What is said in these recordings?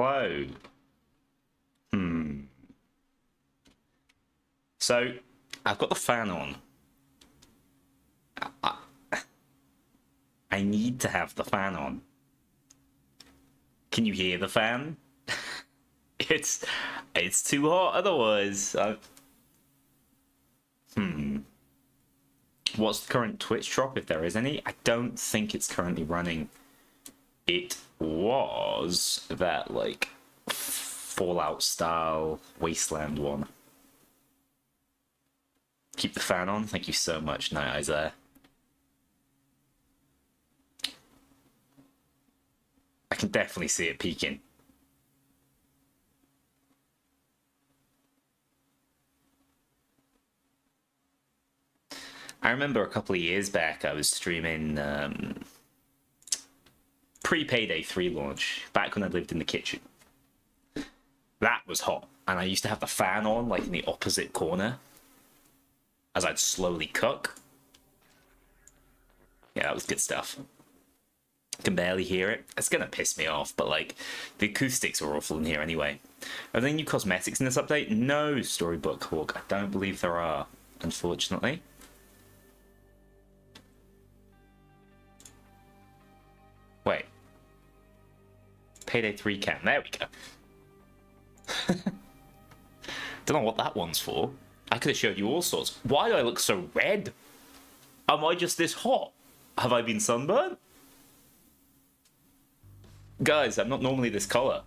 Whoa. So, I've got the fan on. I need to have the fan on. Can you hear the fan? It's too hot otherwise. What's the current Twitch drop, if there is any? I don't think it's currently running. It was that, like, Fallout style Wasteland one. Keep the fan on. Thank you so much, Night Eyes there. I can definitely see it peaking. I remember a couple of years back I was streaming pre-Payday 3 launch, back when I lived in the kitchen. That was hot, and I used to have the fan on, like, in the opposite corner, as I'd slowly cook. Yeah, that was good stuff. I can barely hear it. It's gonna piss me off, but, like, the acoustics are awful in here anyway. Are there any new cosmetics in this update? No, Storybook Hawk. I don't believe there are, unfortunately. Wait. Payday 3 cam. There we go. Don't know what that one's for. I could have showed you all sorts. Why do I look so red? Am I just this hot? Have I been sunburned? Guys, I'm not normally this color.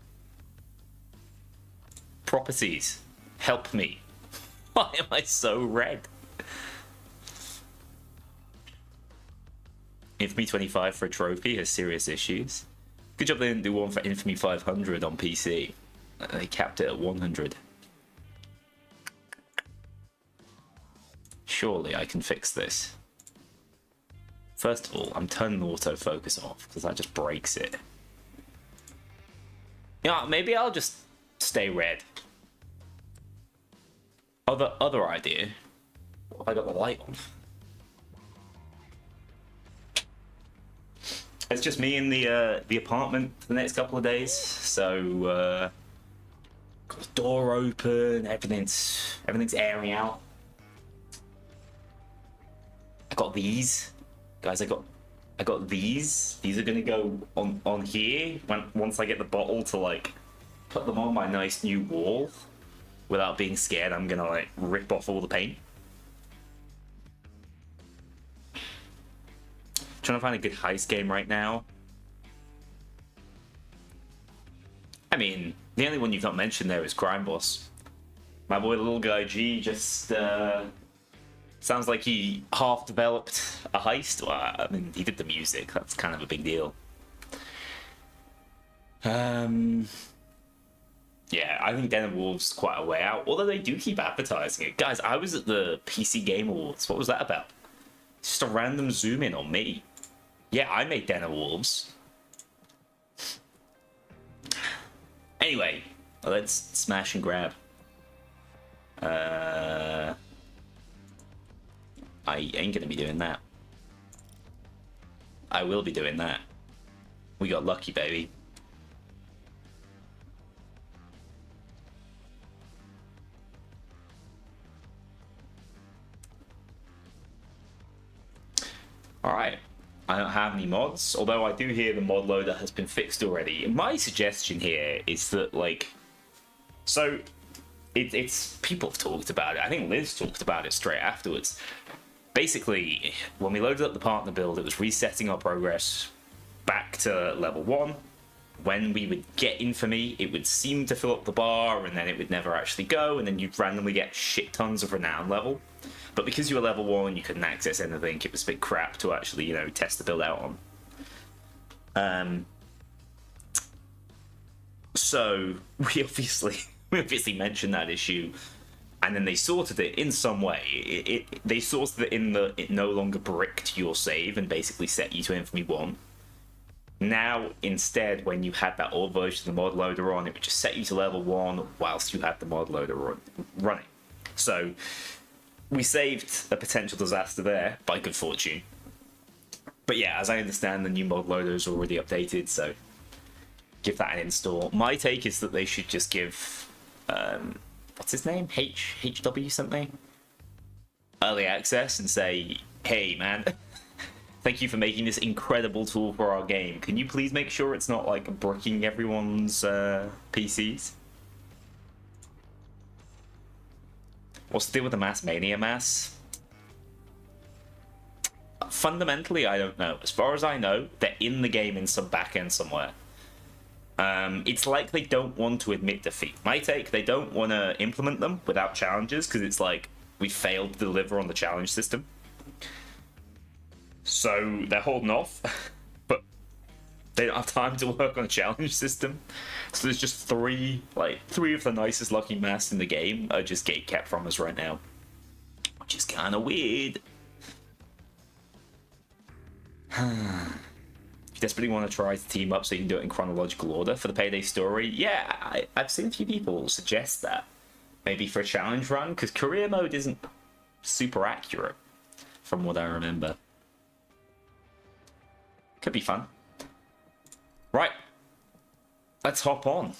Properties, help me. Why am I so red? Infamy 25 for a trophy has serious issues. Good job they didn't do one for Infamy 500 on PC. They capped it at 100. Surely I can fix this. First of all, I'm turning the autofocus off because that just breaks it. Yeah, maybe I'll just stay red. Other idea. What if I got the light on? It's just me in the apartment for the next couple of days, so got the door open, everything's airing out. I got these, guys. I got these. These are gonna go on here once I get the bottle to, like, put them on my nice new wall without being scared I'm gonna, like, rip off all the paint. Trying to find a good heist game right now. I mean, the only one you've not mentioned there is Crime Boss. My boy, the little guy G, just sounds like he half developed a heist. Well, I mean, he did the music. That's kind of a big deal. Yeah, I think Den of Wolves is quite a way out. Although they do keep advertising it. Guys, I was at the PC Game Awards. What was that about? Just a random zoom in on me. Yeah, I made Den of Wolves. Anyway, let's smash and grab. I ain't gonna be doing that. I will be doing that. We got lucky, baby. Alright. I don't have any mods, although I do hear the mod loader has been fixed already. My suggestion here is that, like, so it's people have talked about it. I think Liz talked about it straight afterwards. Basically, when we loaded up the partner build, it was resetting our progress back to level 1. When we would get infamy, it would seem to fill up the bar, and then it would never actually go, and then you'd randomly get shit tons of renown level. But because you were level 1, you couldn't access anything. It was a bit crap to actually, you know, test the build out on. So we obviously mentioned that issue, and then they sorted it in some way. They sorted it in that it no longer bricked your save and basically set you to Infamy 1. Now, instead, when you had that old version of the mod loader on, it would just set you to level 1 whilst you had the mod loader running. So we saved a potential disaster there, by good fortune. But yeah, as I understand, the new mod loader is already updated, so give that an install. My take is that they should just give, what's his name? HW something? Early access and say, hey man, thank you for making this incredible tool for our game. Can you please make sure it's not like bricking everyone's PCs? What's the deal with the Mass Mania mass? Fundamentally, I don't know. As far as I know, they're in the game in some backend somewhere. It's like they don't want to admit defeat. My take, they don't want to implement them without challenges because it's like we failed to deliver on the challenge system. So they're holding off, but they don't have time to work on a challenge system. So there's just three of the nicest lucky masks in the game are just gatekept from us right now, which is kind of weird. If you desperately want to try to team up so you can do it in chronological order for the Payday story, yeah, I've seen a few people suggest that. Maybe for a challenge run, because career mode isn't super accurate, from what I remember. Could be fun. Right. Let's hop on.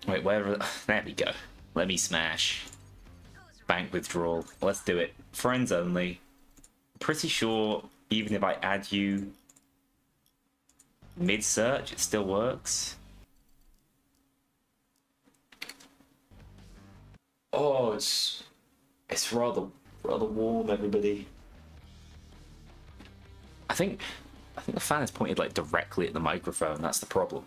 Wait, where... There we go. Let me smash. Bank withdrawal. Let's do it. Friends only. Pretty sure even if I add you mid-search, it still works. Oh, it's rather warm, everybody. I think the fan is pointed like directly at the microphone. That's the problem.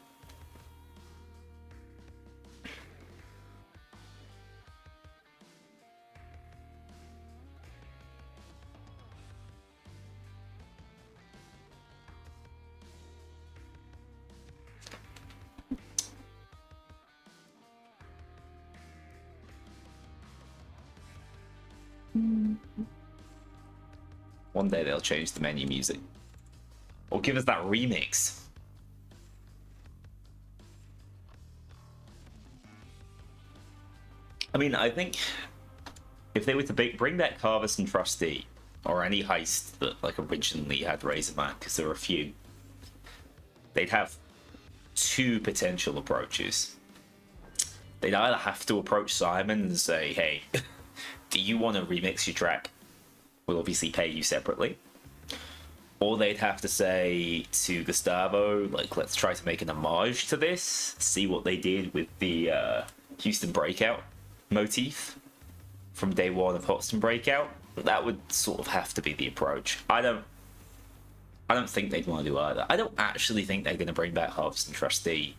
One day they'll change the menu music. Or give us that remix. I mean, I think if they were to bring back Harvest and Trustee, or any heist that like originally had Razorback, because there are a few, they'd have two potential approaches. They'd either have to approach Simon and say, hey, do you want to remix your track? We'll obviously pay you separately. Or they'd have to say to Gustavo, like, let's try to make an homage to this, see what they did with the Houston Breakout motif from day one of Houston Breakout. That would sort of have to be the approach. I don't think they'd want to do either. I don't actually think they're going to bring back Harvest and Trustee.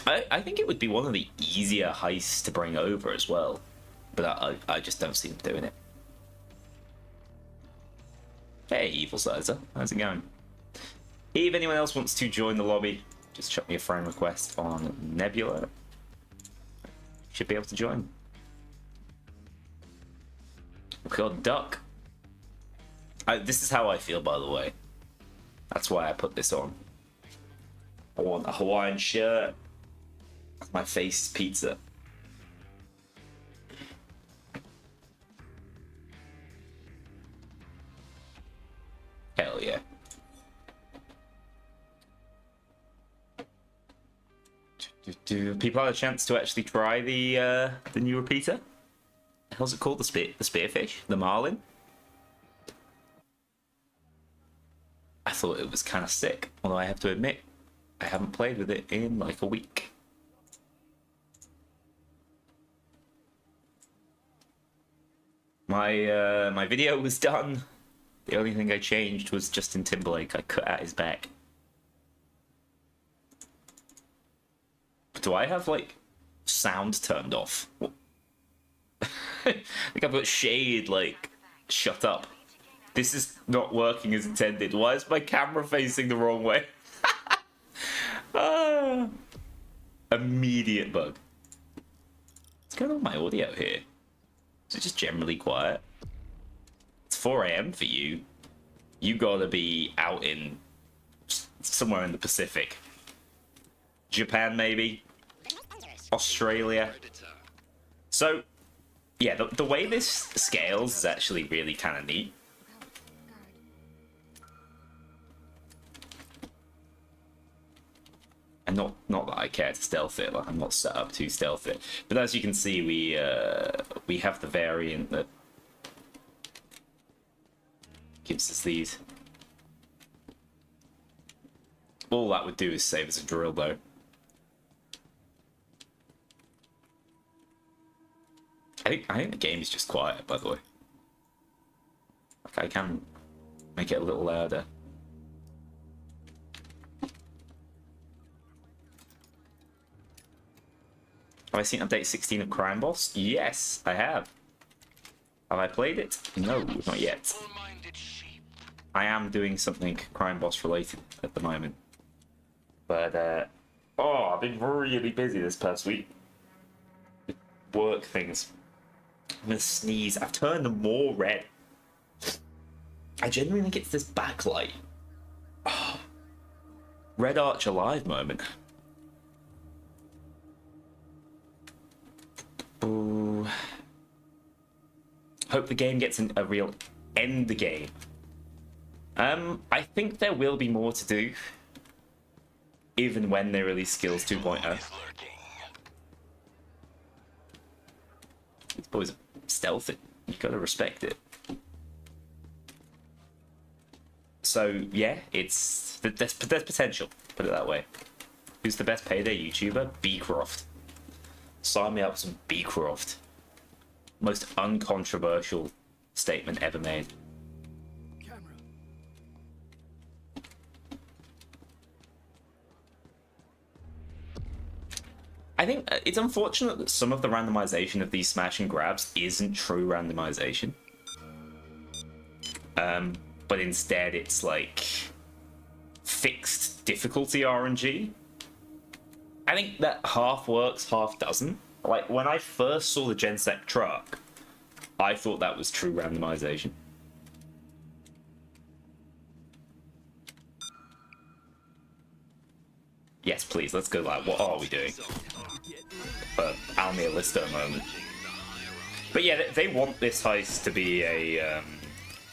I think it would be one of the easier heists to bring over as well. But I just don't see them doing it. Hey, Evil Sizer. How's it going? If anyone else wants to join the lobby, just chuck me a friend request on Nebula. Should be able to join. We've got Duck. This is how I feel, by the way. That's why I put this on. I want a Hawaiian shirt. My face is pizza. Hell yeah. Do people have a chance to actually try the new repeater? How's it called? The spearfish? The marlin? I thought it was kind of sick, although I have to admit, I haven't played with it in like a week. My video was done. The only thing I changed was Justin Timberlake. I cut out his back. Do I have, like, sound turned off? I think I've got shade, like, shut up. This is not working as intended. Why is my camera facing the wrong way? Immediate bug. What's going on with my audio here? Is it just generally quiet? It's 4 AM for you. You gotta be out in somewhere in the Pacific. Japan, maybe? Australia. So, yeah, the way this scales is actually really kind of neat. I care to stealth it. Like, I'm not set up to stealth it. But as you can see, we have the variant that gives us these. All that would do is save us a drill, though. I think the game is just quiet, by the way. Like, I can make it a little louder. Have I seen update 16 of Crime Boss? Yes, I have. Have I played it? No, not yet. I am doing something Crime Boss related at the moment. But, oh, I've been really busy this past week. With work things. I'm gonna sneeze. I've turned more red. I genuinely think it's this backlight. Oh. Red Arch Alive moment. Ooh. Hope the game gets a real end game. I think there will be more to do, even when they release Skills 2.0. These boys are stealthy. You gotta respect it. So yeah, there's potential. Put it that way. Who's the best Payday YouTuber? Beecroft. Sign me up some Beecroft. Most uncontroversial statement ever made. I think it's unfortunate that some of the randomization of these smash and grabs isn't true randomization. But instead it's like fixed difficulty RNG. I think that half works, half doesn't. Like, when I first saw the Gensec truck, I thought that was true randomization. Yes, please, let's go live. What are we doing? Almir Lister moment. But yeah, they want this heist to be a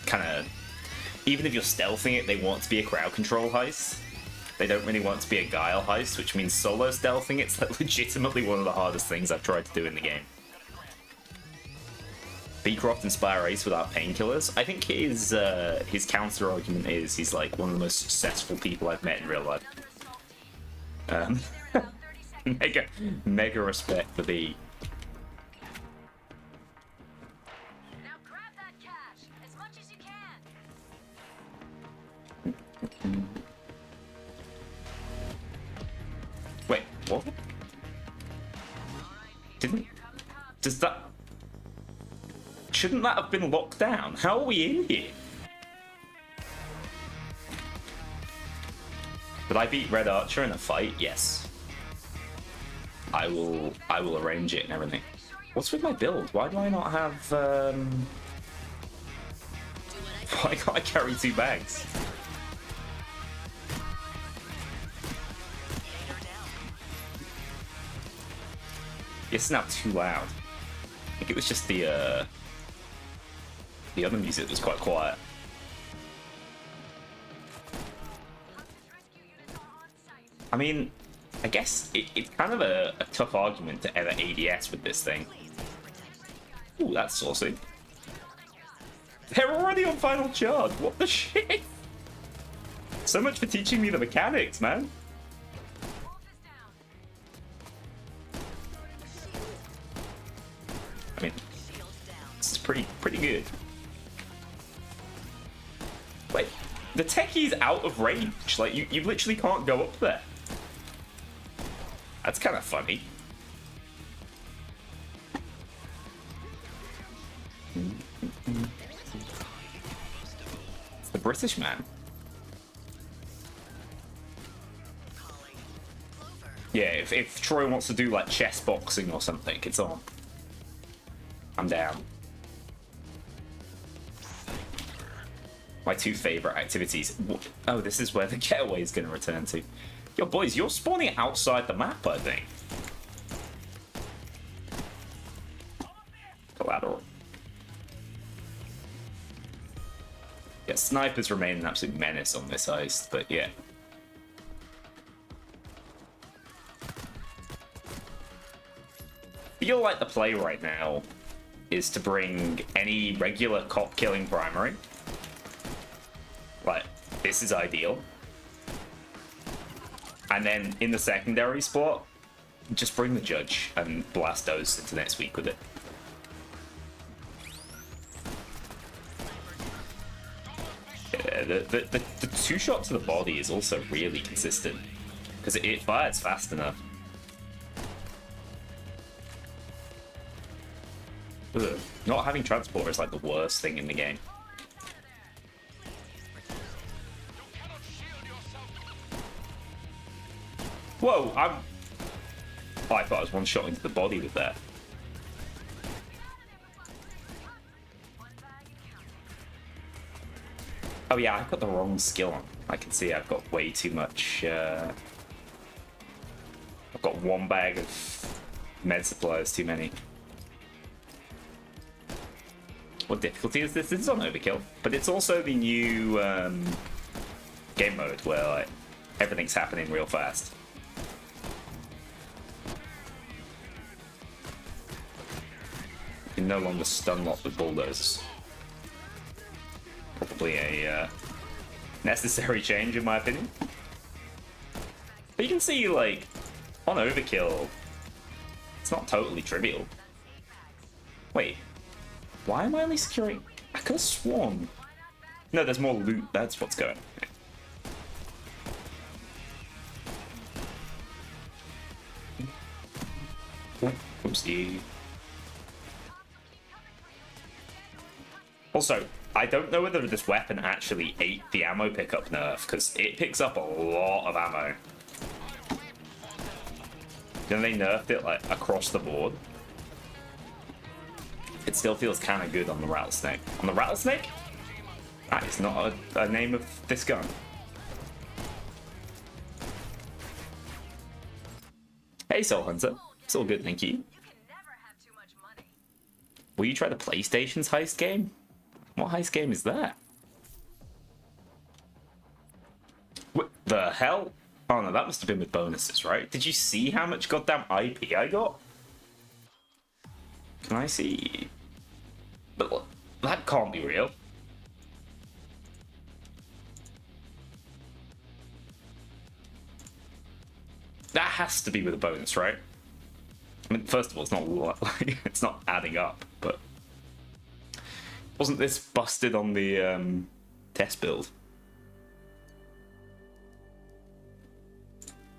kind of... Even if you're stealthing it, they want it to be a crowd control heist. They don't really want it to be a guile heist, which means solo stealthing it's like legitimately one of the hardest things I've tried to do in the game. Beecroft inspire Ace without painkillers. I think his counter argument is he's like one of the most successful people I've met in real life. Mega respect for the... Now grab that cash as much as you can. Wait, what? Does that... Shouldn't that have been locked down? How are we in here? Did I beat Red Archer in a fight? Yes. I will arrange it and everything. What's with my build? Why do I not have why can't I carry 2 bags? It's now too loud. I think it was just the other music was quite quiet. I mean, I guess it's kind of a tough argument to ever ADS with this thing. Ooh, that's saucy. They're already on final charge. What the shit? So much for teaching me the mechanics, man. I mean, this is pretty good. Wait, the techie's out of range. Like, you literally can't go up there. That's kind of funny. It's the British man. Yeah, if Troy wants to do like chess boxing or something, it's on. I'm down. My 2 favorite activities. Oh, this is where the getaway is going to return to. Yo, boys, you're spawning outside the map, I think. Collateral. Yeah, snipers remain an absolute menace on this heist, but yeah. feel like the play right now is to bring any regular cop killing primary. Like, this is ideal. And then in the secondary spot, just bring the judge and blast those into next week with it. Yeah, the two shot to the body is also really consistent because it fires fast enough. Ugh. Not having transport is like the worst thing in the game. Whoa, oh, I thought I was one shot into the body with that. Oh yeah, I've got the wrong skill on. I can see I've got way too much. I've got one bag of med supplies too many. What difficulty is this? This is on overkill, but it's also the new game mode where like everything's happening real fast. You can no longer stun lock with bulldozers. Probably a necessary change in my opinion. But you can see like on overkill, it's not totally trivial. Wait. Why am I only securing? I could have sworn. No, there's more loot. That's what's going on. Oopsie. Also, I don't know whether this weapon actually ate the ammo pickup nerf, because it picks up a lot of ammo. Then they nerfed it like across the board. It still feels kind of good on the rattlesnake. On the rattlesnake? That is not a name of this gun. Hey, Soul Hunter. It's all good, thank you. Will you try the PlayStation's Heist game? What Heist game is that? What the hell? Oh no, that must have been with bonuses, right? Did you see how much goddamn IP I got? Can I see? But that can't be real. That has to be with a bonus, right? I mean, first of all, it's not like it's not adding up, but wasn't this busted on the test build?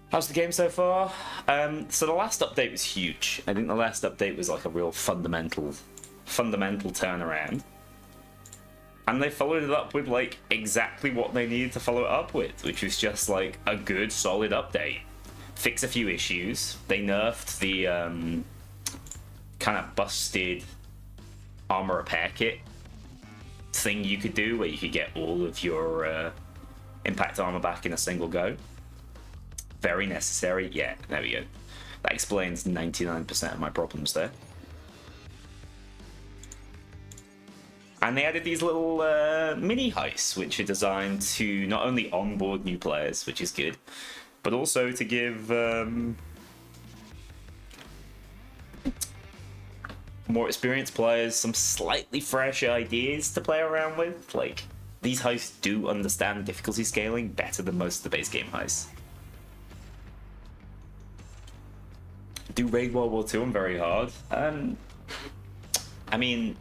How's the game so far? So the last update was huge. I think the last update was like a real fundamental turnaround. And they followed it up with like exactly what they needed to follow it up with, which was just like a good, solid update. Fix a few issues. They nerfed the kind of busted armor repair kit thing you could do, where you could get all of your impact armor back in a single go. Very necessary. Yeah, there we go. That explains 99% of my problems there. And they added these little mini heists, which are designed to not only onboard new players, which is good, but also to give more experienced players some slightly fresh ideas to play around with. Like, these heists do understand difficulty scaling better than most of the base game heists. Do raid World War II on very hard? I mean,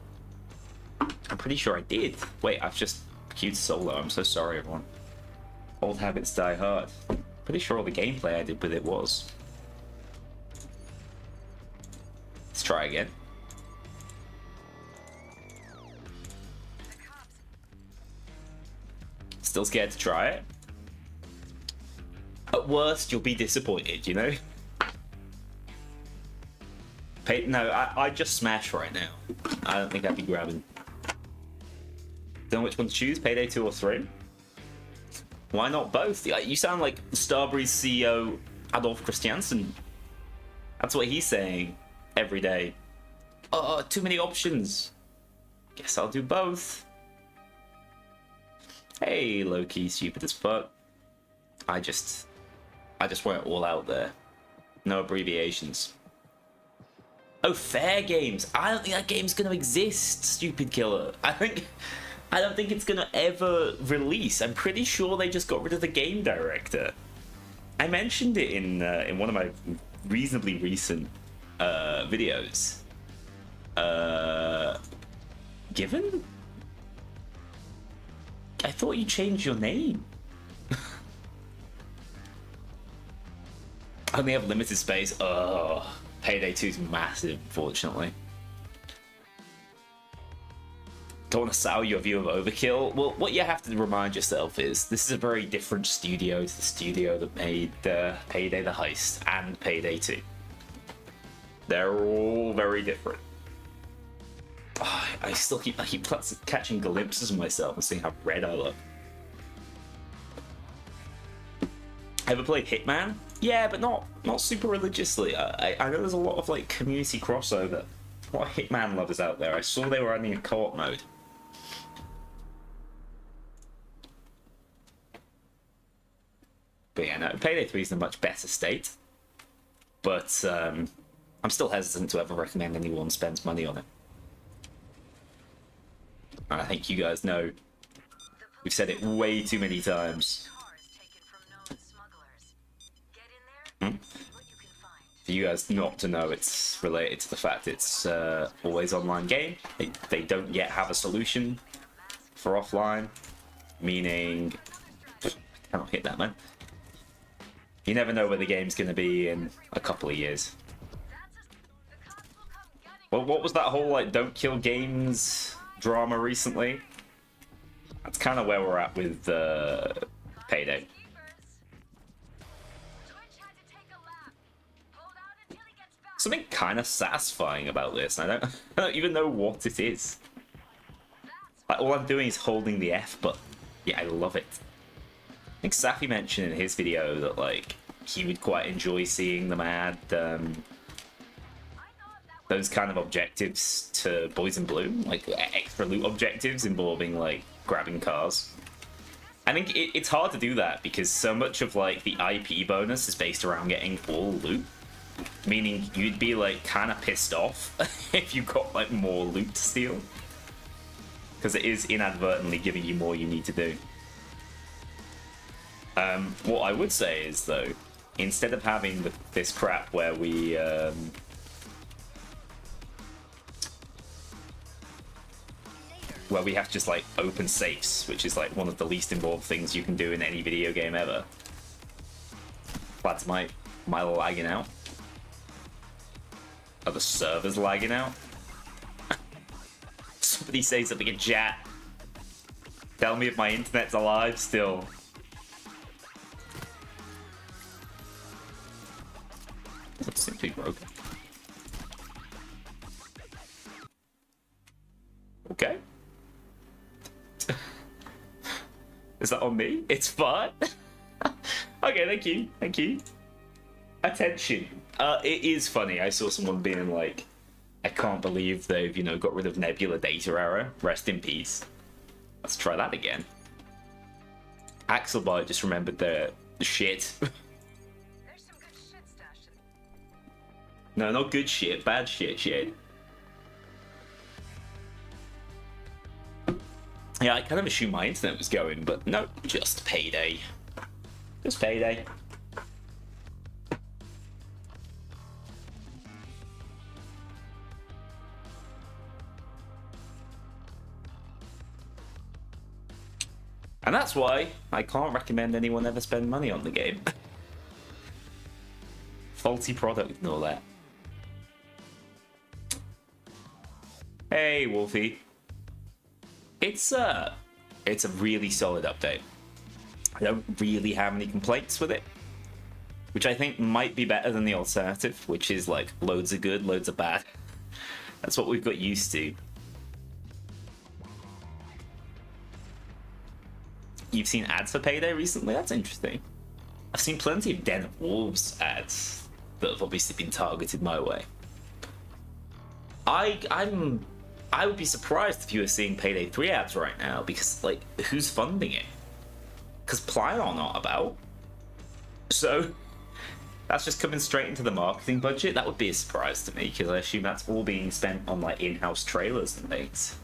I'm pretty sure I did. Wait, I've just queued solo. I'm so sorry, everyone. Old habits die hard. Pretty sure all the gameplay I did with it was. Let's try again. Still scared to try it? At worst, you'll be disappointed, you know? No, I just smash right now. I don't think I'd be grabbing. Don't know which one to choose, Payday 2 or 3? Why not both? You sound like Starbury's CEO, Adolf Christiansen. That's what he's saying every day. Oh, too many options. Guess I'll do both. Hey, low-key stupid as fuck. I just want it all out there. No abbreviations. Oh, Fair Games. I don't think that game's gonna exist, stupid killer. I don't think it's gonna ever release. I'm pretty sure they just got rid of the game director. I mentioned it in one of my reasonably recent videos. Given? I thought you changed your name. Only have limited space. Oh, Payday 2 is massive, unfortunately. Don't want to sour your view of Overkill. Well, what you have to remind yourself is this is a very different studio to the studio that made Payday the Heist and Payday 2. They're all very different. Oh, I keep catching glimpses of myself and seeing how red I look. Ever played Hitman? Yeah, but not super religiously. I know there's a lot of like community crossover. A lot of Hitman lovers out there. I saw they were adding a co-op mode. But yeah, no, Payday 3 is in a much better state. But I'm still hesitant to ever recommend anyone spends money on it. And I think you guys know we've said it way too many times. For you guys not to know, it's related to the fact it's always online game. They don't yet have a solution for offline, meaning I cannot hit that, man. You never know where the game's going to be in a couple of years. Well, what was that whole like don't kill games drama recently? That's kind of where we're at with Payday. Something kind of satisfying about this. I don't even know what it is. Like, all I'm doing is holding the F button. Yeah, I love it. I think Safi mentioned in his video that like he would quite enjoy seeing them add those kind of objectives to Boys in Blue, like extra loot objectives involving like grabbing cars. I think it's hard to do that because so much of like the IP bonus is based around getting all loot. Meaning you'd be like kind of pissed off if you got like more loot to steal, because it is inadvertently giving you more you need to do. What I would say is though, instead of having this crap where we have to just like open safes, which is like one of the least involved things you can do in any video game ever. That's my lagging out. Are the servers lagging out? Somebody say something in chat. Tell me if my internet's alive still. That's simply broken. Okay. Is that on me? It's fine. Okay, thank you. Thank you. Attention. It is funny. I saw someone being like, I can't believe they've, got rid of Nebula data error. Rest in peace. Let's try that again. Axelbite just remembered the shit. There's some good shit stashed in. No, not good shit. Bad shit. Yeah, I kind of assumed my internet was going, but no, just Payday. Just Payday. And that's why I can't recommend anyone ever spend money on the game. Faulty product and all that. Hey, Wolfie. It's a really solid update. I don't really have any complaints with it, which I think might be better than the alternative, which is like loads of good, loads of bad. That's what we've got used to. You've seen ads for Payday recently? That's interesting. I've seen plenty of Den of Wolves ads that have obviously been targeted my way. I would be surprised if you were seeing Payday 3 ads right now, because like, who's funding it? Because Plyon are not about. So that's just coming straight into the marketing budget. That would be a surprise to me, because I assume that's all being spent on like in-house trailers and things.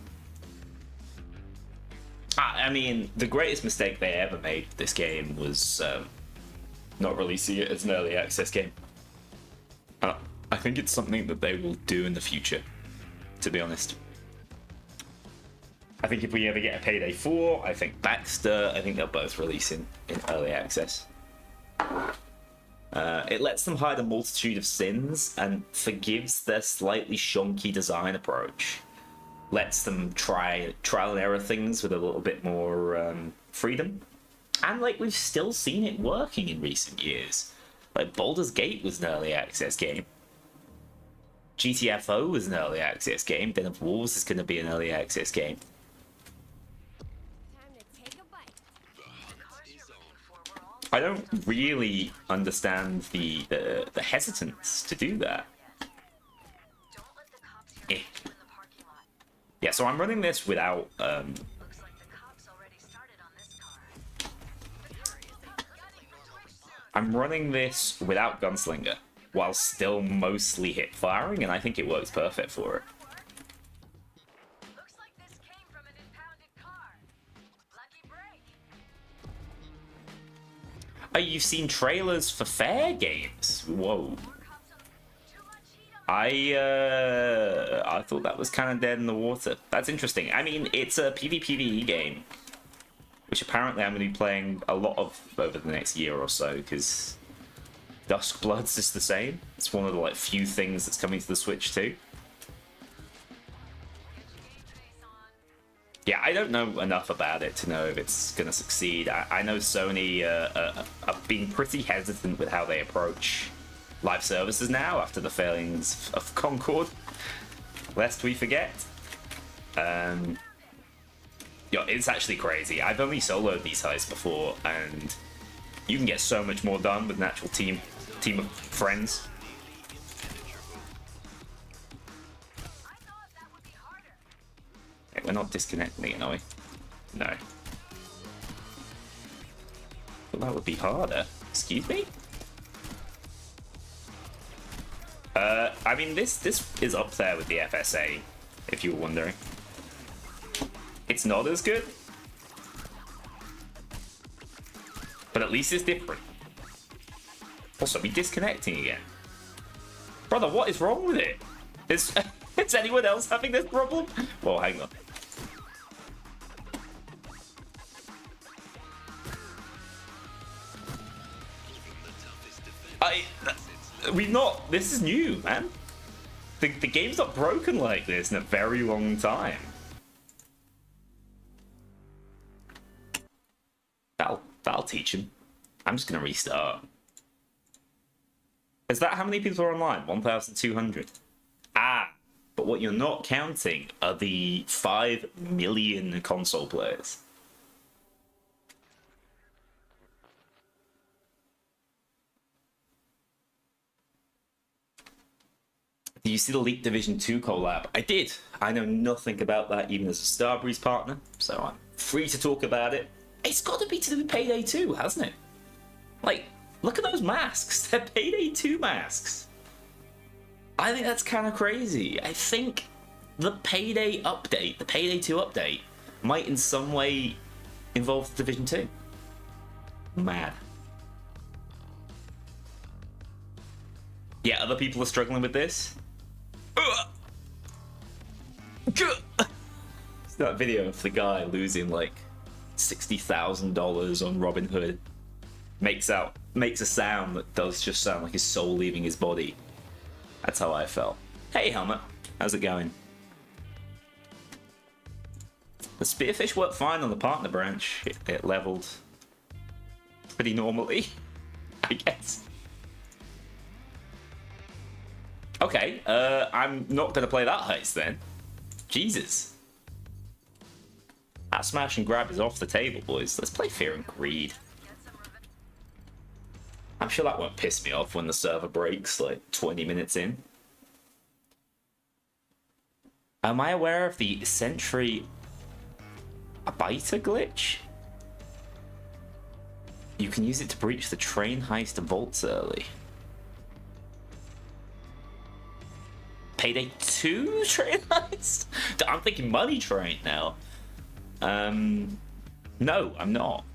I mean, the greatest mistake they ever made with this game was not releasing it as an early access game. I think it's something that they will do in the future, to be honest. I think if we ever get a Payday 4, I think Baxter, I think they'll both release in early access. It lets them hide a multitude of sins and forgives their slightly shonky design approach. Lets them try trial and error things with a little bit more freedom. And like, we've still seen it working in recent years. Like, Baldur's Gate was an early access game. GTFO was an early access game. Den of Wolves is going to be an early access game. I don't really understand the hesitance to do that. Eh. Yeah, so I'm running this without I'm running this without Gunslinger, while still mostly hip firing, and I think it works perfect for it. Looks like this came from an impounded car. Lucky break. You've seen trailers for fair games? Whoa. I thought that was kind of dead in the water. That's interesting. I mean, it's a PvPvE game, which apparently I'm going to be playing a lot of over the next year or so, because Duskblood's is the same. It's one of the like few things that's coming to the Switch too. Yeah, I don't know enough about it to know if it's going to succeed. I know Sony are being pretty hesitant with how they approach live services now after the failings of Concord, lest we forget. It's actually crazy. I've only soloed these heists before, and you can get so much more done with an actual team of friends. Okay, we're not disconnecting it, are we? No. Well, that would be harder. Excuse me? I mean, this is up there with the FSA, if you were wondering. It's not as good, but at least it's different. Also, be disconnecting again. Brother, what is wrong with it? Is anyone else having this problem? Well, hang on. We've not... This is new, man. The game's not broken like this in a very long time. That'll teach him. I'm just gonna restart. Is that how many people are online? 1,200. Ah, but what you're not counting are the 5 million console players. Did you see the League Division 2 collab? I did. I know nothing about that, even as a Starbreeze partner, so I'm free to talk about it. It's got to be to do with Payday 2, hasn't it? Like, look at those masks. They're Payday 2 masks. I think that's kind of crazy. I think the Payday update, the Payday 2 update, might in some way involve Division 2. Mad. Yeah, other people are struggling with this. It's that video of the guy losing like $60,000 on Robinhood. Makes a sound that does just sound like his soul leaving his body. That's how I felt. Hey Helmet, how's it going? The Spearfish worked fine on the partner branch. It leveled pretty normally, I guess. Okay, I'm not gonna play that heist then. Jesus. That smash and grab is off the table, boys. Let's play Fear and Greed. I'm sure that won't piss me off when the server breaks like 20 minutes in. Am I aware of the Sentry Abiter glitch? You can use it to breach the train heist vaults early. Payday 2 train heist? I'm thinking Money Train now. No, I'm not.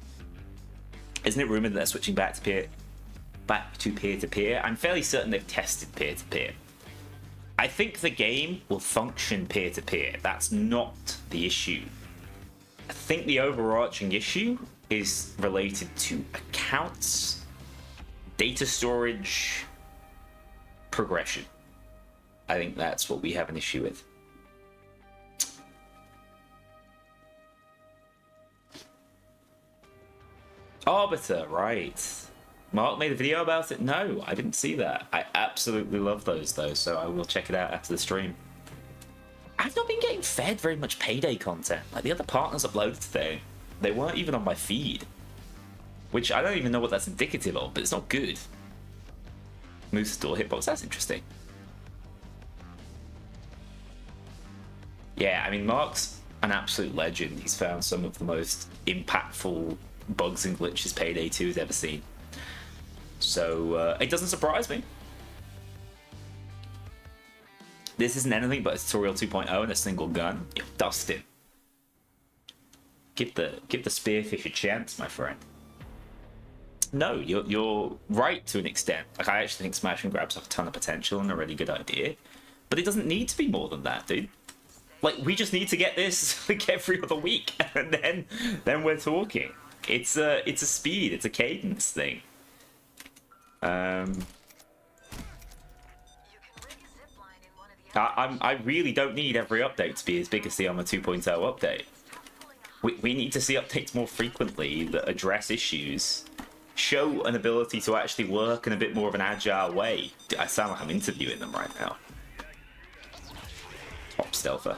Isn't it rumored that they're switching back to peer-to-peer? I'm fairly certain they've tested peer-to-peer. I think the game will function peer-to-peer. That's not the issue. I think the overarching issue is related to accounts, data storage, progression. I think that's what we have an issue with. Arbiter, right. Mark made a video about it? No, I didn't see that. I absolutely love those though, so I will check it out after the stream. I've not been getting fed very much Payday content. Like, the other partners uploaded today, they weren't even on my feed. Which I don't even know what that's indicative of, but it's not good. Moose door hitbox, that's interesting. Yeah, I mean, Mark's an absolute legend. He's found some of the most impactful bugs and glitches Payday 2 has ever seen. So, it doesn't surprise me. This isn't anything but a tutorial 2.0 and a single gun. You'll dust him. Give the spearfish a chance, my friend. No, you're right to an extent. Like, I actually think Smash and Grabs have a ton of potential and a really good idea. But it doesn't need to be more than that, dude. Like, we just need to get this like every other week, and then we're talking. It's a speed, it's a cadence thing. I really don't need every update to be as big as the Arma 2.0 update. We need to see updates more frequently that address issues, show an ability to actually work in a bit more of an agile way. I sound like I'm interviewing them right now. Top stealther.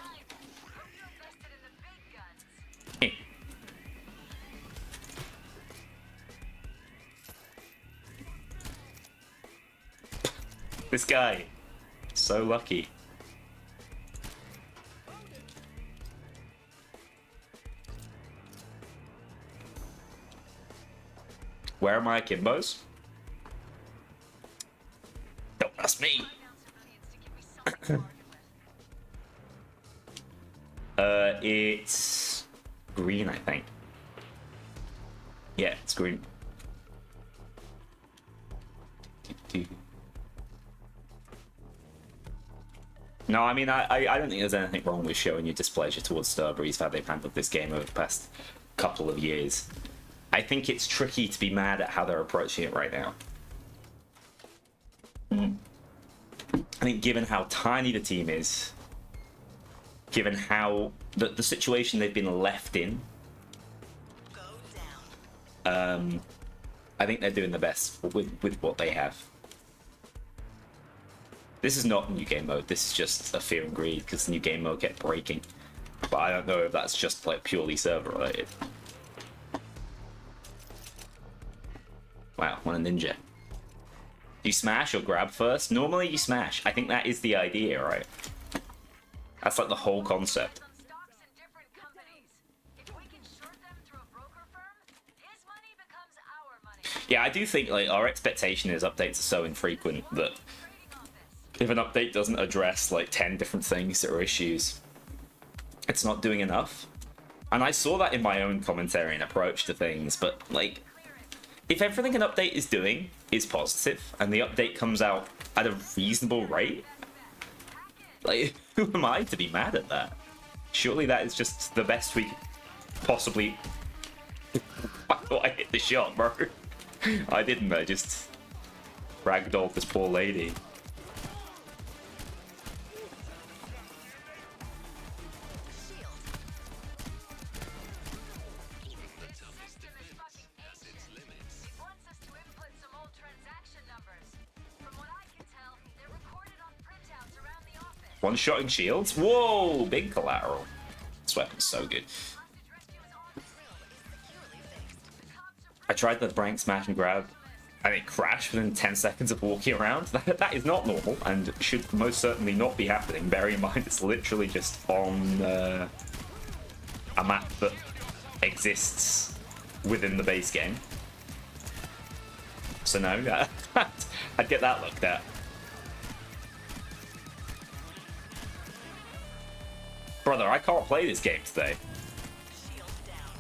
This guy, so lucky. Where are my Akimbos? Don't ask me. It's green, I think. Yeah, it's green. No, I mean, I don't think there's anything wrong with showing your displeasure towards Starbreeze, how they've handled this game over the past couple of years. I think it's tricky to be mad at how they're approaching it right now. I think given how tiny the team is, given how the situation they've been left in, I think they're doing the best with what they have. This is not new game mode, this is just a fear and greed because the new game mode kept breaking. But I don't know if that's just like purely server related. Wow, what a ninja. Do you smash or grab first? Normally you smash. I think that is the idea, right? That's like the whole concept. Yeah, I do think like our expectation is updates are so infrequent that if an update doesn't address like 10 different things that are issues, it's not doing enough. And I saw that in my own commentary and approach to things, but like, if everything an update is doing is positive and the update comes out at a reasonable rate, like, who am I to be mad at that? Surely that is just the best we possibly... Why do I hit the shot, bro? I didn't, I just ragdolled this poor lady. One-shotting shields? Whoa, big collateral. This weapon's so good. I tried the rank smash and grab, and it crashed within 10 seconds of walking around. That is not normal, and should most certainly not be happening. Bear in mind, it's literally just on a map that exists within the base game. So no, I'd get that looked at. Brother, I can't play this game today.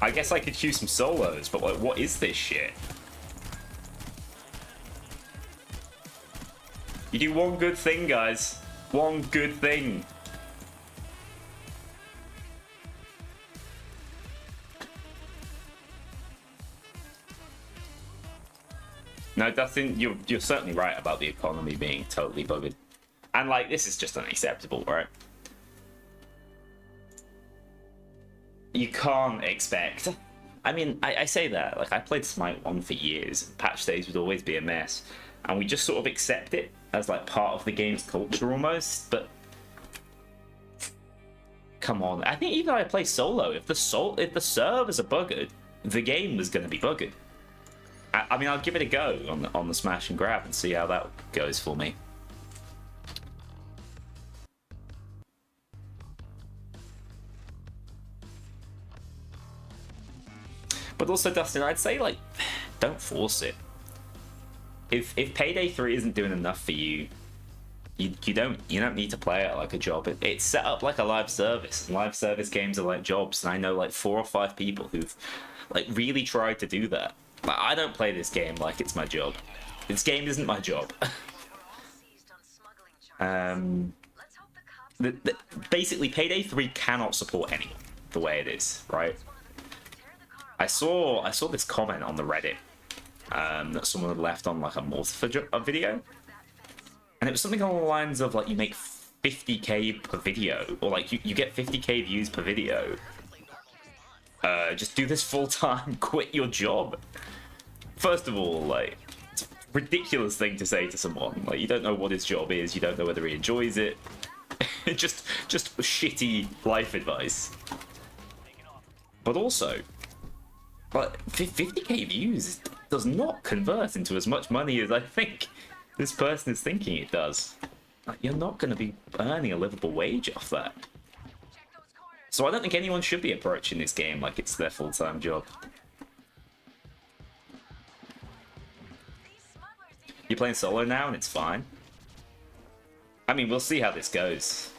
I guess I could choose some solos, but like, what is this shit? You do one good thing, guys. One good thing. No, Dustin, you're certainly right about the economy being totally buggered. And like, this is just unacceptable, right? You can't expect. I mean, I say that, like, I played Smite 1 for years. Patch days would always be a mess. And we just sort of accept it as like part of the game's culture almost, but come on. I think even if I play solo, if the servers are buggered, the game was going to be buggered. I mean, I'll give it a go on the smash and grab and see how that goes for me. But also, Dustin, I'd say, like, don't force it. If Payday 3 isn't doing enough for you, you don't need to play it like a job. It's set up like a live service. Live service games are like jobs, and I know like 4 or 5 people who've like really tried to do that. Like, I don't play this game like it's my job. This game isn't my job. Basically, Payday 3 cannot support anyone the way it is, right? I saw this comment on the Reddit that someone had left on like a Mortifer video, and it was something along the lines of like, you make 50k per video, or like you get 50k views per video. Just do this full time, quit your job. First of all, like, it's a ridiculous thing to say to someone. Like, you don't know what his job is, you don't know whether he enjoys it. just shitty life advice. But also, but 50k views does not convert into as much money as I think this person is thinking it does. Like, you're not going to be earning a livable wage off that. So I don't think anyone should be approaching this game like it's their full-time job. You're playing solo now and it's fine. I mean, we'll see how this goes.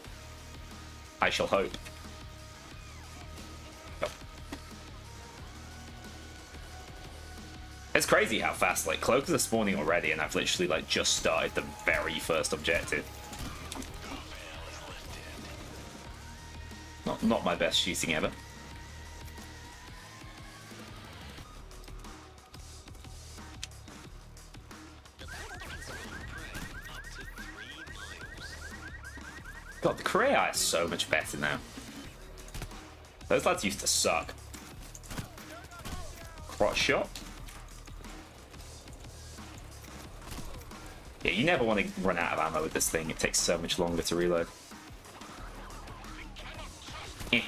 I shall hope. It's crazy how fast, like, cloakers are spawning already, and I've literally, like, just started the very first objective. Not my best shooting ever. God, the career eye is so much better now. Those lads used to suck. Crotch shot. Yeah, you never want to run out of ammo with this thing. It takes so much longer to reload. Eh.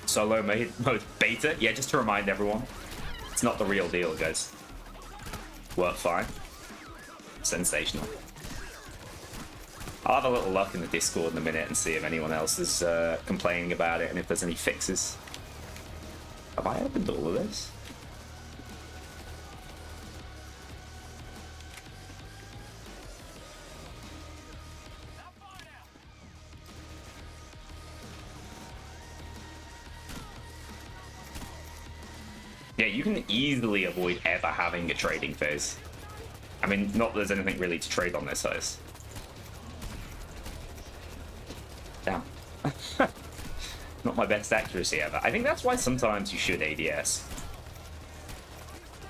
Solo mode beta? Yeah, just to remind everyone. It's not the real deal, guys. Worked fine. Sensational. I'll have a little luck in the Discord in a minute and see if anyone else is complaining about it and if there's any fixes. Have I opened all of this? Yeah, you can easily avoid ever having a trading phase. I mean, not that there's anything really to trade on this Heist. Damn. Not my best accuracy ever. I think that's why sometimes you should ADS.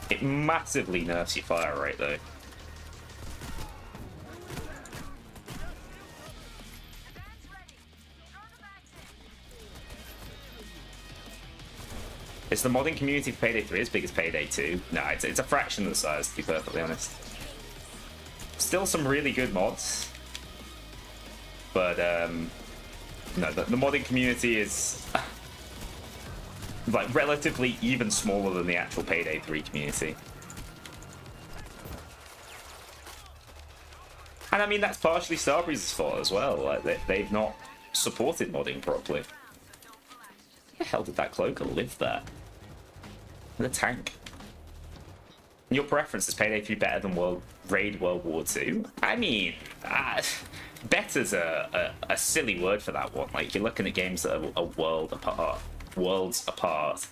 It massively nerfs your fire rate, though. Is the modding community for Payday 3 as big as Payday 2? No, it's a fraction of the size, to be perfectly honest. Still some really good mods. But, no, the modding community is like relatively even smaller than the actual Payday 3 community. And I mean, that's partially Starbreeze's fault as well. Like, they've not supported modding properly. How the hell did that cloaker live there? The tank. Your preference is Payday 3 better than World Raid World War II. I mean, better's a silly word for that one. Like, you're looking at games that are a worlds apart.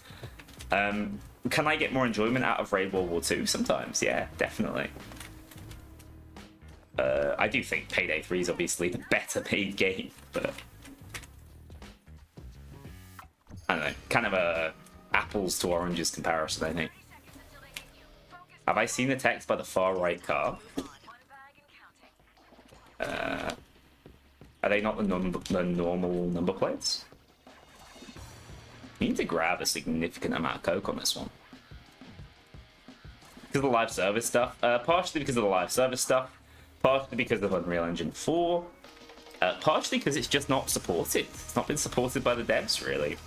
Can I get more enjoyment out of Raid World War II sometimes? Yeah, definitely. I do think Payday 3 is obviously the better made game, but I don't know, kind of a apples to oranges comparison, I think. Have I seen the text by the far right car? Are they not the normal number plates? You need to grab a significant amount of coke on this one. Because of the live service stuff. Partially because of the live service stuff. Partially because of Unreal Engine 4. Partially because it's just not supported. It's not been supported by the devs, really.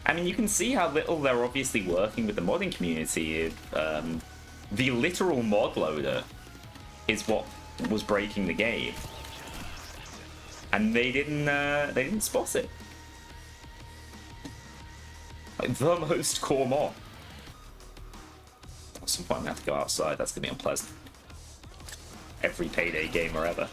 I mean, you can see how little they're obviously working with the modding community. The literal mod loader is what was breaking the game. And they didn't spot it. Like, the most core mod. At some point I'm gonna have to go outside, that's gonna be unpleasant. Every Payday gamer ever.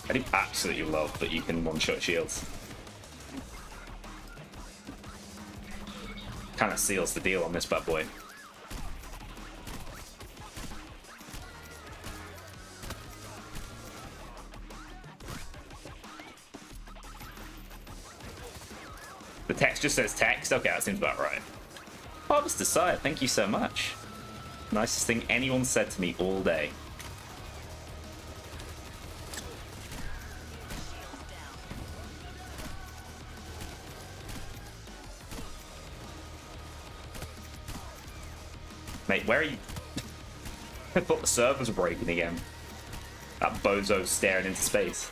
I do absolutely love that you can one-shot shields. Kind of seals the deal on this bad boy. The text just says text. Okay, that seems about right. Harvest Aside, thank you so much. Nicest thing anyone said to me all day. Mate, where are you? I thought the servers were breaking again. That bozo's staring into space.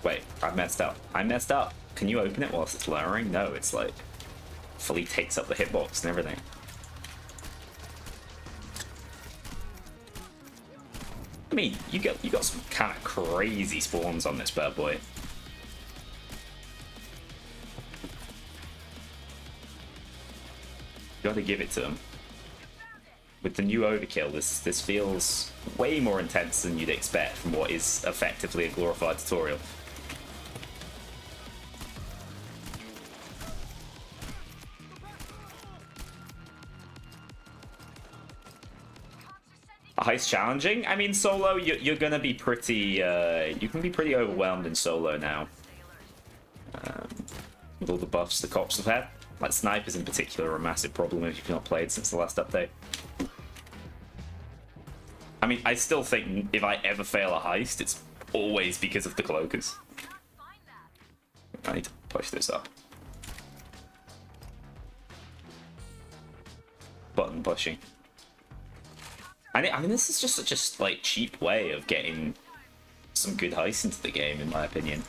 Wait, I messed up. I messed up. Can you open it whilst it's lowering? No, it's like fully takes up the hitbox and everything. I mean, you got some kind of crazy spawns on this bad boy. Gotta give it to them. With the new overkill, this feels way more intense than you'd expect from what is effectively a glorified tutorial. Heist challenging? I mean, solo, you're gonna be pretty, you can be pretty overwhelmed in solo now. With all the buffs the cops have had. Like, snipers in particular are a massive problem if you've not played since the last update. I mean, I still think if I ever fail a heist, it's always because of the cloakers. I need to push this up. Button pushing. I mean, this is just such a like cheap way of getting some good heists into the game, in my opinion.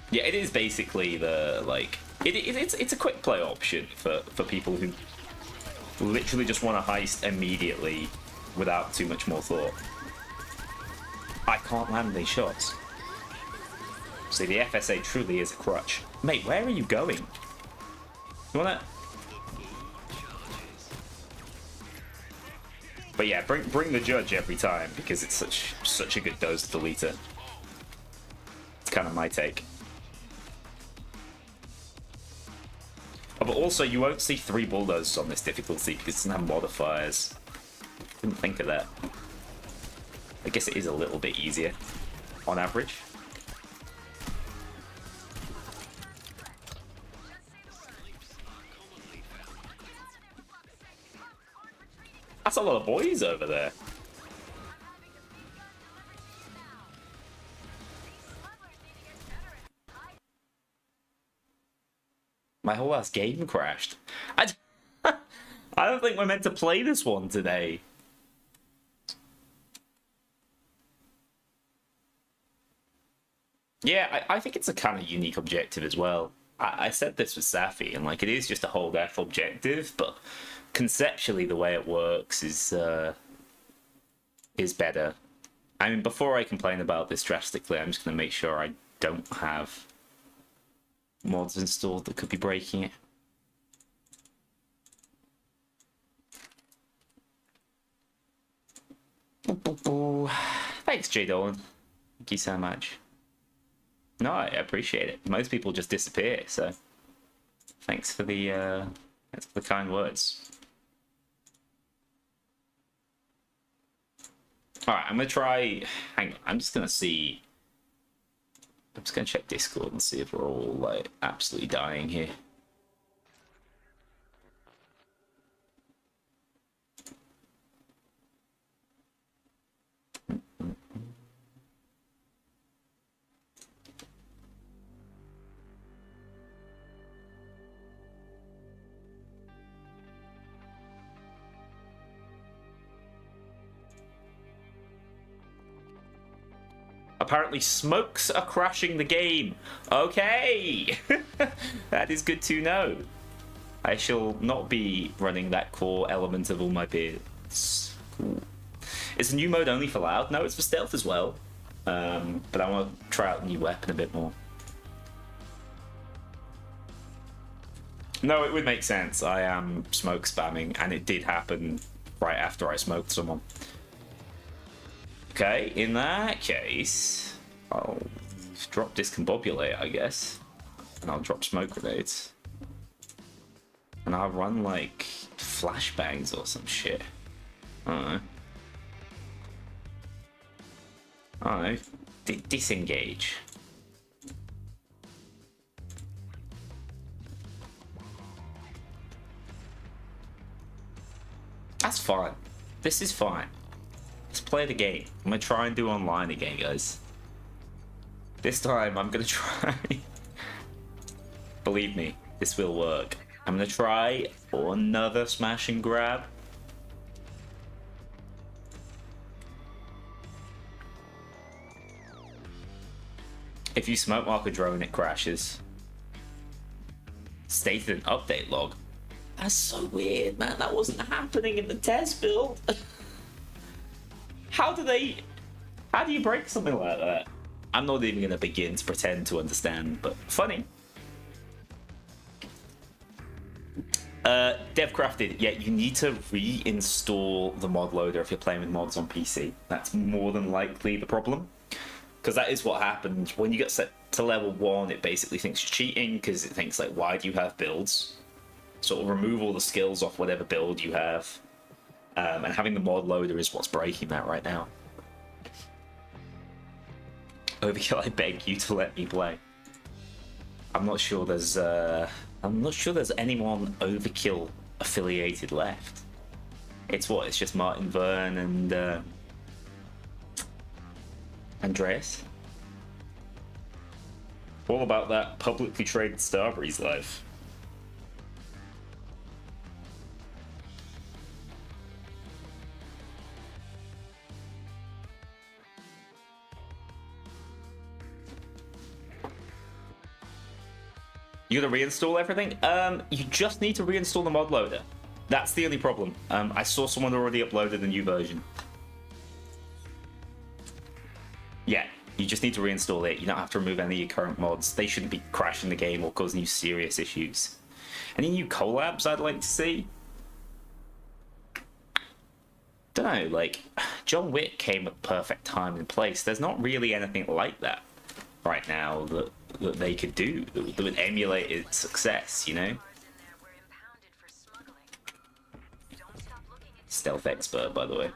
Yeah, it is basically the like it's a quick play option for people who literally just want to heist immediately without too much more thought. I can't land these shots. See, the FSA truly is a crutch. Mate, where are you going? You wanna? But yeah, bring the judge every time because it's such a good dose deleter. It's kind of my take. Oh, but also, you won't see 3 bulldozers on this difficulty because it doesn't have modifiers. Didn't think of that. I guess it is a little bit easier on average. That's a lot of boys over there. My whole ass game crashed. I don't think we're meant to play this one today. Yeah, I think it's a kind of unique objective as well. I said this with Safi, and like it is just a whole death objective, but conceptually the way it works is better. I mean, before I complain about this drastically, I'm just going to make sure I don't have mods installed that could be breaking it. Thanks, J. Dolan. Thank you so much. No, I appreciate it. Most people just disappear, so thanks for the kind words. All right, I'm gonna try. Hang on, I'm just gonna see. I'm just gonna check Discord and see if we're all like absolutely dying here. Apparently smokes are crashing the game. Okay. That is good to know. I shall not be running that core element of all my beards. Cool. Is the new mode only for loud? No, it's for stealth as well. But I want to try out the new weapon a bit more. No, it would make sense. I am smoke spamming, and it did happen right after I smoked someone. Okay, in that case, I'll drop discombobulate, I guess. And I'll drop smoke grenades. And I'll run, like, flashbangs or some shit. I don't know. I don't know. Disengage. That's fine. This is fine. Let's play the game. I'm gonna try and do online again, guys. This time, I'm gonna try. Believe me, this will work. I'm gonna try another smash and grab. If you smoke mark a drone, it crashes. Stated in update log. That's so weird, man. That wasn't happening in the test build. How do you break something like that? I'm not even going to begin to pretend to understand, but funny. Devcrafted, yeah, you need to reinstall the mod loader if you're playing with mods on PC. That's more than likely the problem. Because that is what happened. When you get set to level 1, it basically thinks you're cheating, because it thinks, like, why do you have builds? Sort of remove all the skills off whatever build you have. And having the mod loader is what's breaking that right now. Overkill, I beg you to let me play. I'm not sure there's anyone Overkill affiliated left. It's what? It's just Martin Verne and Andreas. All about that publicly traded Starbreeze life. You gonna reinstall everything? You just need to reinstall the mod loader. That's the only problem. I saw someone already uploaded a new version. Yeah, you just need to reinstall it. You don't have to remove any of your current mods. They shouldn't be crashing the game or causing you serious issues. Any new collabs I'd like to see? Don't know, like, John Wick came at the perfect time and place. There's not really anything like that right now that they could do that would emulate its success, you know? Stealth expert, by the way.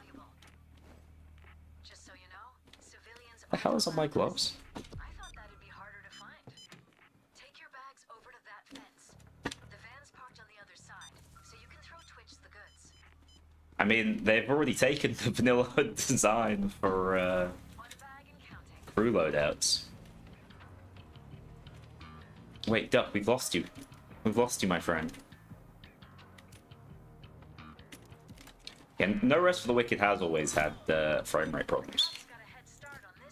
The hell is on my gloves? I thought that'd be harder to find. Take your bags over to that fence. The van's parked on the other side, so you can throw Twitch the goods. I mean, they've already taken the vanilla HUD design for crew loadouts. Wait, Duck, we've lost you. We've lost you, my friend. Yeah, No Rest for the Wicked has always had frame rate problems.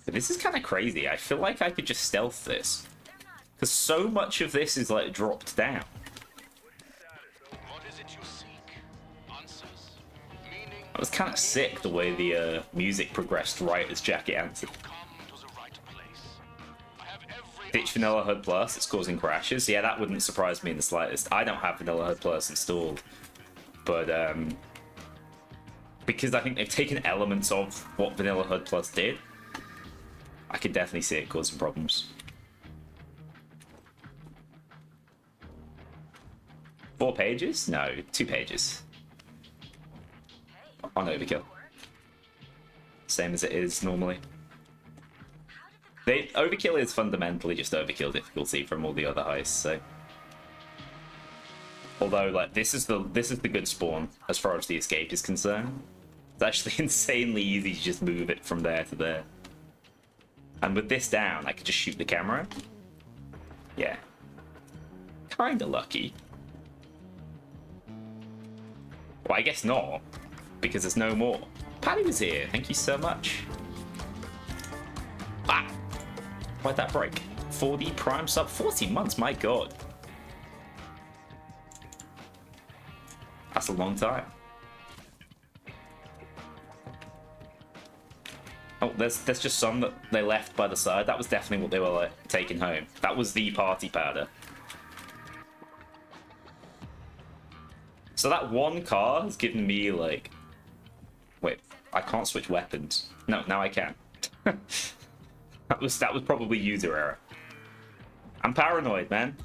But this is kind of crazy. I feel like I could just stealth this. Because so much of this is like dropped down. What is it you seek? Answers? Meaning It was kind of sick the way the music progressed right as Jacket answered. come to the right place. I have every Ditch Vanilla HUD Plus, it's causing crashes. Yeah, that wouldn't surprise me in the slightest. I don't have Vanilla HUD Plus installed. But, because I think they've taken elements of what Vanilla HUD Plus did, I could definitely see it causing problems. 4 pages? No, 2 pages. On Overkill. Same as it is normally. Overkill is fundamentally just Overkill difficulty from all the other heists, so. Although, like, this is the good spawn as far as the escape is concerned. It's actually insanely easy to just move it from there to there. And with this down, I could just shoot the camera. Yeah. Kinda lucky. Well, I guess not, because there's no more. Paddy was here, thank you so much. Ah! Why'd that break? 4D Prime sub, 40 months, my god. That's a long time. Oh, there's just some that they left by the side. That was definitely what they were like taking home. That was the party powder. So that one car has given me like... Wait, I can't switch weapons. No, now I can. that was probably user error. I'm paranoid, man.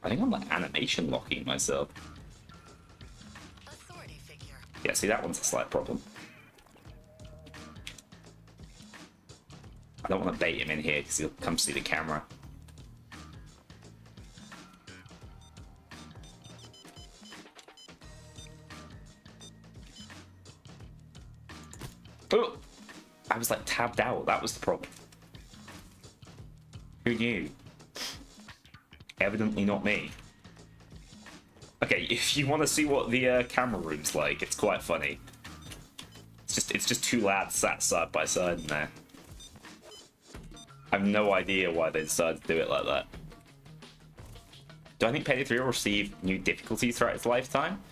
I think I'm like animation locking myself. Authority figure. Yeah, see, that one's a slight problem. I don't want to bait him in here because he'll come see the camera. Oh! I was like tabbed out, that was the problem. Who knew? Evidently not me. Okay, if you want to see what the camera room's like, it's quite funny. It's just 2 lads sat side by side in there. I have no idea why they decided to do it like that. Do I think Payday 3 will receive new difficulties throughout its lifetime?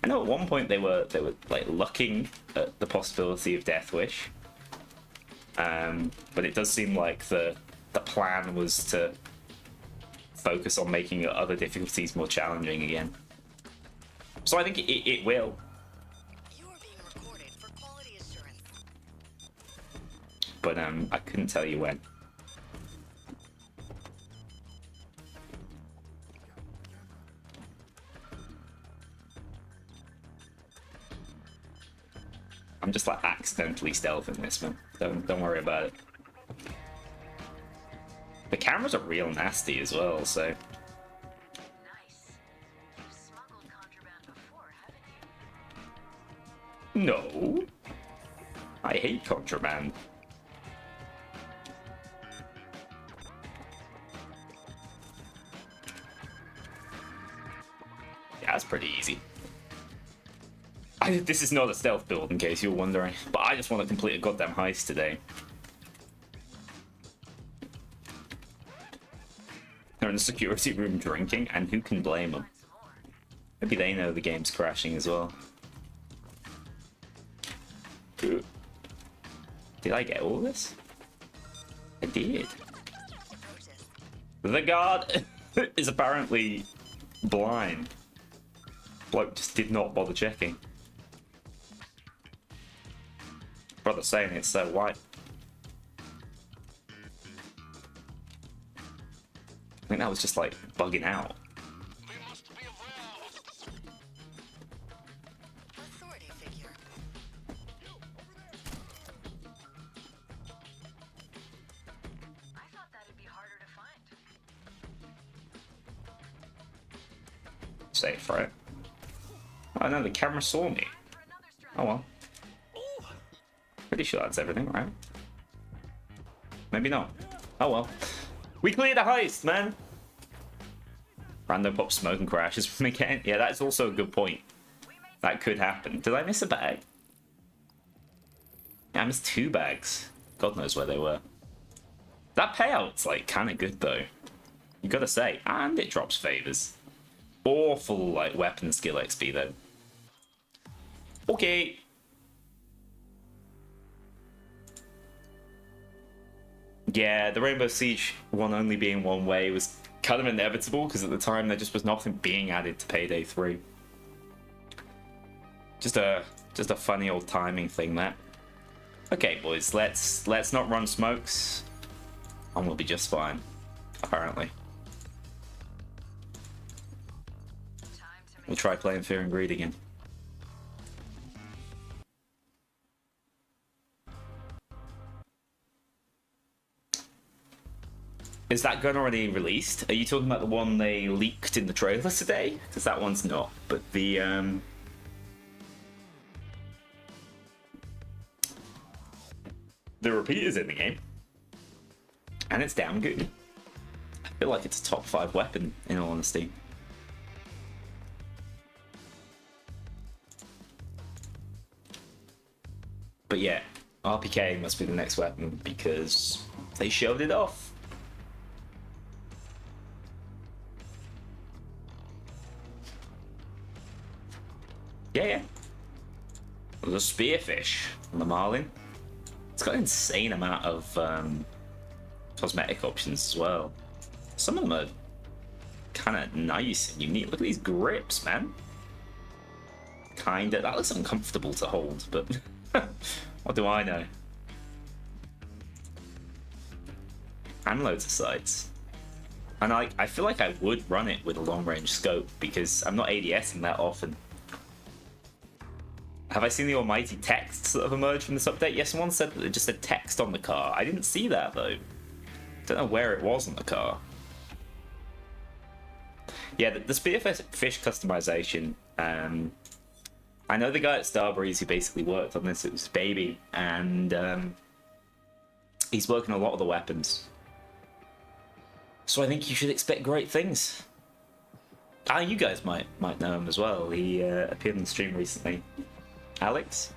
I know at one point they were like looking at the possibility of Death Wish, but it does seem like the plan was to focus on making other difficulties more challenging again. So I think it will. You are being recorded for quality assurance. But I couldn't tell you when. I'm just like accidentally stealthing this, man. Don't worry about it. The cameras are real nasty as well, so. Nice. You've smuggled contraband before, haven't you? No. I hate contraband. Yeah, that's pretty easy. This is not a stealth build, in case you were wondering, but I just want to complete a goddamn heist today. They're in the security room drinking, and who can blame them? Maybe they know the game's crashing as well. Did I get all this? I did. The guard is apparently blind. Bloke just did not bother checking. Brother saying it's so white. I think that was just like bugging out. we must be aware of the Authority figure. I thought that'd be harder to find. Safe, right? Oh no, the camera saw me. For another strike. Oh well. Pretty sure that's everything, right? Maybe not. Oh well. We cleared a heist, man! Random pop smoke and crashes from again. Yeah, that's also a good point. We made That could happen. Did I miss a bag? Yeah, I missed 2 bags. God knows where they were. That payout's like kind of good though. You gotta say. And it drops favors. Awful like weapon skill XP though. Okay. Yeah, the Rainbow Siege one only being one way was kind of inevitable because at the time there just was nothing being added to Payday 3. Just a funny old timing thing that. Okay, boys, let's not run smokes, and we'll be just fine. Apparently, we'll try playing Fear and Greed again. Is that gun already released? Are you talking about the one they leaked in the trailer today? Because that one's not. But the repeater's in the game, and it's damn good. I feel like it's a top 5 weapon, in all honesty. But yeah, RPK must be the next weapon because they showed it off. Yeah. The spearfish and the marlin. It's got an insane amount of cosmetic options as well. Some of them are kind of nice and unique. Look at these grips, man. Kinda. That looks uncomfortable to hold, but what do I know? And loads of sights. And I feel like I would run it with a long-range scope because I'm not ADSing that often. Have I seen the almighty texts that have emerged from this update? Yes, someone said that it just said text on the car. I didn't see that, though. Don't know where it was on the car. Yeah, the spearfish customization. I know the guy at Starbreeze who basically worked on this. It was Baby, and he's working on a lot of the weapons. So I think you should expect great things. Ah, you guys might know him as well. He appeared on the stream recently. Alex?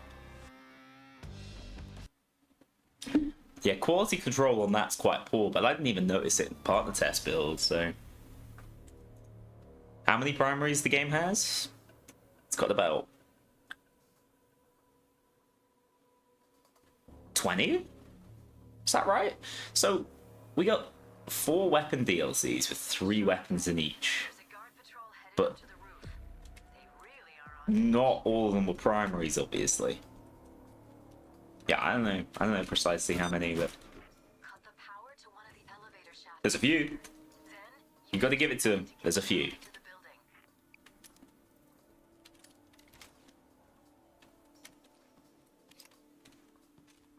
Yeah, quality control on that's quite poor, but I didn't even notice it in partner test build, so... How many primaries the game has? It's got about... 20? Is that right? So, we got 4 weapon DLCs with 3 weapons in each. But... not all of them were primaries, obviously. Yeah, I don't know precisely how many, but there's a few. You got to give it to them. There's a few.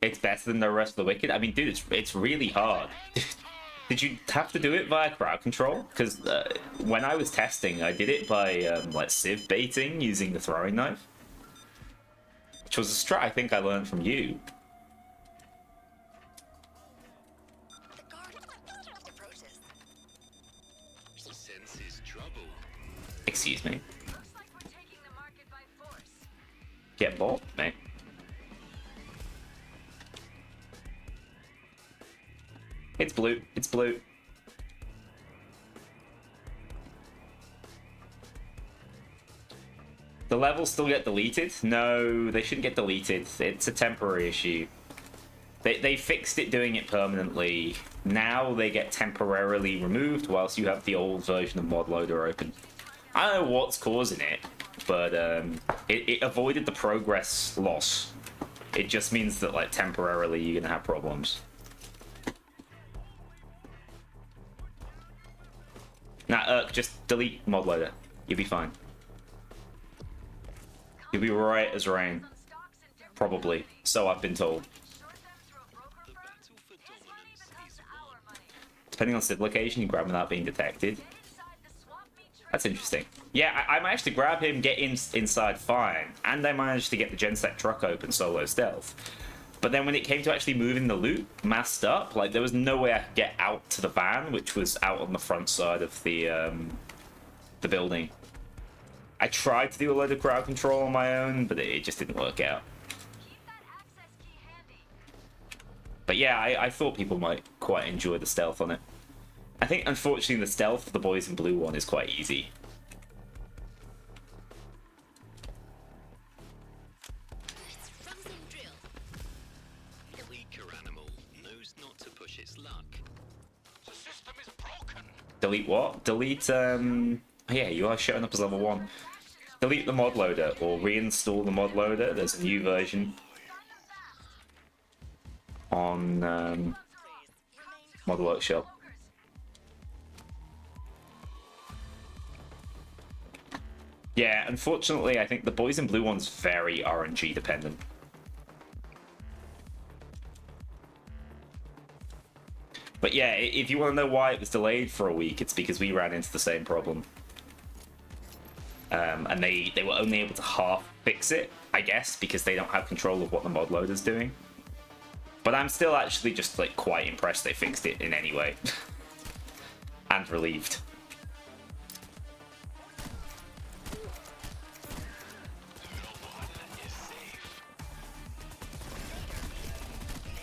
It's better than the rest of the Wicked. I mean, dude, it's really hard. Did you have to do it via crowd control? Because when I was testing, I did it by like sieve baiting using the throwing knife, which was a strat I think I learned from you. Excuse me. Get bought, mate. It's blue. It's blue. The levels still get deleted? No, they shouldn't get deleted. It's a temporary issue. They fixed it doing it permanently. Now they get temporarily removed whilst you have the old version of mod loader open. I don't know what's causing it, but it avoided the progress loss. It just means that like temporarily you're gonna have problems. Nah, just delete mod loader. You'll be fine. You'll be right as rain. Probably. So I've been told. Depending on civ location, you grab him without being detected. That's interesting. Yeah, I managed to grab him, get inside fine, and I managed to get the Genset truck open solo stealth. But then when it came to actually moving the loot, masked up, like there was no way I could get out to the van, which was out on the front side of the building. I tried to do a load of crowd control on my own, but it just didn't work out. Keep that access key handy. But yeah, I thought people might quite enjoy the stealth on it. I think, unfortunately, the stealth for the boys in blue one is quite easy. Frozen drill. The weaker animal knows not to push its luck. The system is broken. Delete what? Delete, yeah, you are showing up as level 1. Delete the mod loader, or reinstall the mod loader. There's a new version on Mod Workshop. Yeah, unfortunately, I think the boys in blue one's very RNG dependent. But yeah, if you want to know why it was delayed for a week, it's because we ran into the same problem. And they were only able to half fix it, I guess, because they don't have control of what the mod loader's doing. But I'm still actually just like quite impressed they fixed it in any way. And relieved.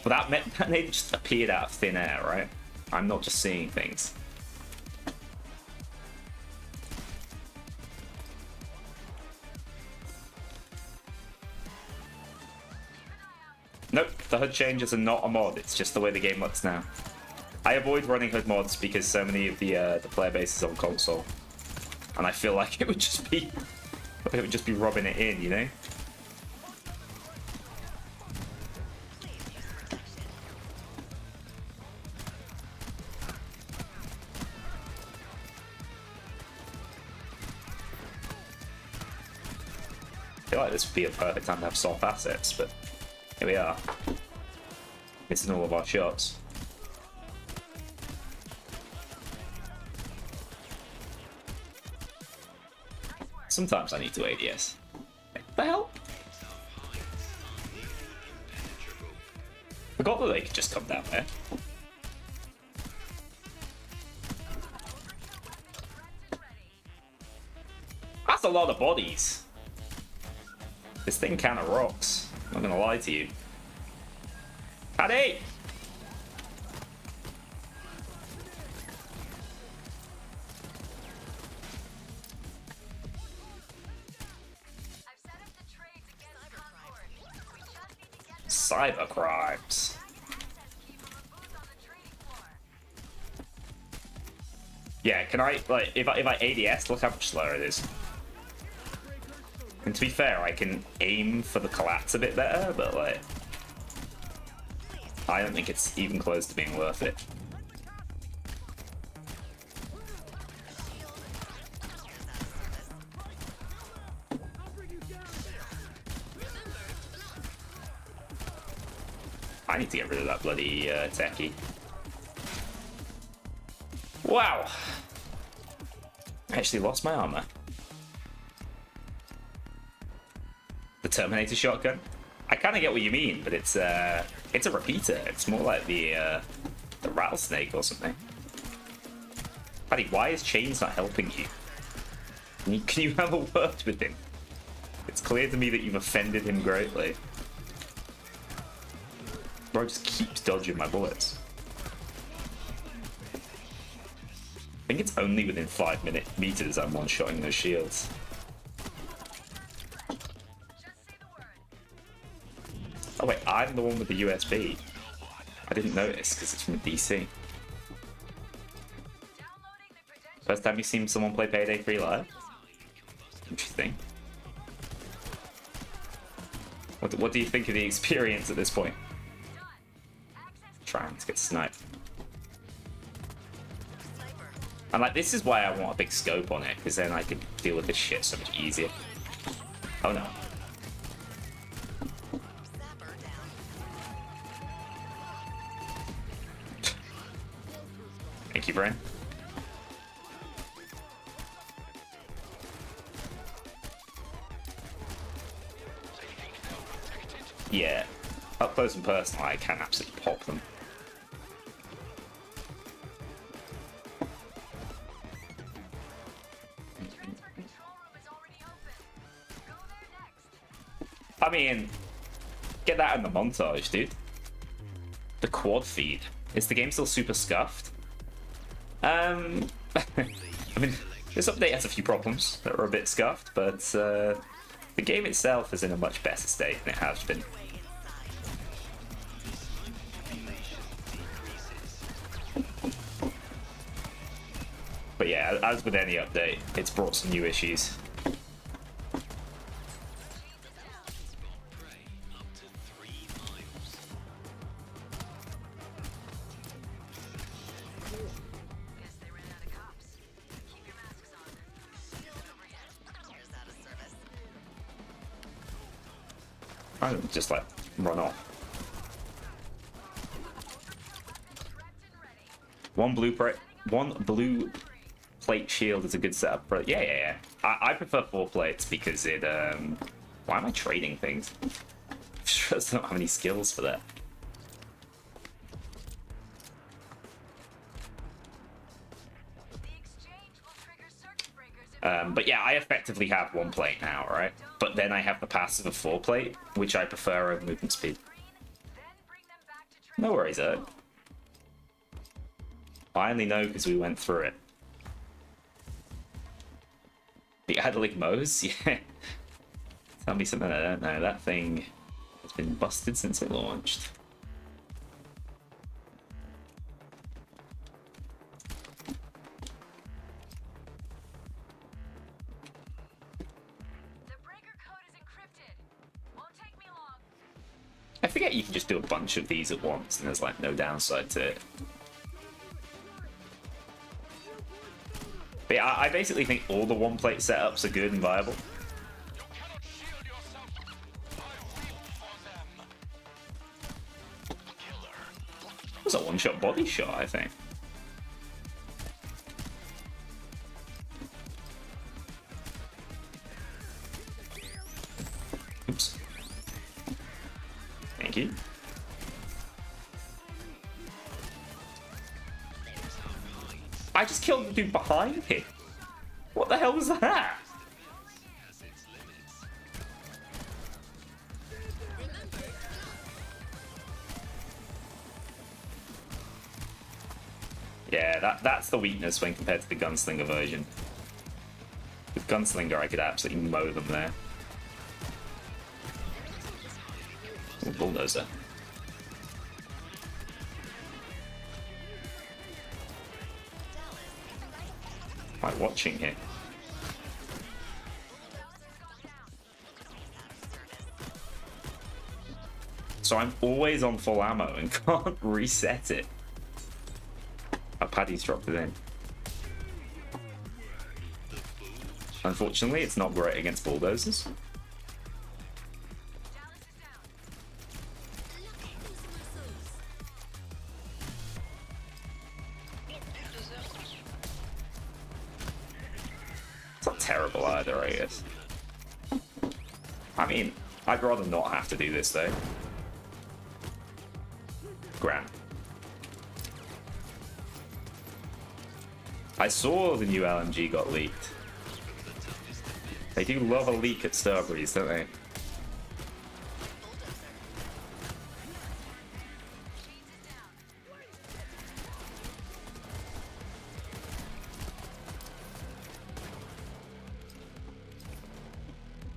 But that they just appeared out of thin air, right? I'm not just seeing things. Nope, the HUD changes are not a mod, it's just the way the game looks now. I avoid running HUD mods because so many of the player base is on console. And I feel like it would just be rubbing it in, you know? I feel like this would be a perfect time to have soft assets, but here we are. Missing all of our shots. Sometimes I need to ADS. What the hell? Forgot that they could just come down there. That's a lot of bodies. This thing kind of rocks. I'm not gonna lie to you. Paddy! I've set up the trades against Concord. We just need to get Cyber crimes. access key from a booth on the trading floor. Yeah, can I, like, if I ADS, look how much slower it is. And to be fair, I can aim for the collapse a bit better, but, like, I don't think it's even close to being worth it. I need to get rid of that bloody techie. Wow! I actually lost my armor. The Terminator shotgun? I kind of get what you mean, but it's a repeater. It's more like the rattlesnake or something. Paddy, why is Chains not helping you? Can you have a word with him? It's clear to me that you've offended him greatly. Bro just keeps dodging my bullets. I think it's only within 5 meters I'm one-shotting those shields. Oh wait, I'm the one with the USB. I didn't notice because it's from DC. First time you've seen someone play Payday 3 live? Interesting. What do you think of the experience at this point? Trying to get sniped. And like, this is why I want a big scope on it, because then I can deal with this shit so much easier. Oh no. Thank you, Brian. Yeah, up close and personal, I can absolutely pop them. Transfer control room is already I mean, get that in the montage, dude. The quad feed. Is the game still super scuffed? I mean, this update has a few problems that are a bit scuffed, but the game itself is in a much better state than it has been. But yeah, as with any update, it's brought some new issues. Guess they ran out of cops. Keep your masks on. Over here. Here's out of service. I don't just like run off. One blue plate shield is a good setup, but yeah. I prefer 4 plates because it why am I trading things? I just don't have any skills for that. The exchange will trigger circuit breakers if But yeah, I effectively have 1 plate now, right? But then I have the passive of 4 plate, which I prefer over movement speed. then bring them back to trade. No worries, Ed. I only know because we went through it. The Adelic Mose? Yeah. Tell me something I don't know. That thing has been busted since it launched. The breaker code is encrypted. Won't take me long. I forget you can just do a bunch of these at once and there's like no downside to it. But yeah, I basically think all the 1 plate setups are good and viable. You cannot shield yourself. I will for them. Killer. It was a 1-shot body shot, I think. Oops. Thank you. I just killed the dude behind him. What the hell was that? Has its limits. Yeah, that's the weakness when compared to the Gunslinger version. With Gunslinger, I could absolutely mow them there. Ooh, bulldozer. Am I watching here? So I'm always on full ammo and can't reset it. Oh, Paddy's dropped it in. Unfortunately, it's not great against bulldozers. It's not terrible either, I guess. I mean, I'd rather not have to do this though. Grand. I saw the new LMG got leaked. They do love a leak at Starbreeze, don't they?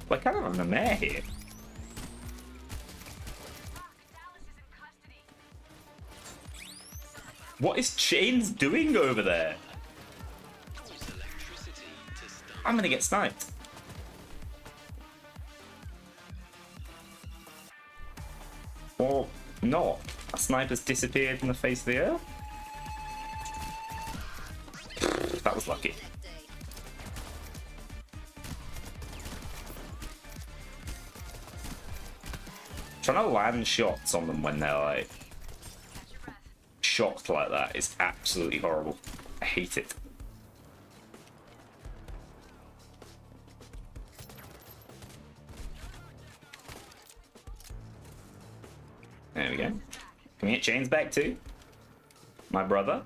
We're kind of on the mare here. What is Chains doing over there? I'm gonna get sniped. Or not. A sniper's disappeared from the face of the earth? That was lucky. Trying to land shots on them when they're like shocked like that is absolutely horrible. I hate it. There we go. Can we get Chains back too? My brother.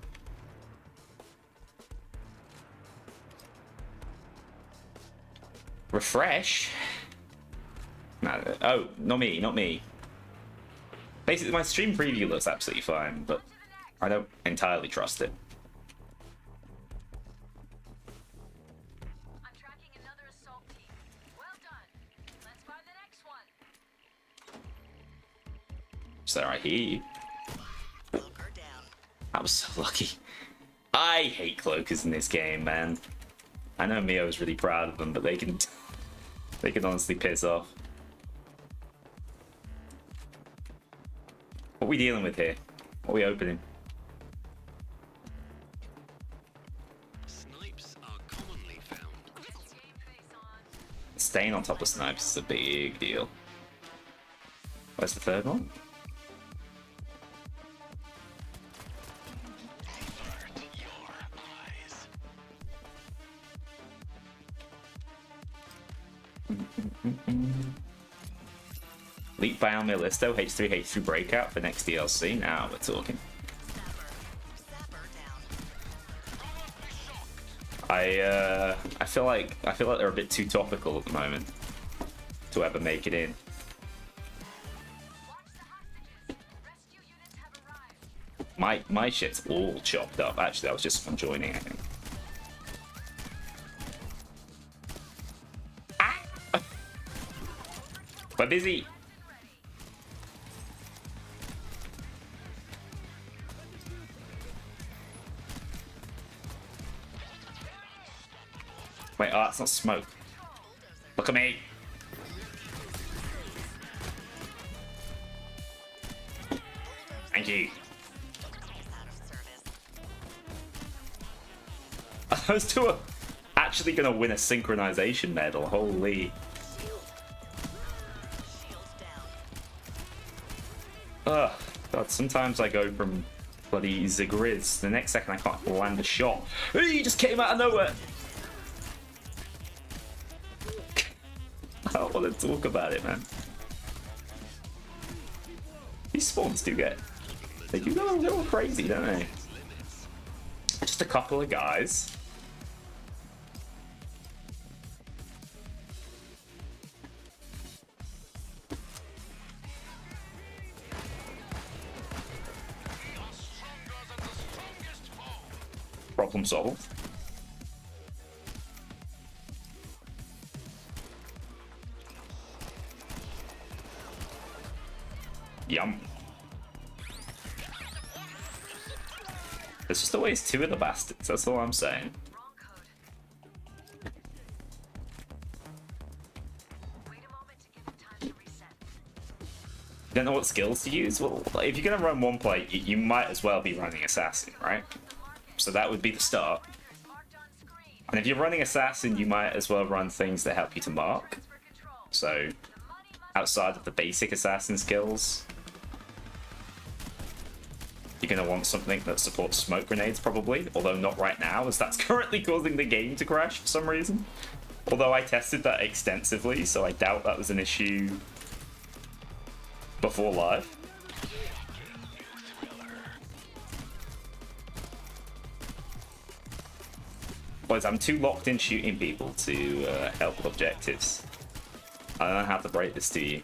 Refresh. No, oh, not me, not me. Basically, my stream preview looks absolutely fine, but I don't entirely trust it. I'm tracking another assault team. Well done. Let's find the next one. So I hear you. Cloaker down. I was so lucky. I hate cloakers in this game, man. I know Mio's really proud of them, but they can honestly piss off. What are we dealing with here? What are we opening? Snipes are commonly found. Game face on. Staying on top of snipes is a big deal. Where's the third one? Leap by Almir Listo, H3, H3 breakout for next DLC. Now we're talking. Sapper down. I feel like they're a bit too topical at the moment to ever make it in. Watch the hostages. Rescue units have arrived. My shit's all chopped up. Actually, that was just from joining, I think. Ah! We're busy. Wait, oh, that's not smoke. Look at me. Thank you. Out of service. Those two are actually going to win a synchronization medal. Holy. Shield down. Ugh. God, sometimes I go from bloody Zagriz. The next second I can't land a shot. He just came out of nowhere. I don't want to talk about it, man. These spawns do get... They do go a little crazy, don't they? Just a couple of guys. Problem solved. Yum. There's just always two of the bastards, that's all I'm saying. Wrong code. Wait a moment to give it time to reset. You don't know what skills to use? Well, if you're gonna run one play, you might as well be running Assassin, right? So that would be the start. Marked on screen. And if you're running Assassin, you might as well run things that help you to mark. For control. So, The money must outside of the basic Assassin skills, you're going to want something that supports smoke grenades, probably. Although not right now, as that's currently causing the game to crash for some reason. Although I tested that extensively, so I doubt that was an issue before live. Boys, I'm too locked in shooting people to help with objectives. I don't know how to break this to you.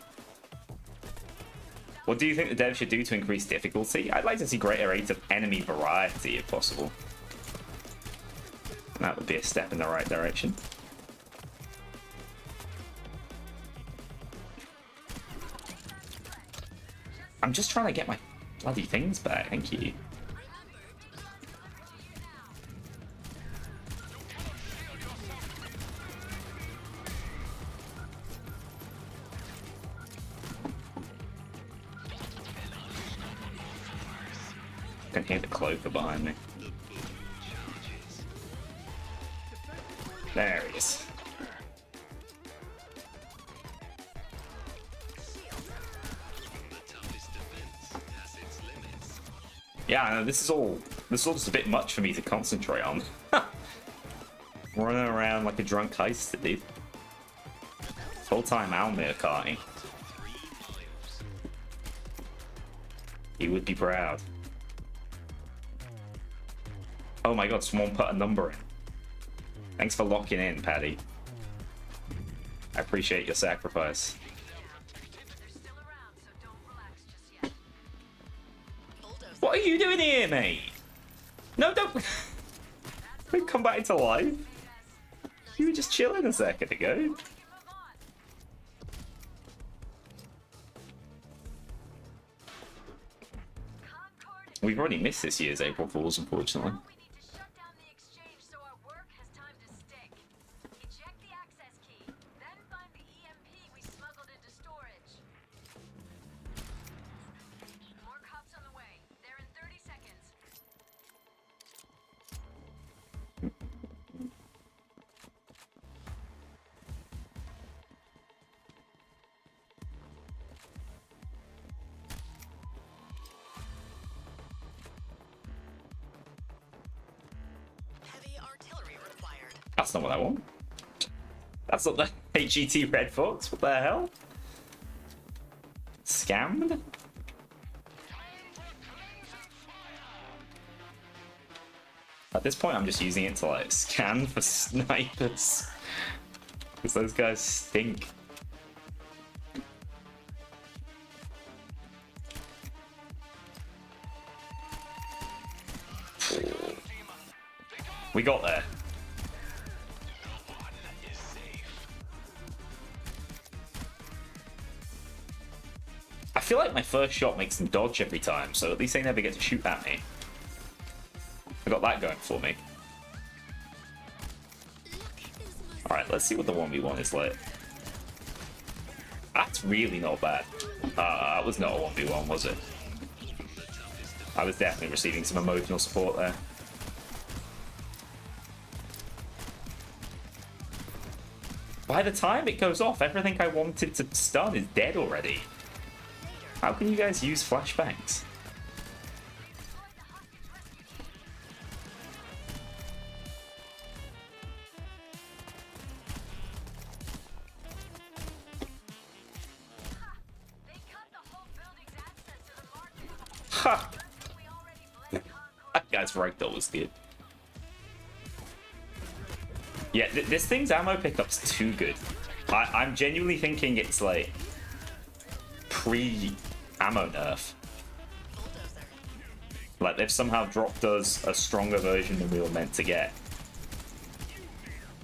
What do you think the devs should do to increase difficulty? I'd like to see greater rate of enemy variety if possible. That would be a step in the right direction. I'm just trying to get my bloody things back, thank you. I can hear the cloaker behind me. There he is. Yeah, I know, this is all just a bit much for me to concentrate on. Running around like a drunk heist, dude. Full-time Almir carting. He would be proud. Oh my god, someone put a number in. Thanks for locking in, Paddy. I appreciate your sacrifice. are you doing here, mate? No, don't. Don't come back into life. You were just chilling a second ago. We've already missed this year's April Fools, unfortunately. We need to shut down the exchange so our work has time to stick. Eject the access key, then find the EMP we smuggled into storage. More cops on the way. They're in 30 seconds. Heavy artillery required. That's not what I want. That's not the HET Red Fox. What the hell? Scammed? At this point, I'm just using it to like scan for snipers. Because those guys stink. We got there. I feel like my first shot makes them dodge every time, so at least they never get to shoot at me. I got that going for me. Alright, let's see what the 1v1 is like. That's really not bad. That was not a 1v1, was it? I was definitely receiving some emotional support there. By the time it goes off, everything I wanted to stun is dead already. How can you guys use flashbangs? They cut the whole building's access to the market. Ha! We already bled Concord. That guy's right, that was good. Yeah, this thing's ammo pickup's too good. I'm genuinely thinking it's like pre-ammo nerf. Bulldozer. Like they've somehow dropped us a stronger version than we were meant to get.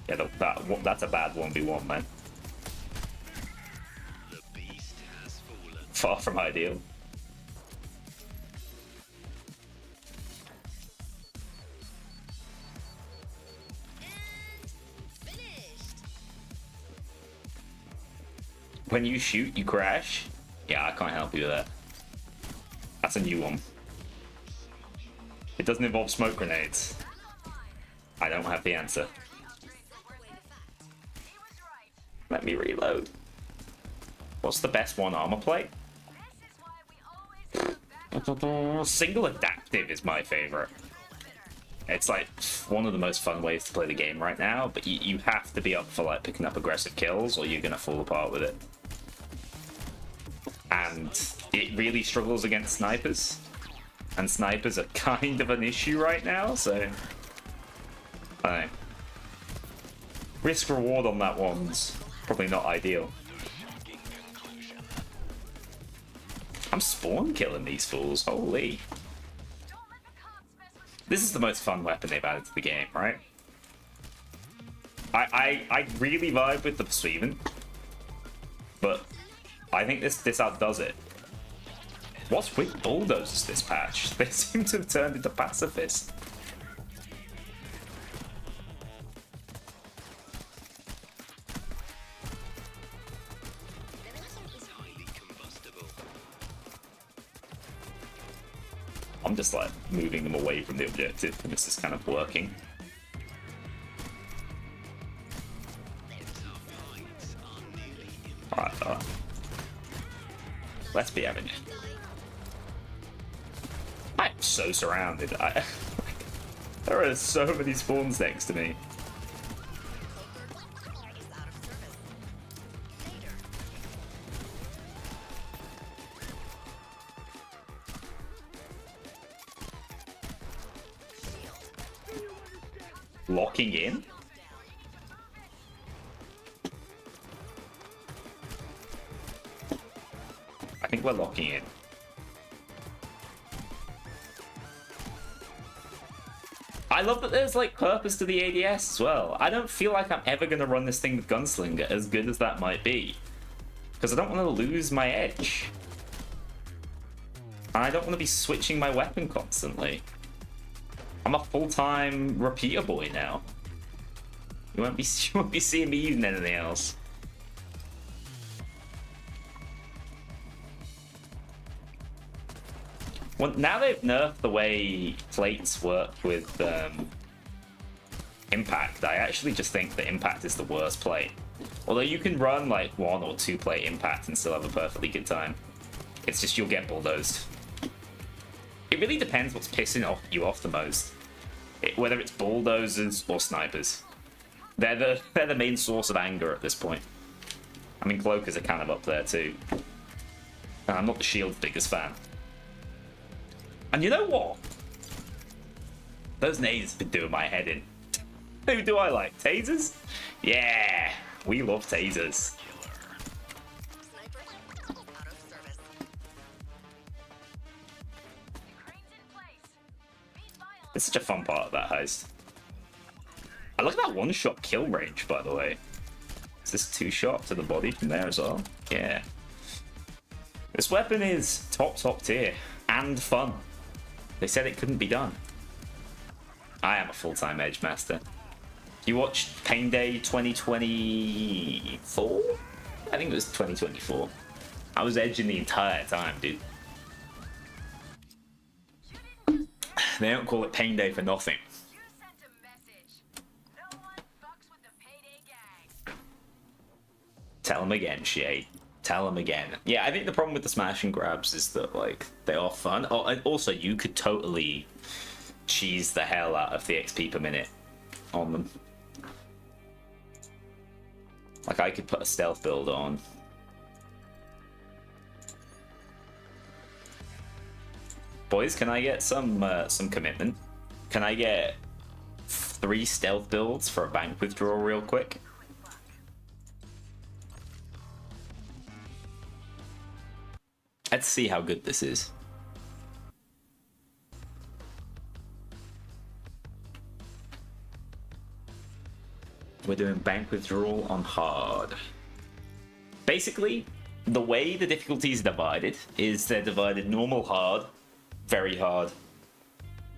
Yeah, that's a bad 1v1, man. The beast has fallen. Far from ideal. Finished. When you shoot, you crash. Yeah, I can't help you with that. That's a new one. It doesn't involve smoke grenades. I don't have the answer. He was right. Let me reload. What's the best one armor plate? This is why we always have back Single adaptive is my favorite. It's like one of the most fun ways to play the game right now, but you have to be up for like picking up aggressive kills or you're gonna fall apart with it. And it really struggles against snipers. And snipers are kind of an issue right now, so I don't know. Risk reward on that one's probably not ideal. I'm spawn killing these fools, holy. Don't let the cops mess with you. This is the most fun weapon they've added to the game, right? I really vibe with the Persuasion, but I think this outdoes it. What's with bulldozers this patch? They seem to have turned into pacifists. Highly combustible. I'm just like moving them away from the objective, and this is kind of working. Tough fights are nearly Alright, let's be having it. I'm so surrounded. There are so many spawns next to me. Cloaker is out of service. Later. Shield. Locking in? I think we're locking in. I love that there's like purpose to the ADS as well. I don't feel like I'm ever gonna run this thing with Gunslinger, as good as that might be, because I don't want to lose my edge. And I don't want to be switching my weapon constantly. I'm a full-time repeater boy now. You won't be seeing me using anything else. Well, now they've nerfed the way plates work with impact, I actually just think that impact is the worst plate. Although you can run like 1 or 2 plate impact and still have a perfectly good time. It's just you'll get bulldozed. It really depends what's pissing you off the most. Whether it's bulldozers or snipers. They're the main source of anger at this point. I mean, cloakers are kind of up there too. And I'm not the shield's biggest fan. And you know what? Those nades have been doing my head in. Who do I like? Tasers? Yeah, we love tasers. Sniper out of service. It's such a fun part of that heist. I look at that one-shot kill range, by the way. Is this 2-shot to the body from there as well? Yeah. This weapon is top tier and fun. They said it couldn't be done. I am a full-time Edge Master. You watched Payday 2024? I think it was 2024. I was edging the entire time, dude. They don't call it Payday for nothing. You sent a message. No one fucks with the Payday gang. Tell them again, Shay. Tell them again. Yeah, I think the problem with the smash and grabs is that, like, they are fun. Oh, and also, you could totally cheese the hell out of the XP per minute on them. Like, I could put a stealth build on. Boys, can I get some commitment? Can I get 3 stealth builds for a bank withdrawal real quick? Let's see how good this is. We're doing bank withdrawal on hard. Basically, the way the difficulties are divided is they're divided normal hard, very hard,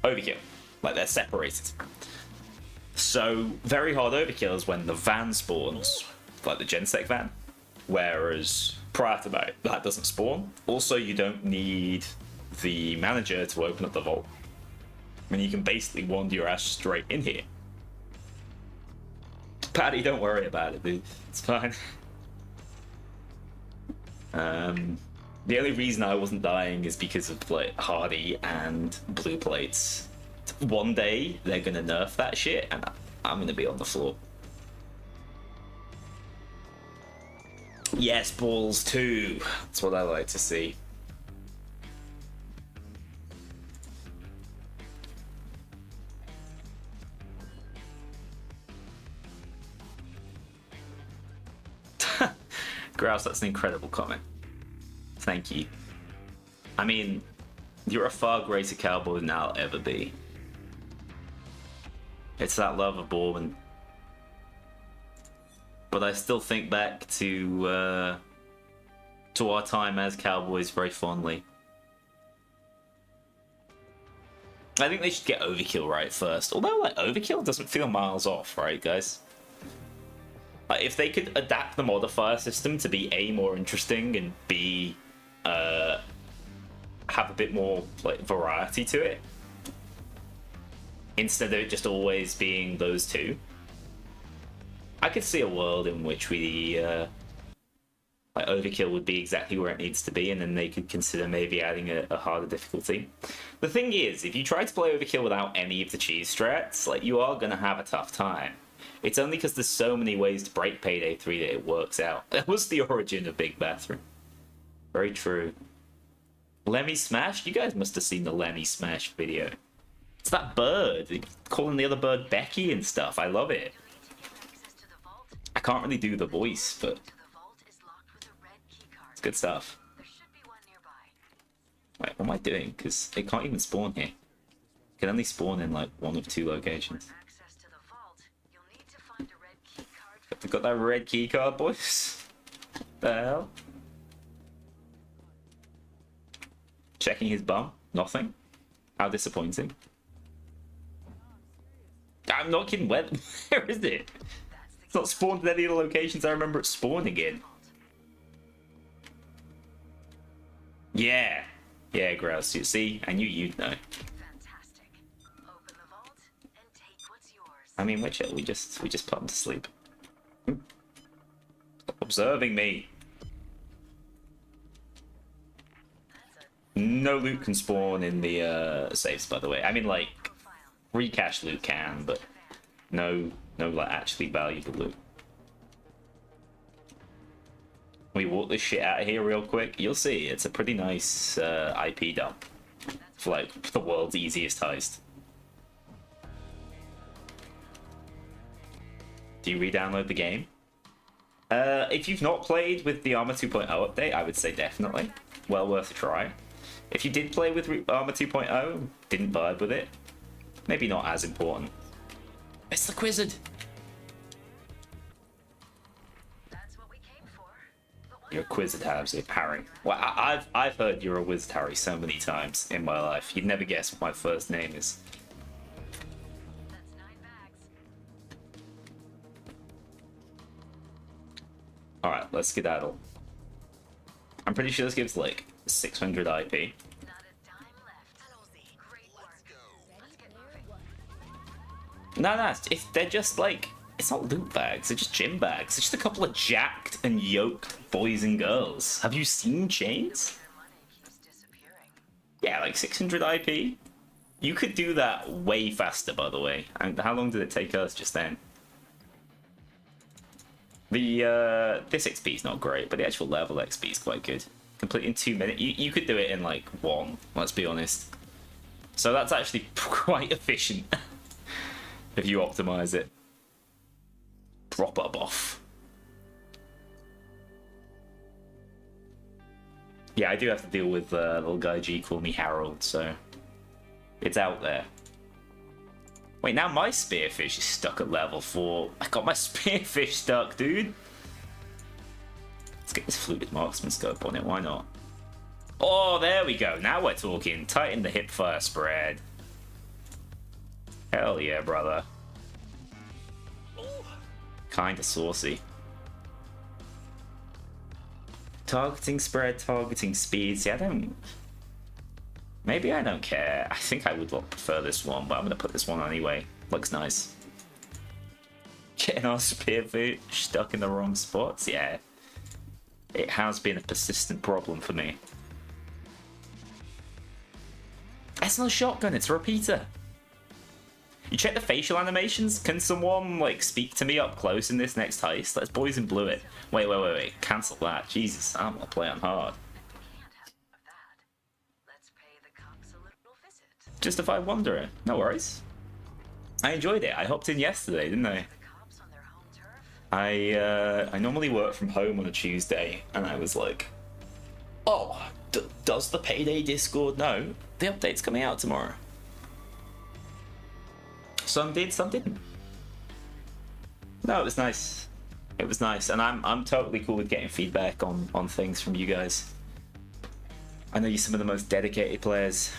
overkill. Like, they're separated. So, very hard overkill is when the van spawns, like the Gensec van, whereas prior to that doesn't spawn. Also, you don't need the manager to open up the vault. I mean, you can basically wander your ass straight in here. Paddy, don't worry about it, dude. It's fine. The only reason I wasn't dying is because of like Hardy and blue plates. One day they're gonna nerf that shit, and I'm gonna be on the floor. Yes, balls too. That's what I like to see. Grouse, that's an incredible comment. Thank you. I mean, you're a far greater cowboy than I'll ever be. It's that love of Bourbon. But I still think back to our time as cowboys very fondly. I think they should get Overkill right first. Although, like, Overkill doesn't feel miles off, right, guys? Like, if they could adapt the modifier system to be A, more interesting, and B, have a bit more like variety to it, instead of it just always being those two, I could see a world in which we like Overkill would be exactly where it needs to be, and then they could consider maybe adding a harder difficulty. The thing is, if you try to play Overkill without any of the cheese strats, like, you are gonna have a tough time. It's only because there's so many ways to break Payday 3 that it works out. That was the origin of Big Bathroom. Very true. Lemmy Smash? You guys must have seen the Lemmy Smash video. It's that bird, calling the other bird Becky and stuff. I love it. Access to the vault. I can't really do the voice, but To the vault is locked with a red key card. it's good stuff. There should be one nearby. Wait, what am I doing? Because it can't even spawn here. Can only spawn in like one of two locations. Access to the vault, you'll need to find a red key card. They got that red key card, boys. The hell? Checking his bum. Nothing. How disappointing. I'm not kidding. Where is it? It's not spawned in any of the locations I remember it spawning in. Yeah. Yeah, Grouse. You see? I knew you'd know. Fantastic. Open the vault and take what's yours. I mean, Witcher, we just put him to sleep. Stop observing me. No loot can spawn in the safes, by the way. I mean, like, recache loot can, but no, like, actually valuable loot. We walk this shit out of here real quick. You'll see, it's a pretty nice IP dump for, like, the world's easiest heist. Do you re-download the game? If you've not played with the Armor 2.0 update, I would say definitely. Well worth a try. If you did play with Armor 2.0, didn't vibe with it, maybe not as important. It's the Quizzard. That's what we came for. But why You're a Quizzard, Harry. Well, I've heard you're a Wizard, Harry, so many times in my life. You'd never guess what my first name is. That's 9 bags. All right, let's skedaddle. I'm pretty sure this gives like 600 IP. Not a dime left. Allons-y. Great work. Let's go. Let's get moving. No, they're just like, it's not loot bags, they're just gym bags. They're just a couple of jacked and yoked boys and girls. Have you seen chains? Their money keeps disappearing. Yeah, like 600 IP. You could do that way faster, by the way. And how long did it take us just then? This XP is not great, but the actual level XP is quite good. Complete in 2 minutes. You could do it in like 1, let's be honest. So that's actually quite efficient if you optimize it. Proper buff. Yeah, I do have to deal with little guy G call me Harold, so it's out there. Wait, now my spearfish is stuck at level 4. I got my spearfish stuck, dude. Let's get this fluted marksman scope on it, why not? Oh, there we go. Now we're talking. Tighten the hip fire spread. Hell yeah, brother. Kinda saucy. Targeting spread, targeting speed. See, maybe I don't care. I think I would prefer this one, but I'm gonna put this one on anyway. Looks nice. Getting our spearfish stuck in the wrong spots, yeah. It has been a persistent problem for me. That's not a shotgun, it's a repeater. You check the facial animations? Can someone, like, speak to me up close in this next heist? Let's boys in blue it. Wait. Cancel that. Jesus, I'm not playing hard. Can't have that. Let's pay the cops a little visit. Justified Wanderer. No worries. I enjoyed it. I hopped in yesterday, didn't I? The cops on their home turf. I normally work from home on a Tuesday, and I was like, oh, does the Payday Discord know the update's coming out tomorrow? Some did, some didn't. No, it was nice. It was nice, and I'm totally cool with getting feedback on things from you guys. I know you're some of the most dedicated players.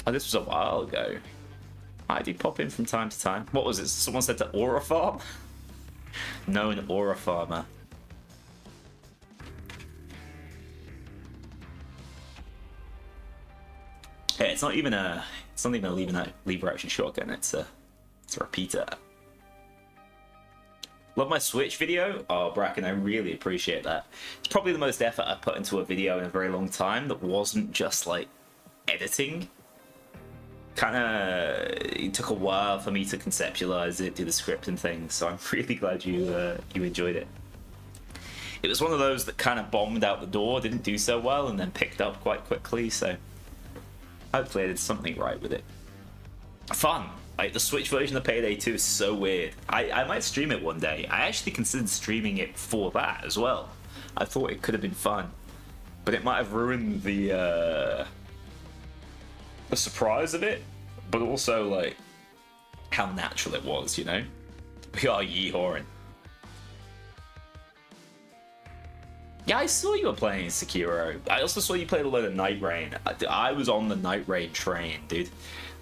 Oh, this was a while ago. I do pop in from time to time. What was it? Someone said to Aura Farm? No, an Aura Farmer. Hey, it's not even a lever action shotgun. It's a repeater. Love my Switch video. Oh, Bracken, I really appreciate that. It's probably the most effort I've put into a video in a very long time that wasn't just like editing. It took a while for me to conceptualize it, do the script and things. So I'm really glad you enjoyed it. It was one of those that kind of bombed out the door, didn't do so well, and then picked up quite quickly. So hopefully I did something right with it. Fun. Like, the Switch version of Payday 2 is so weird. I might stream it one day. I actually considered streaming it for that as well. I thought it could have been fun. But it might have ruined the surprise of it but also like how natural it was, you know? We are yeehawing. Yeah, I saw you were playing Sekiro. I also saw you played a load of Night Rain. I was on the Night Rain train, dude.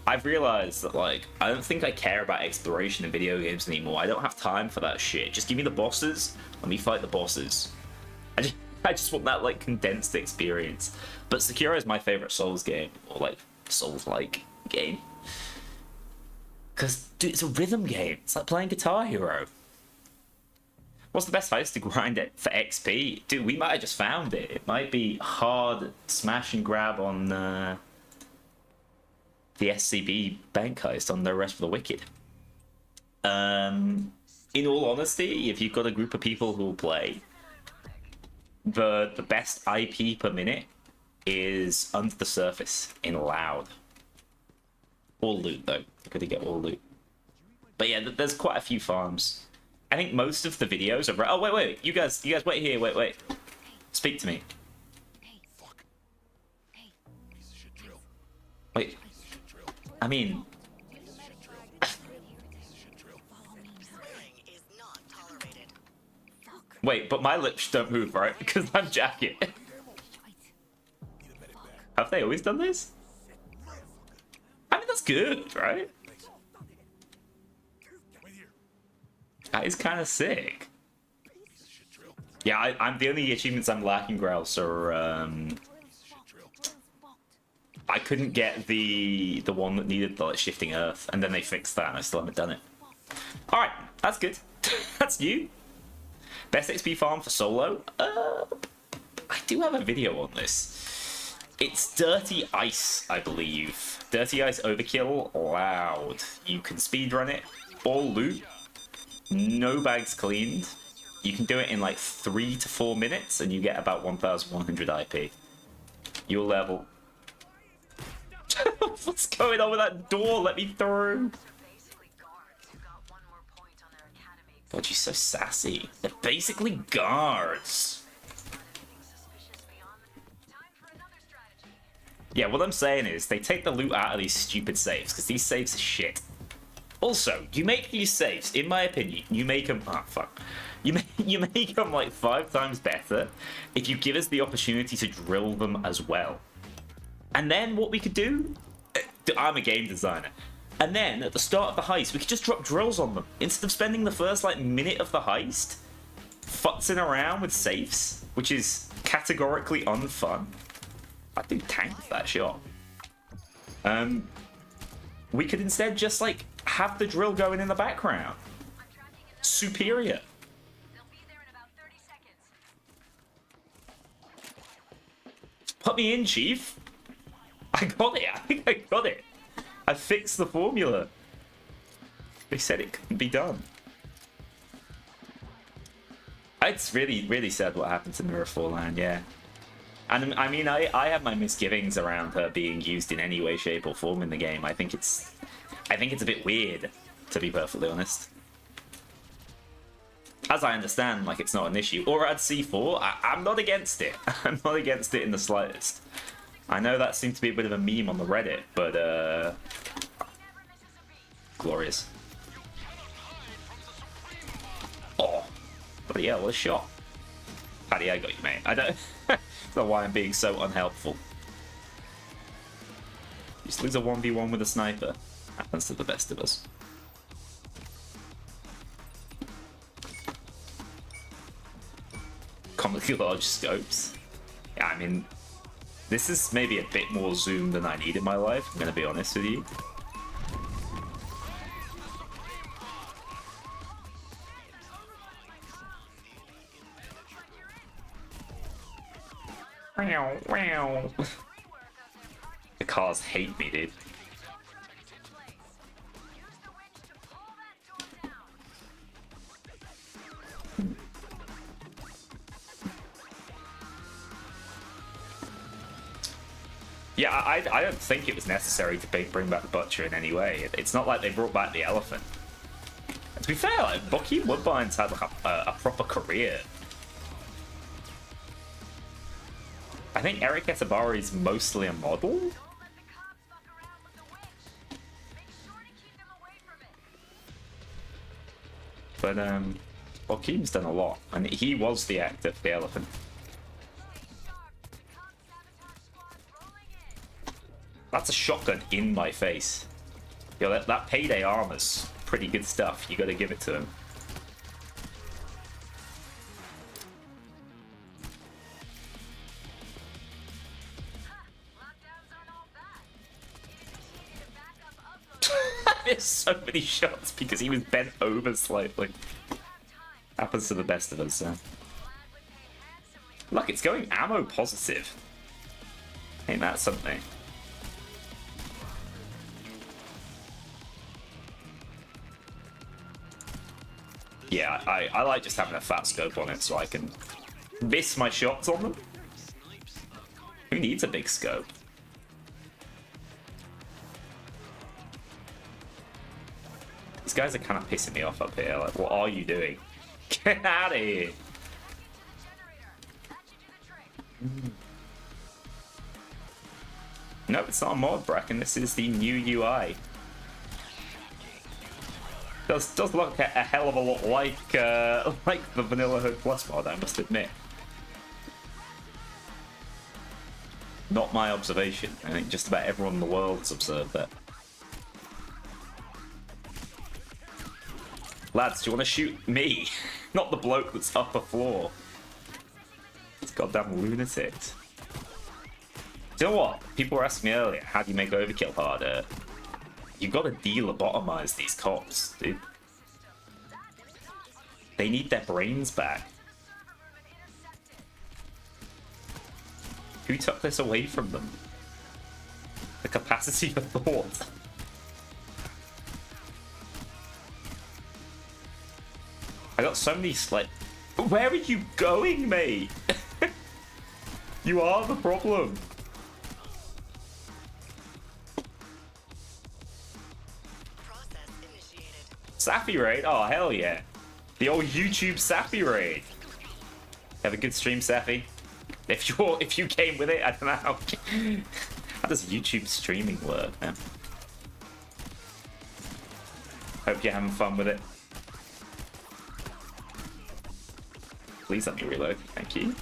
I've realized that, like, I don't think I care about exploration in video games anymore. I don't have time for that shit. Just give me the bosses. Let me fight the bosses. I just want that, like, condensed experience. But Sekiro is my favorite Souls game, or, like, Souls-like game. Because, dude, it's a rhythm game. It's like playing Guitar Hero. What's the best heist to grind it for XP? Dude, we might have just found it. It might be hard smash and grab on the SCB bank heist on the Rest for the Wicked. In all honesty, if you've got a group of people who will play, the best IP per minute is Under the Surface in Loud. All loot, though. You gotta get all loot. But yeah, there's quite a few farms. I think most of the videos are... Oh, wait. You guys wait here. Wait. Speak to me. Wait. I mean... Wait, but my lips don't move, right? Because I'm Jacket. Have they always done this? I mean, that's good, right? That is kind of sick. Yeah, I'm the only achievements I'm lacking, Grouse, are I couldn't get the one that needed the, like, shifting earth, and then they fixed that, and I still haven't done it. All right, that's good. That's new. Best XP farm for solo. I do have a video on this. It's Dirty Ice, I believe. Dirty Ice Overkill Loud. You can speedrun it. All loot. No bags cleaned. You can do it in like 3 to 4 minutes and you get about 1,100 IP. Your level. What's going on with that door? Let me through. God, she's so sassy. They're basically guards. Yeah, what I'm saying is they take the loot out of these stupid safes because these safes are shit. Also, you make these safes, in my opinion, you make them... Oh, fuck. You make them like 5 times better if you give us the opportunity to drill them as well. And then what we could do... I'm a game designer. And then, at the start of the heist, we could just drop drills on them. Instead of spending the first, like, minute of the heist futzing around with safes, which is categorically unfun. I do tank that shot. We could instead just, like, have the drill going in the background. Superior. Put me in, Chief. I got it. I think I got it. I fixed the formula. They said it couldn't be done. It's really, really sad what happened to Mirror Forland, yeah. And I mean, I have my misgivings around her being used in any way, shape, or form in the game. I think it's a bit weird, to be perfectly honest. As I understand, like, it's not an issue. Or at C4, I'm not against it. I'm not against it in the slightest. I know that seemed to be a bit of a meme on the Reddit, but, glorious. Oh, bloody hell, what a shot. Paddy, I got you, mate. I don't know why I'm being so unhelpful. Just lose a 1v1 with a sniper. Happens to the best of us. Comically large scopes. Yeah, I mean, this is maybe a bit more zoom than I need in my life, I'm gonna be honest with you. The cars hate me, dude. Yeah, I don't think it was necessary to bring back the Butcher in any way. It's not like they brought back the Elephant. To be fair, like, Bucky Woodbine's had like a proper career. I think Eric Etabari's mostly a model. But Joaquin's done a lot, and he was the actor for the elephant. That's a shotgun in my face. Yo, that Payday armor's pretty good stuff. You gotta give it to him. There's so many shots because he was bent over slightly. Happens to the best of us, so. Look, it's going ammo positive. Ain't that something? Yeah, I like just having a fat scope on it so I can miss my shots on them. Who needs a big scope? These guys are kind of pissing me off up here. Like, what are you doing? Get out of here! Nope, it's not a mod, Bracken. This is the new UI. Does look a hell of a lot like the Vanilla Hood Plus mod, I must admit. Not my observation. I think just about everyone in the world has observed that. Lads, do you want to shoot me? Not the bloke that's upper floor. It's goddamn lunatics. Do you know what? People were asking me earlier, how do you make overkill harder? You gotta de-lobotomize these cops, dude. They need their brains back. Who took this away from them? The capacity for thought. I got so many like, where are you going, mate? You are the problem. Process initiated. Sappy raid? Oh hell yeah. The old YouTube Sappy raid. Have a good stream, Sappy. If you came with it, I don't know how. How does YouTube streaming work, man? Hope you're having fun with it. Please let me reload. Thank you.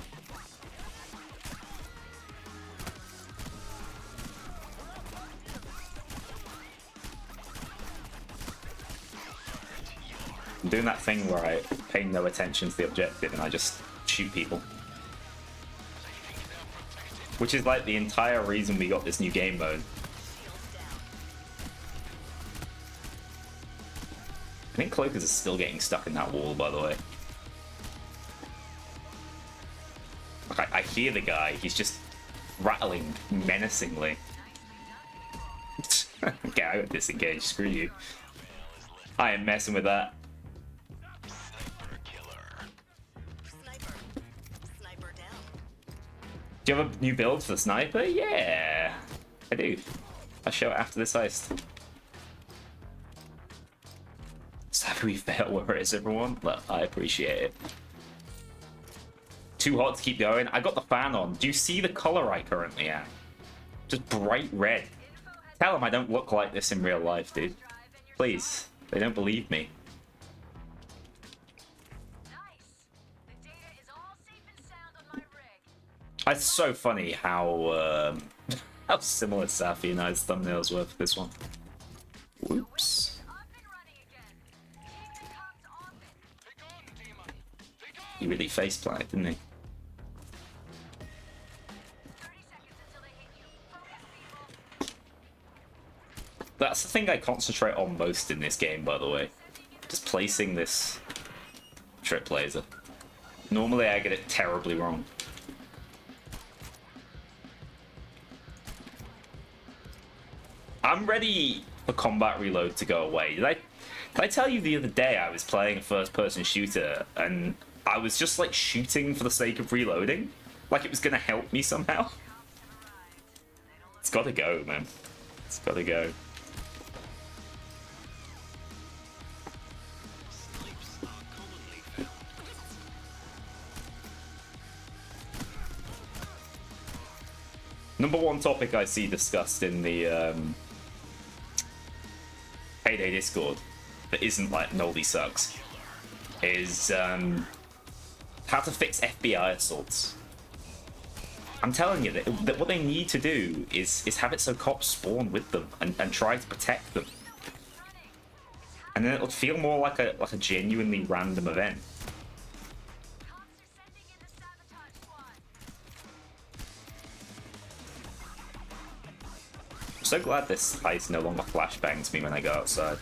I'm doing that thing where I pay no attention to the objective and I just shoot people. Which is like the entire reason we got this new game mode. I think Cloakers is still getting stuck in that wall, by the way. Like, I hear the guy, he's just rattling menacingly. Okay, I got disengaged, screw you. I am messing with that. Sniper down. Do you have a new build for the sniper? Yeah, I do. I'll show it after this heist. So how do we fail where it is, everyone? Look, I appreciate it. Too hot to keep going. I got the fan on. Do you see the color I currently am? Just bright red. Tell them I don't look like this in real life, dude. Please. They don't believe me. It's so funny how how similar Safi and I's thumbnails were for this one. Whoops. He really face planted, didn't he? That's the thing I concentrate on most in this game, by the way. Just placing this trip laser. Normally I get it terribly wrong. I'm ready for combat reload to go away. Did I tell you the other day I was playing a first-person shooter and I was just like shooting for the sake of reloading? Like it was gonna help me somehow? It's gotta go, man. It's gotta go. Number one topic I see discussed in the Payday Discord that isn't like Noldy sucks is how to fix FBI assaults. I'm telling you that what they need to do is have it so cops spawn with them and try to protect them. And then it'll feel more like a genuinely random event. I'm so glad this heist no longer flashbangs me when I go outside.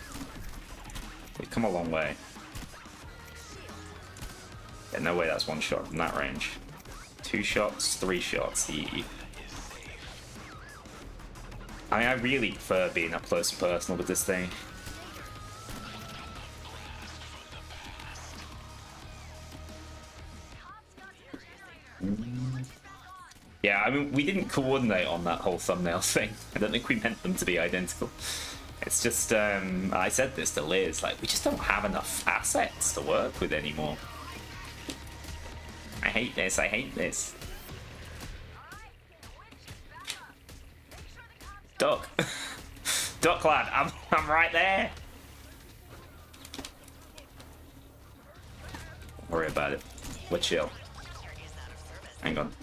We've come a long way. Yeah, no way that's one shot from that range. 2 shots, 3 shots. I mean, I really prefer being up close and personal with this thing. Yeah, I mean, we didn't coordinate on that whole thumbnail thing. I don't think we meant them to be identical. It's just, I said this to Liz, like, we just don't have enough assets to work with anymore. I hate this, I hate this. Duck. Duck lad, I'm right there. Don't worry about it. We're chill. Hang on.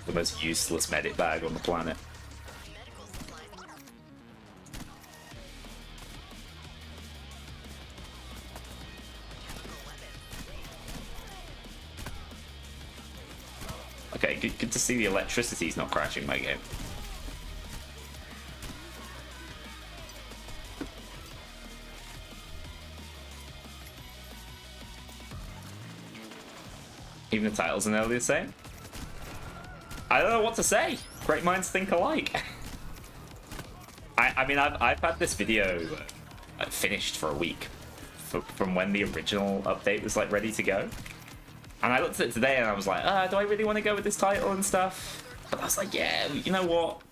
The most useless medic bag on the planet. Okay, good to see the electricity's not crashing my game. Even the titles are nearly the same. I don't know what to say. Great minds think alike. I mean, I've had this video finished for a week from when the original update was like ready to go. And I looked at it today and I was like, do I really want to go with this title and stuff? But I was like, yeah, you know what?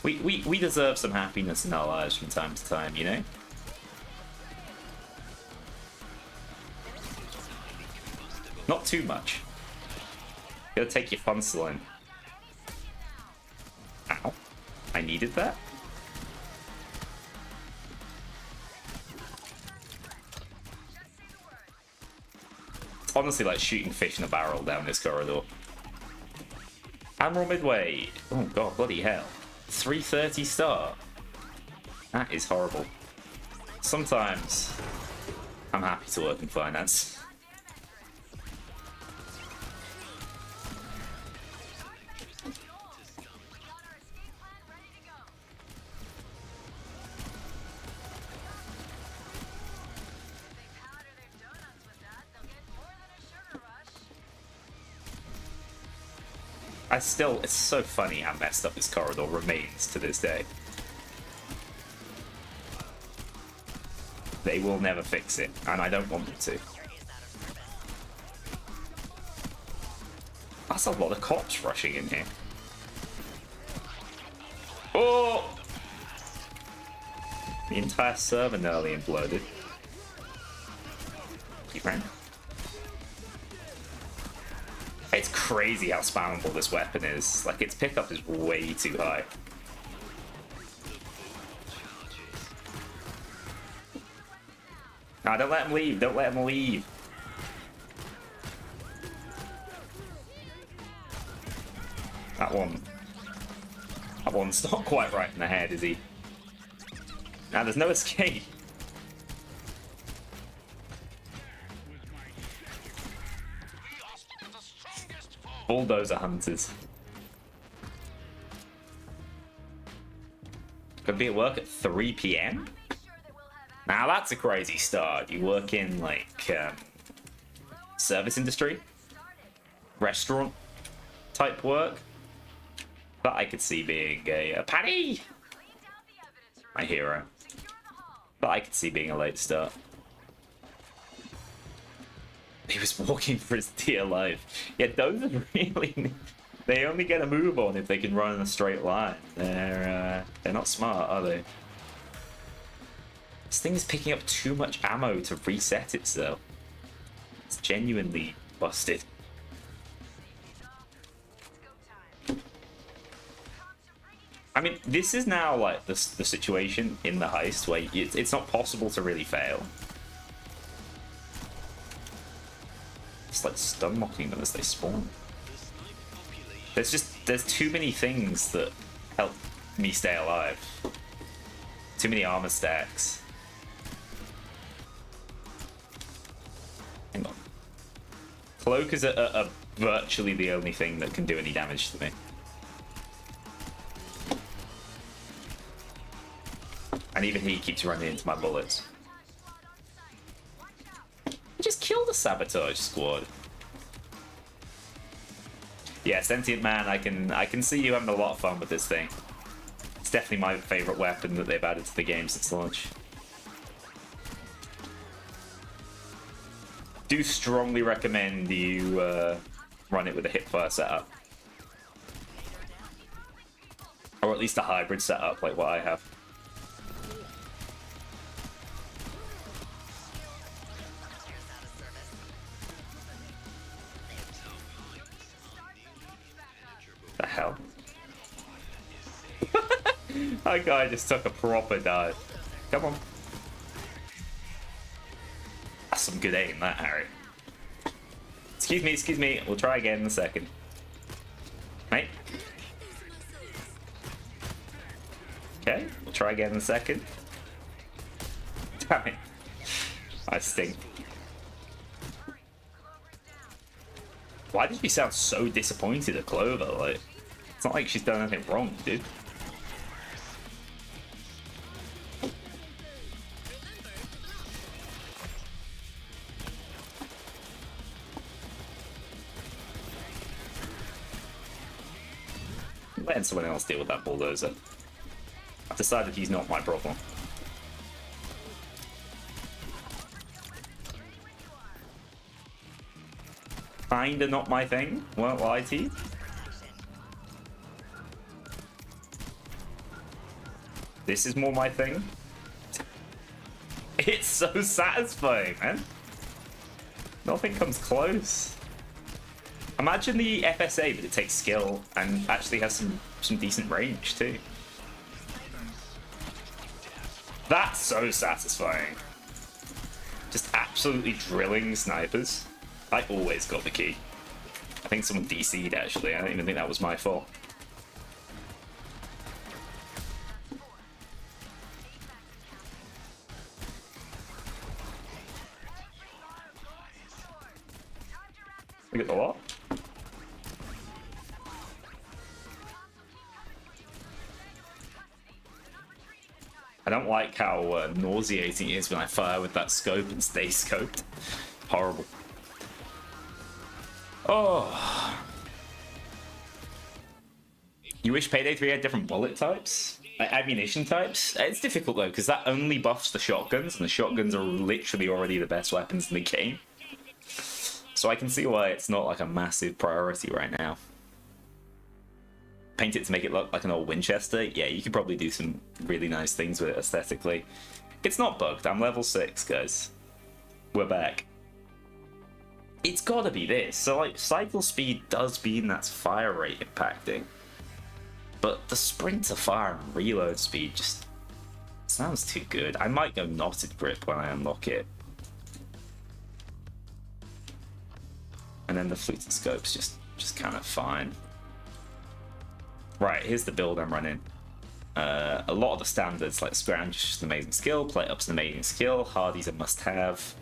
We deserve some happiness in our lives from time to time, you know? Not too much. Gotta take your fun line. Ow. I needed that? It's honestly like shooting fish in a barrel down this corridor. Admiral Midway. Oh god, bloody hell. 3:30 start. That is horrible. Sometimes I'm happy to work in finance. It's so funny how messed up this corridor remains to this day. They will never fix it, and I don't want them to. That's a lot of cops rushing in here. Oh! The entire server nearly imploded. Keep running. It's crazy how spammable this weapon is. Like, its pickup is way too high. Nah, don't let him leave. Don't let him leave. That one's not quite right in the head, is he? Now, there's no escape. Bulldozer hunters. Gonna be at work at 3 PM? Now that's a crazy start. You work in like service industry, restaurant type work. That I could see being a Paddy, my hero. But I could see being a late start. He was walking for his dear life. Yeah, those are really... They only get a move on if they can run in a straight line. They're not smart, are they? This thing is picking up too much ammo to reset itself. It's genuinely busted. I mean, this is now like the situation in the heist where it's not possible to really fail. just like stun mocking them as they spawn. There's too many things that help me stay alive. Too many armor stacks. Hang on. Cloak is a virtually the only thing that can do any damage to me. And even he keeps running into my bullets. Just kill the sabotage squad. Yeah, Sentient Man, I can see you having a lot of fun with this thing. It's definitely my favorite weapon that they've added to the game since launch. Do strongly recommend you run it with a hipfire setup. Or at least a hybrid setup like what I have. The hell? That guy just took a proper dive. Come on. That's some good aim, that, Harry. Excuse me. We'll try again in a second. Mate. Okay, we'll try again in a second. Damn it. I stink. Why did she sound so disappointed at Clover? Like, it's not like she's done anything wrong, dude. Letting someone else deal with that bulldozer. I've decided he's not my problem. Kinda not my thing, won't lie to you. This is more my thing. It's so satisfying, man. Nothing comes close. Imagine the FSA, but it takes skill and actually has some decent range too. That's so satisfying. Just absolutely drilling snipers. I always got the key. I think someone DC'd actually. I don't even think that was my fault. We get the what? I don't like how nauseating it is when I fire with that scope and stay scoped. Horrible. Oh. You wish Payday 3 had different bullet types? Like ammunition types? It's difficult though, because that only buffs the shotguns, and the shotguns are literally already the best weapons in the game. So I can see why it's not like a massive priority right now. Paint it to make it look like an old Winchester? Yeah, you could probably do some really nice things with it aesthetically. It's not bugged. I'm level 6, guys. We're back. It's gotta be this. So, like, cycle speed does mean that's fire rate impacting. But the sprint to fire and reload speed just sounds too good. I might go knotted grip when I unlock it. And then the fluted scope's just kind of fine. Right, here's the build I'm running. A lot of the standards, like Scrounge is just an amazing skill, Plate Up's an amazing skill, Hardy's a must-have.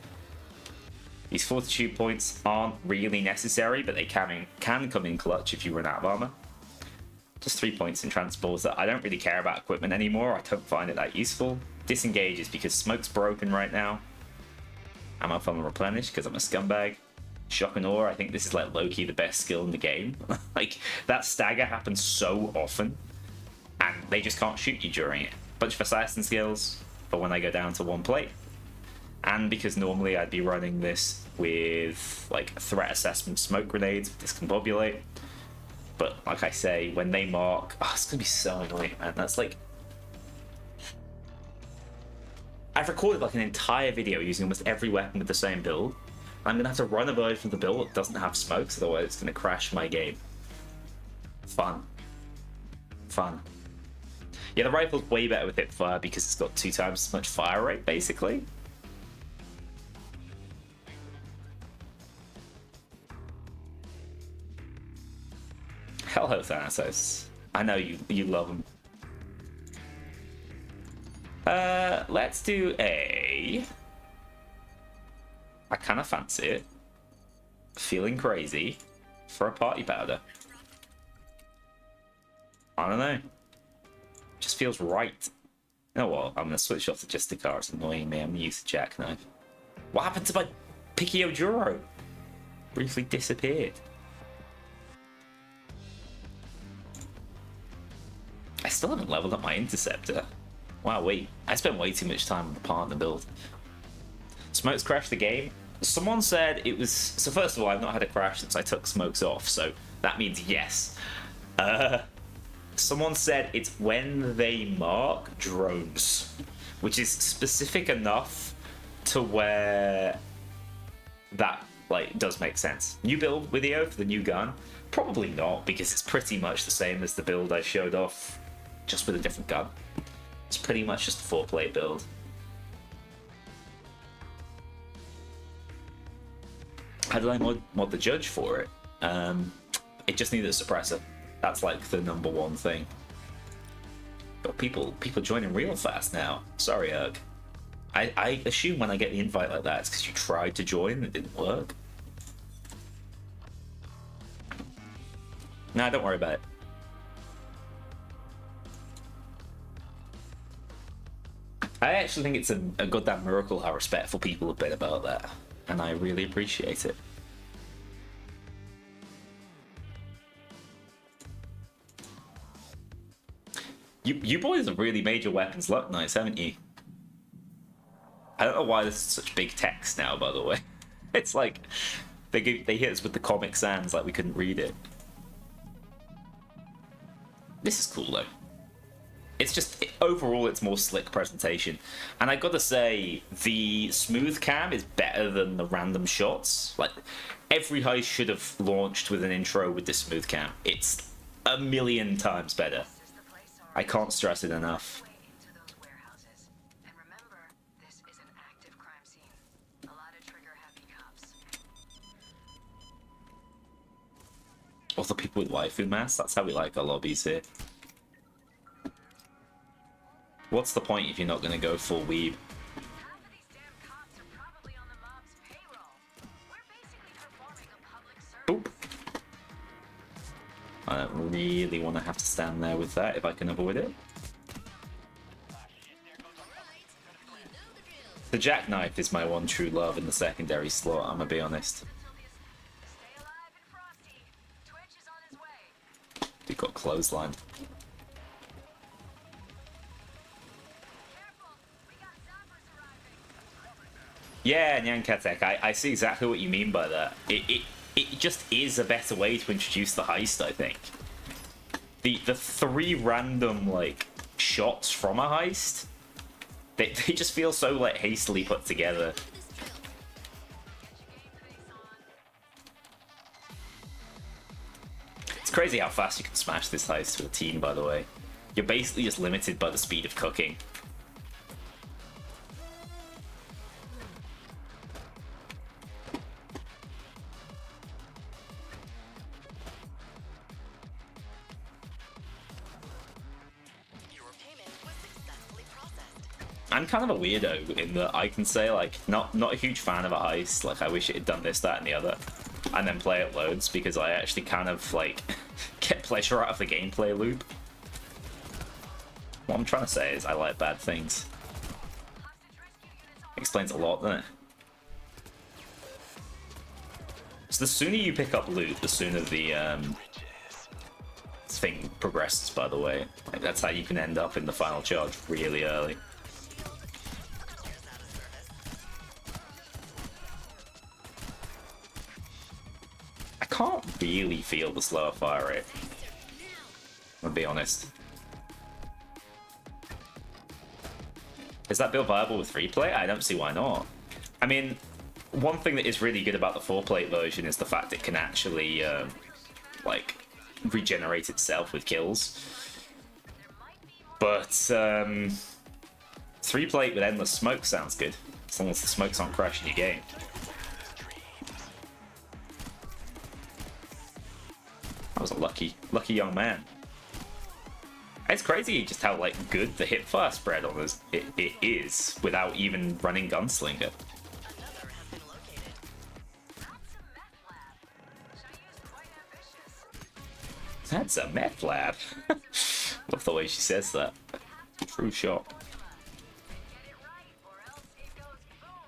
These fortitude points aren't really necessary, but they can come in clutch if you run out of armor. Just 3 points in transporter. I don't really care about equipment anymore. I don't find it that useful. Disengage is because smoke's broken right now. I'm up on the replenish because I'm a scumbag. Shock and awe, I think this is like low-key the best skill in the game. Like, that stagger happens so often, and they just can't shoot you during it. Bunch of assassin skills for when I go down to one plate. And because normally I'd be running this with like threat assessment smoke grenades with discombobulate. But like I say, when they mark, oh, it's gonna be so annoying, man. That's like, I've recorded like an entire video using almost every weapon with the same build. I'm gonna have to run a version of the build that doesn't have smokes, otherwise it's gonna crash my game. Fun. Yeah, the rifle's way better with hipfire because it's got 2 times as much fire rate, basically. Hello, Thanatos. I know you love him. Let's do a... I kind of fancy it. Feeling crazy for a party powder. I don't know. Just feels right. You know what? I'm gonna switch off the Justicar. It's annoying me. I'm gonna use the jackknife. What happened to my Picchio Duro? Briefly disappeared. I still haven't leveled up my interceptor. Wow, wait. I spent way too much time on the partner build. Smokes crashed the game. Someone said it was... So first of all, I've not had a crash since I took smokes off, so that means yes. Someone said it's when they mark drones, which is specific enough to where that like does make sense. New build video for the new gun? Probably not, because it's pretty much the same as the build I showed off, just with a different gun. It's pretty much just a 4-plate build. How did I mod the judge for it? It just needed a suppressor. That's like the #1 thing. But people joining real fast now. Sorry, Erg. I assume when I get the invite like that, it's because you tried to join and it didn't work. Nah, don't worry about it. I actually think it's a goddamn miracle how respectful people have been about that. And I really appreciate it. You boys have really made your weapons look nice, haven't you? I don't know why this is such big text now, by the way. It's like they hit us with the Comic Sans like we couldn't read it. This is cool though. It's just, overall it's more slick presentation. And I gotta say, the smooth cam is better than the random shots. Like, every heist should have launched with an intro with this smooth cam. It's a million times better. I can't stress it enough. Into those warehouses. And remember, this is an active crime scene. A lot of trigger-happy cops. All the people with waifu masks, that's how we like our lobbies here. What's the point if you're not going to go full weeb? Half of these damn cops are probably on the mob's payroll. We're basically performing a public service. Boop. I don't really want to have to stand there with that if I can avoid it. The jackknife is my one true love in the secondary slot, I'm gonna be honest. Stay alive and frosty. Twitch is on his way. We got clotheslined. Careful, we got zappers arriving. Yeah, Nyankatek, I see exactly what you mean by that. It just is a better way to introduce the heist, I think. The 3 random, like, shots from a heist, they just feel so, like, hastily put together. It's crazy how fast you can smash this heist with a team, by the way. You're basically just limited by the speed of cooking. I'm kind of a weirdo in that I can say, like, not a huge fan of a heist, like, I wish it had done this, that, and the other, and then play it loads, because I actually kind of, like, get pleasure out of the gameplay loop. What I'm trying to say is I like bad things. Explains a lot, doesn't it? So the sooner you pick up loot, the sooner the thing progresses, by the way. Like, that's how you can end up in the final charge really early. I can't really feel the slower fire rate, I'll be honest. Is that build viable with 3-plate? I don't see why not. I mean, one thing that is really good about the 4-plate version is the fact it can actually, like, regenerate itself with kills. But 3-plate with endless smoke sounds good, as long as the smokes aren't crashing your game. was a lucky young man. It's crazy just how like good the hipfire spread on this it is without even running Gunslinger. Another has been located. That's a meth lab. Shall I use quite ambitious? That's a meth lab. Love the way she says that. True shot. Get it right, or else it goes boom.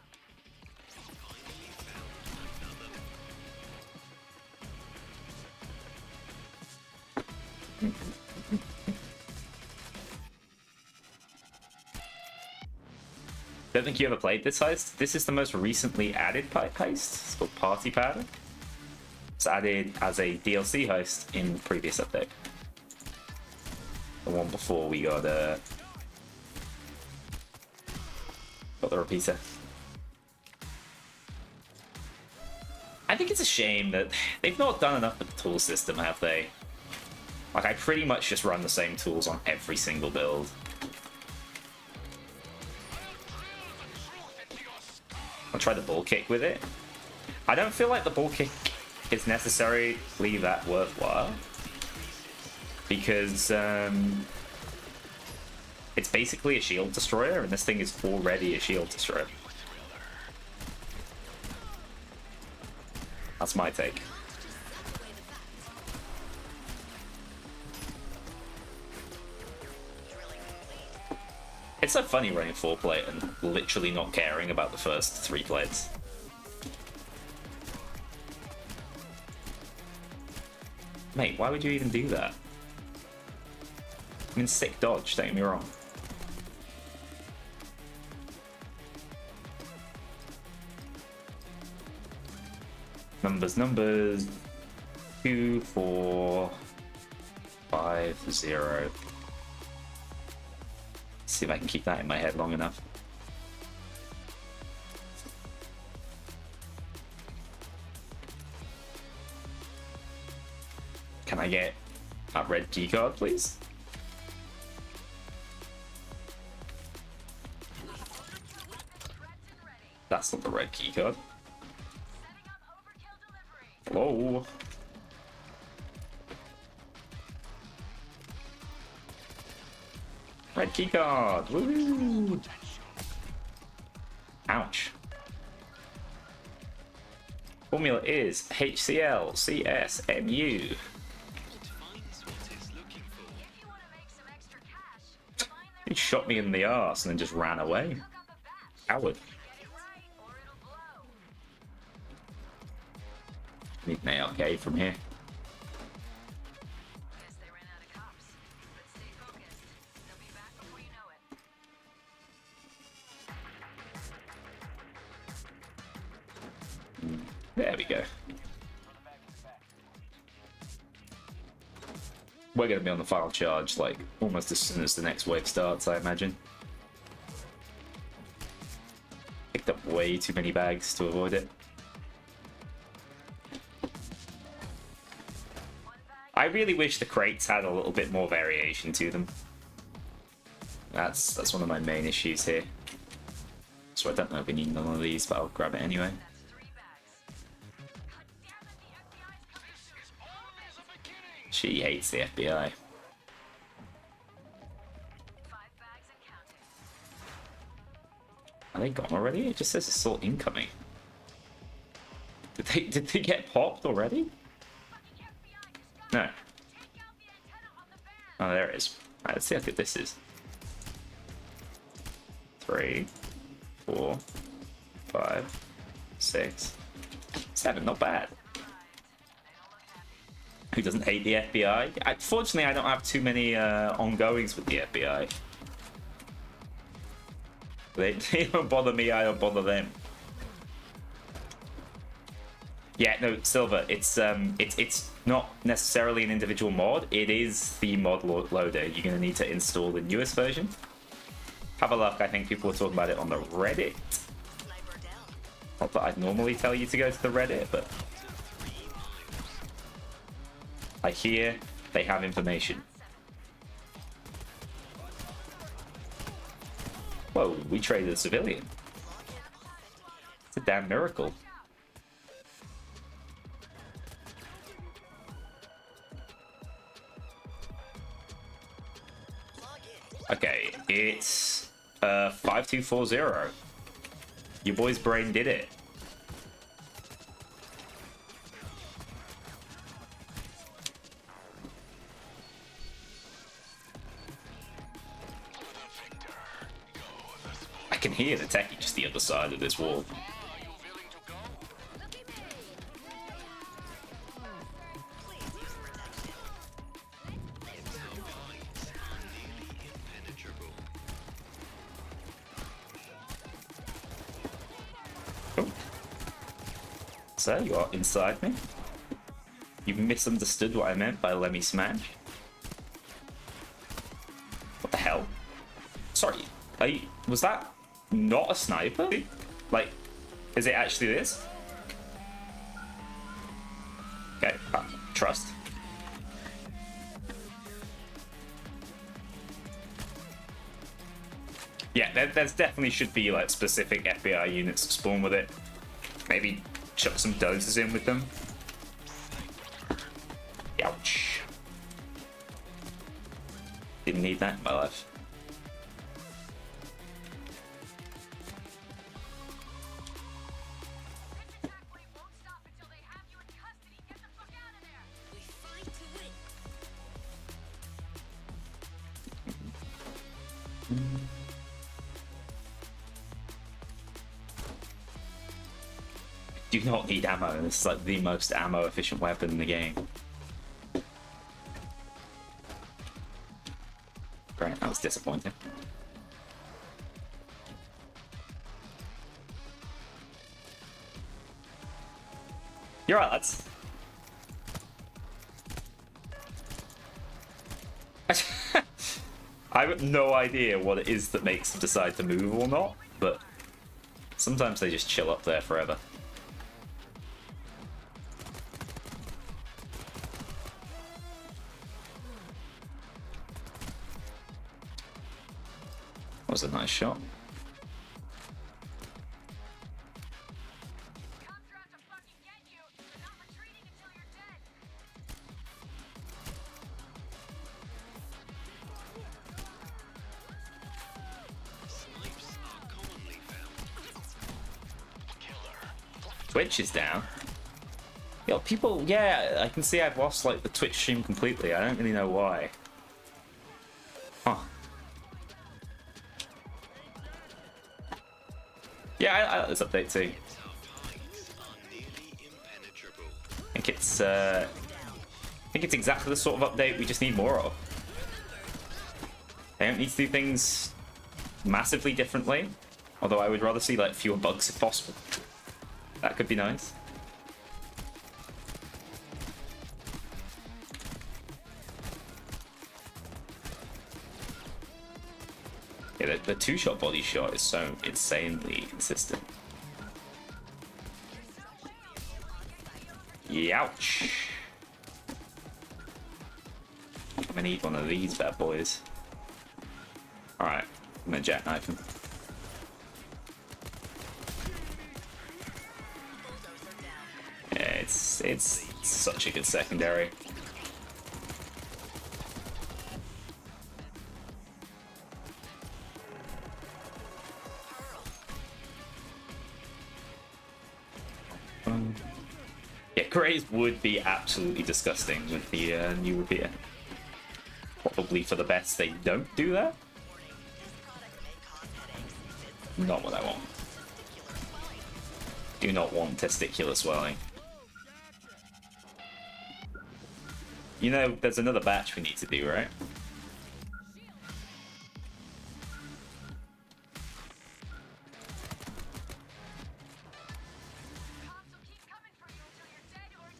Don't think you ever played this heist. This is the most recently added heist. It's called Party Powder. It's added as a DLC heist in the previous update. The one before we got the repeater. I think it's a shame that they've not done enough with the tool system, have they? Like, I pretty much just run the same tools on every single build. I'll try the ball kick with it. I don't feel like the ball kick is necessarily that worthwhile. Because it's basically a shield destroyer, and this thing is already a shield destroyer. That's my take. It's so funny running 4-plate and literally not caring about the first 3 plates. Mate, why would you even do that? I mean, sick dodge, don't get me wrong. Numbers. 2, 4, 5, 0. See if I can keep that in my head long enough. Can I get a red key card, please? That's not the red key card. Setting up overkill delivery. Whoa. Red key card. Woo! Ouch. Formula is HCl CSMU. It finds what it's looking for. If you want to make some extra cash, find He their shot me in the arse and then just ran away. hook up a batch. Coward. Get it right, or it'll blow. Need an ARK from here. Guess they ran out of cops. But stay focused. They'll be back before you know it. There we go. We're going to be on the final charge, like, almost as soon as the next wave starts, I imagine. Picked up way too many bags to avoid it. I really wish the crates had a little bit more variation to them. That's one of my main issues here. So I don't know if we need none of these, but I'll grab it anyway. That's 3 bags. God damn it, the FBI's coming soon. This all is a beginning. She hates the FBI. 5 bags and counting. Are they gone already? It just says assault incoming. Did they get popped already? Fucking FBI just got No. Take out the antenna on the van. Oh, there it is. Alright, let's see how good this is. 3, 4, 5, 6, 7. Not bad. They don't look happy. Who doesn't hate the FBI? Fortunately, I don't have too many ongoings with the FBI. They don't bother me, I don't bother them. Yeah, no, Silver, it's not necessarily an individual mod. It is the mod loader. You're going to need to install the newest version. Have a look. I think people were talking about it on the Reddit. Sniper down. Not that I'd normally tell you to go to the Reddit, but I hear they have information. Whoa, we traded a civilian. It's a damn miracle. Okay, it's 5240. Your boy's brain did it. I can hear the techie just the other side of this wall. Please use protection. Hides are nearly impenetrable. Oh. So, you are inside me? You've misunderstood what I meant by Lemmy Smash? What the hell? Sorry, was that not a sniper? Like, is it actually this? Okay, trust. Yeah, there's definitely should be like specific FBI units that spawn with it. Maybe chuck some doses in with them. Ouch. Didn't need that in my life. We fight to win. Do not need ammo. This is like the most ammo efficient weapon in the game. Great, that was disappointing. You're right, lads. I have no idea what it is that makes them decide to move or not, but sometimes they just chill up there forever. That was a nice shot. Snipes are commonly found. Twitch is down. Yo, people, yeah, I can see I've lost like the Twitch stream completely. I don't really know why. Huh. Yeah, I like this update too. Hides are nearly impenetrable. I think it's exactly the sort of update we just need more of. They don't need to do things massively differently, although I would rather see like fewer bugs if possible. That could be nice. Yeah, the two-shot body shot is so insanely consistent. Youch. I'm gonna need one of these bad boys. Alright, I'm gonna jackknife him. Yeah, it's such a good secondary. Yeah, Grays would be absolutely disgusting with the new repeater. Probably for the best they don't do that. Not what I want. Do not want testicular swelling. You know, there's another batch we need to do, right?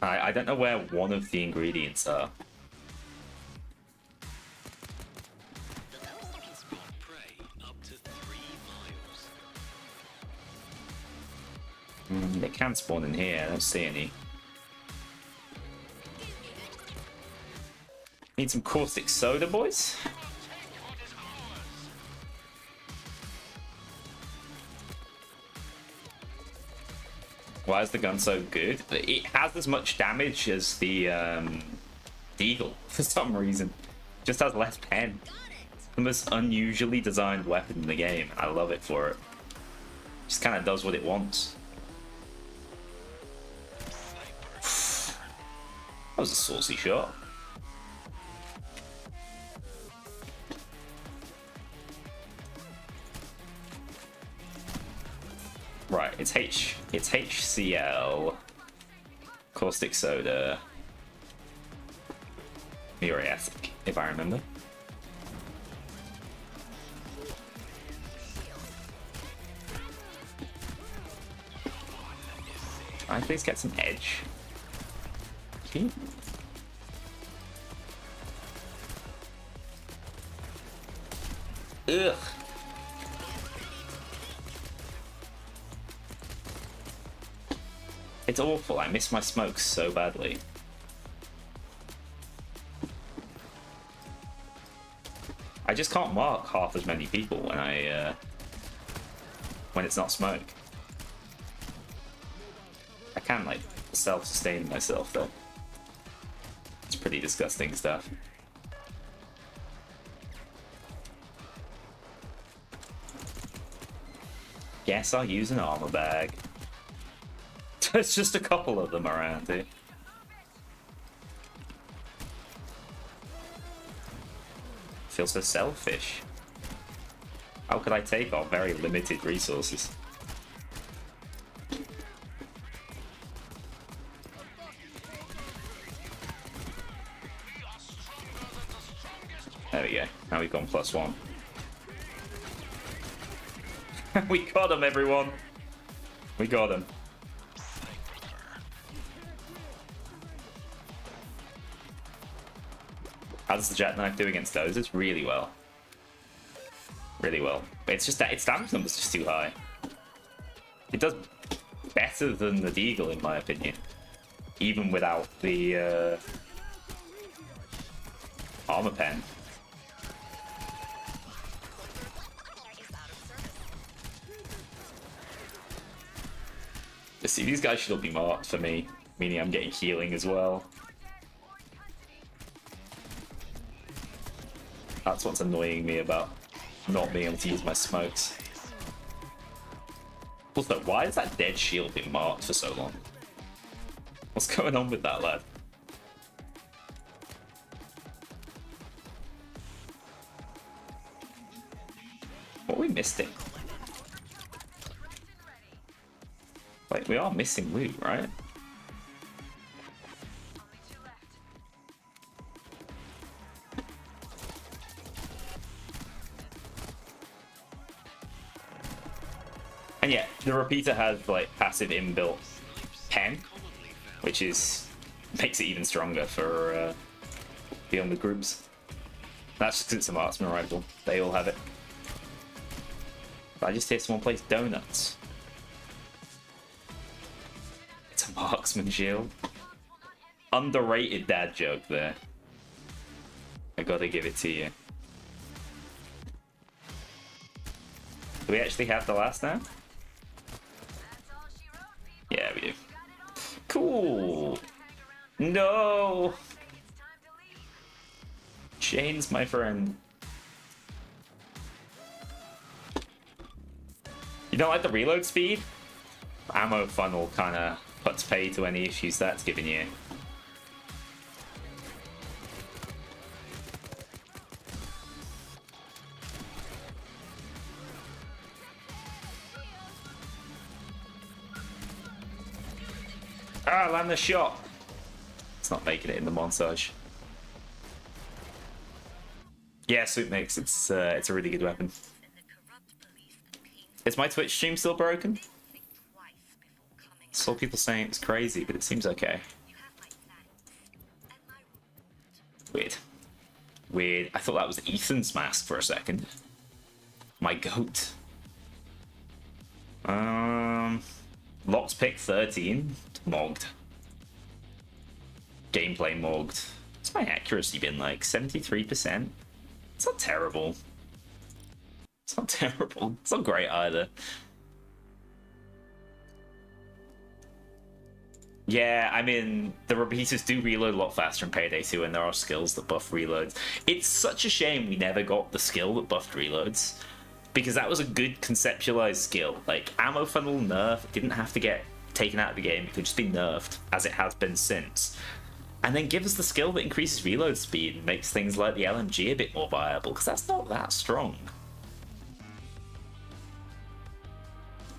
I don't know where one of the ingredients are. The monster can spot prey up to 3 miles. They can spawn in here, I don't see any. Need some caustic soda, boys? Why is the gun so good? It has as much damage as the Deagle for some reason. Just has less pen. The most unusually designed weapon in the game. I love it for it. Just kind of does what it wants. That was a saucy shot. Right, it's HCl, caustic soda, muriatic, if I remember. Try and please get some edge. Okay. Ugh. It's awful. I miss my smokes so badly. I just can't mark half as many people when when it's not smoke. I can like self-sustain myself though. It's pretty disgusting stuff. Guess I'll use an armor bag. There's just a couple of them around here. Feel so selfish. How could I take our very limited resources? There we go. Now we've gone +1. We got him, everyone. We got him. How does the jackknife do against those? It's really well. Really well. It's just that its damage number's just too high. It does better than the Deagle, in my opinion. Even without the armor pen. See, these guys should all be marked for me, meaning I'm getting healing as well. That's what's annoying me about not being able to use my smokes. Also, why has that dead shield been marked for so long? What's going on with that, lad? What are we missing? Wait, we are missing loot, right? And yeah, the repeater has like passive inbuilt pen, which makes it even stronger for beyond the groups. That's just 'cause it's a marksman rifle. They all have it. But I just hear someone place donuts. It's a marksman shield. Underrated dad joke there. I gotta give it to you. Do we actually have the last now? Yeah, we do. Cool. No. Shane's my friend. You don't like the reload speed? Ammo funnel kind of puts pay to any issues that's giving you. Ah, land the shot. It's not making it in the montage. Yeah, Soup Mix. It's a really good weapon. Is my Twitch stream still broken? Saw people saying it's crazy, but it seems okay. Weird. Weird. I thought that was Ethan's mask for a second. My goat. Locked pick 13. Mogged. Gameplay mogged. What's my accuracy been like? 73%? It's not terrible. It's not terrible. It's not great either. Yeah, I mean, the repeaters do reload a lot faster in Payday 2, and there are skills that buff reloads. It's such a shame we never got the skill that buffed reloads, because that was a good conceptualized skill. Like, ammo funnel nerf, it didn't have to get taken out of the game, it could just be nerfed, as it has been since. And then give us the skill that increases reload speed and makes things like the LMG a bit more viable, because that's not that strong.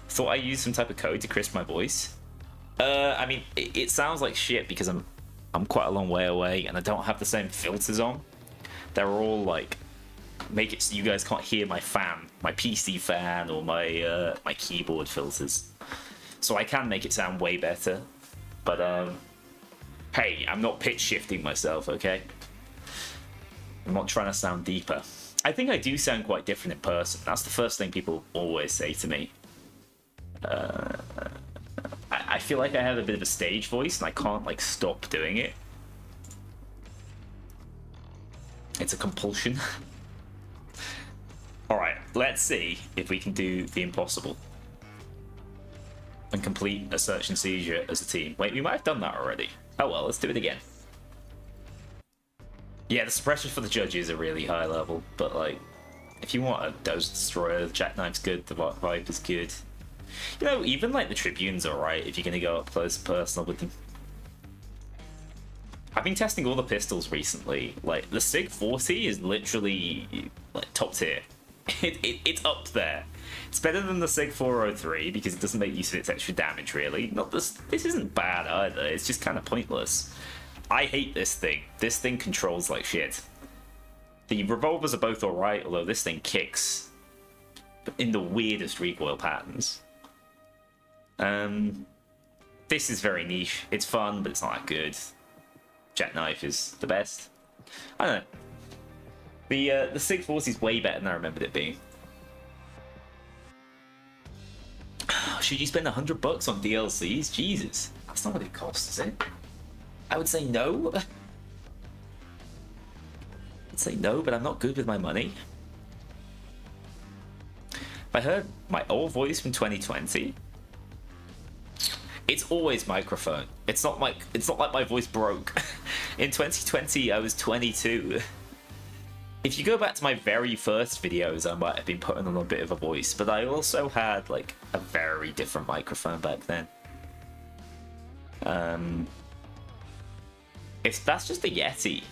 Thought I used some type of code to crisp my voice. I mean, it sounds like shit because I'm quite a long way away and I don't have the same filters on. They're all like, make it so you guys can't hear my fan, my PC fan, or my my keyboard filters. So I can make it sound way better. But hey, I'm not pitch shifting myself, okay? I'm not trying to sound deeper. I think I do sound quite different in person. That's the first thing people always say to me. I feel like I have a bit of a stage voice and I can't like stop doing it. It's a compulsion. Alright, let's see if we can do the impossible and complete a search and seizure as a team. Wait, we might have done that already. Oh well, let's do it again. Yeah, the suppression for the judges are really high level, but like, if you want a Dose Destroyer, the Jackknife's good, the Viper's good. You know, even like the Tribune's alright if you're gonna go up close and personal with them. I've been testing all the pistols recently. Like, the SIG 40 is literally like top tier. It's up there. It's better than the SIG 403 because it doesn't make use of its extra damage, really. Not this isn't bad either, it's just kind of pointless. I hate this thing. This thing controls like shit. The revolvers are both alright, although this thing kicks in the weirdest recoil patterns. This is very niche. It's fun, but it's not that good. Jackknife is the best. I don't know. The SIG 40 is way better than I remembered it being. Should you spend $100 on DLCs? Jesus, that's not what it costs, is it? I would say no. I'd say no, but I'm not good with my money. If I heard my old voice from 2020, it's always microphone. It's not like my voice broke. In 2020, I was 22. If you go back to my very first videos, I might have been putting on a bit of a voice, but I also had like a very different microphone back then. If that's just a Yeti,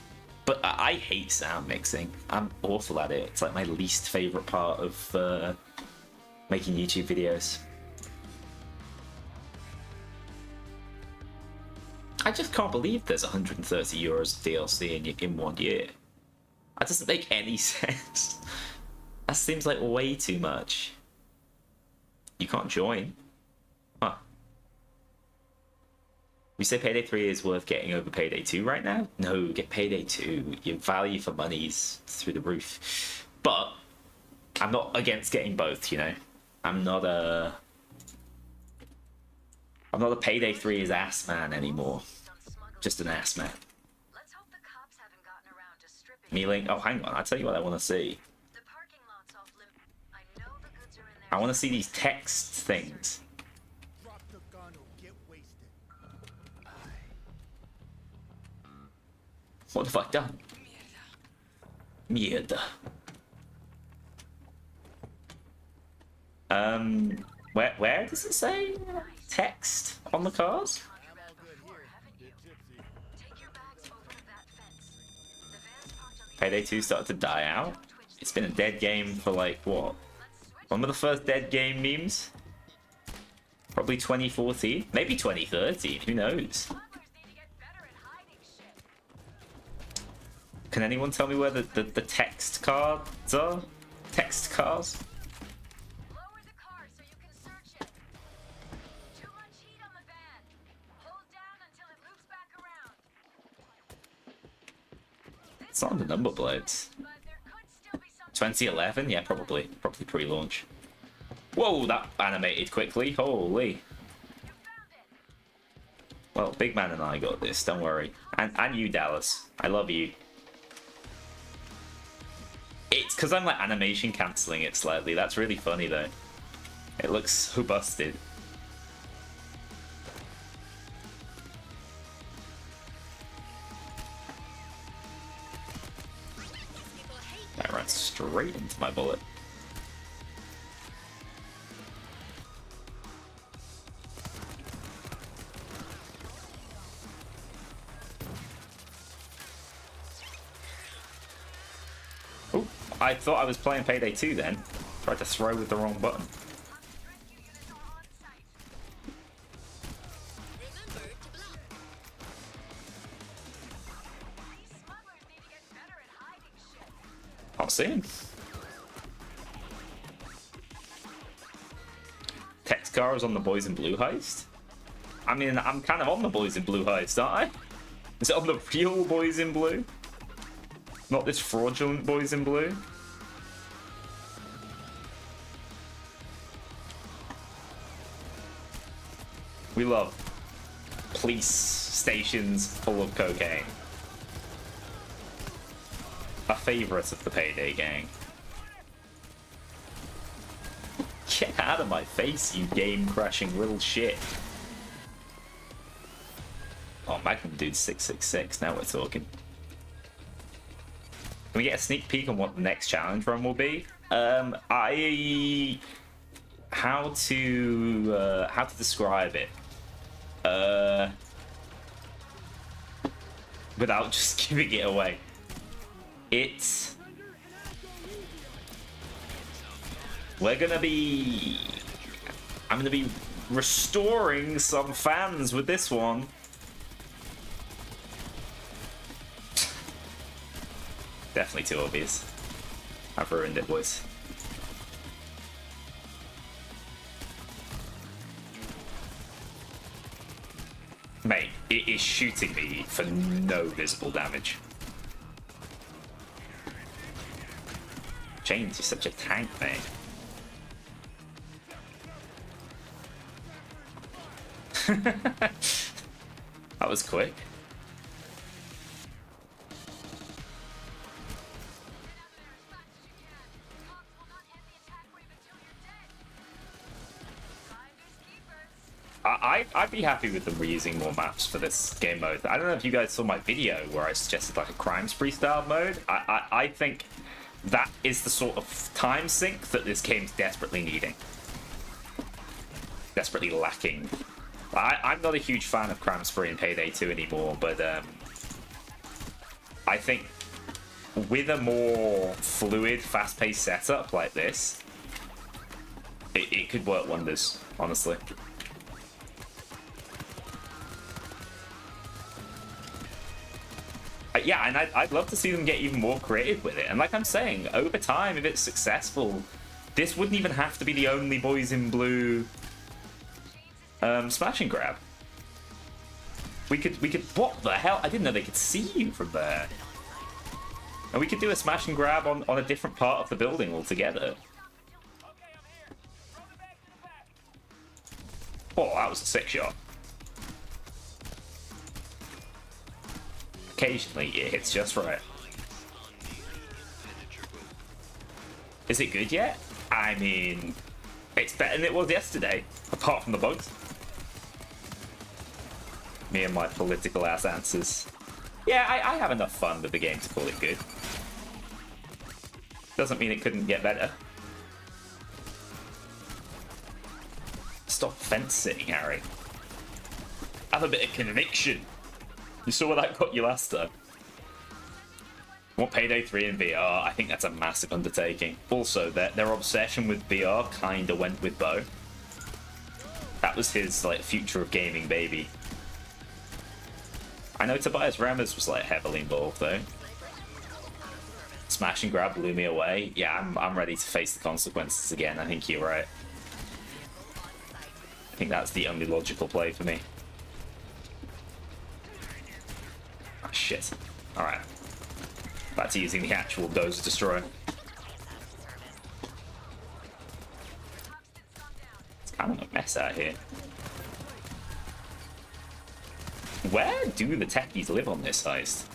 but I hate sound mixing. I'm awful at it. It's like my least favorite part of making YouTube videos. I just can't believe there's 130 euros of DLC in 1 year. That doesn't make any sense. That seems like way too much. You can't join. Huh. We say Payday 3 is worth getting over Payday 2 right now? No, get Payday 2. Your value for money's through the roof. But I'm not against getting both, you know? I'm not a Payday 3 is ass man anymore. Just an ass man. Let's hope the cops haven't gotten around to stripping. Kneeling. Oh, hang on. I'll tell you what I want to see. The parking lot's off limit. I know the goods are in there. I want to see these text things. Drop the gun or get wasted. What have I done? Mierda. Where does it say text on the cars? Take your bags over to that fence. The van's parked on the Payday 2 started to die out. It's been a dead game for like what? One of the first dead game memes? Probably 2014, maybe 2013. Who knows? smugglers need to get better at hiding shit. Can anyone tell me where the text cards are? Text cars? Lower the car so you can search it. Too much heat on the van. Hold down until it loops back around. It's not on the number plates. But there could still be some 2011? Yeah, probably pre-launch. Whoa, that animated quickly. Holy. You found it. Well, Big Man and I got this, don't worry. And you, Dallas. I love you. It's because I'm like animation cancelling it slightly. That's really funny though. It looks so busted. straight into my bullet. Oh, I thought I was playing Payday 2 then. Tried to throw with the wrong button. Remember to block. These smugglers need to get better at hiding shit. I'll see him. Text car is on the Boys in Blue heist. I mean, I'm kind of on the Boys in Blue heist, aren't I? Is it on the real Boys in Blue? Not this fraudulent Boys in Blue? We love police stations full of cocaine. A favorite of the Payday gang. Get out of my face, you game-crashing little shit. Oh, Magnum Dude 666, now we're talking. Can we get a sneak peek on what the next challenge run will be? How to describe it? Without just giving it away. I'm gonna be restoring some fans with this one. Definitely too obvious. I've ruined it, boys. Mate, it is shooting me for no visible damage. James, you're such a tank, mate. That was quick. I'd be happy with them reusing more maps for this game mode. I don't know if you guys saw my video where I suggested like a crime spree style mode. I think that is the sort of time sink that this game's desperately needing. Desperately lacking. I'm not a huge fan of crime spree in Payday 2 anymore, but I think with a more fluid, fast-paced setup like this, it could work wonders, honestly. Yeah, and I'd love to see them get even more creative with it. And like I'm saying, over time, if it's successful, this wouldn't even have to be the only Boys in Blue smash and grab. We could. What the hell? I didn't know they could see you from there. And we could do a smash and grab on a different part of the building altogether. Oh, that was a sick shot. Occasionally, it hits just right. Is it good yet? I mean, it's better than it was yesterday, apart from the bugs. Me and my political ass answers. Yeah, I have enough fun with the game to call it good. Doesn't mean it couldn't get better. Stop fence sitting, Harry. Have a bit of conviction. You saw what that got you last time. Want Payday 3 in VR? I think that's a massive undertaking. Also, their obsession with VR kinda went with Bo. That was his like future of gaming baby. I know Tobias Remmers was like heavily involved though. Smash and grab blew me away. Yeah, I'm ready to face the consequences again. I think you're right. I think that's the only logical play for me. Oh, shit. Alright. Back to using the actual Dozer Destroyer. It's kind of a mess out here. Where do the techies live on this heist?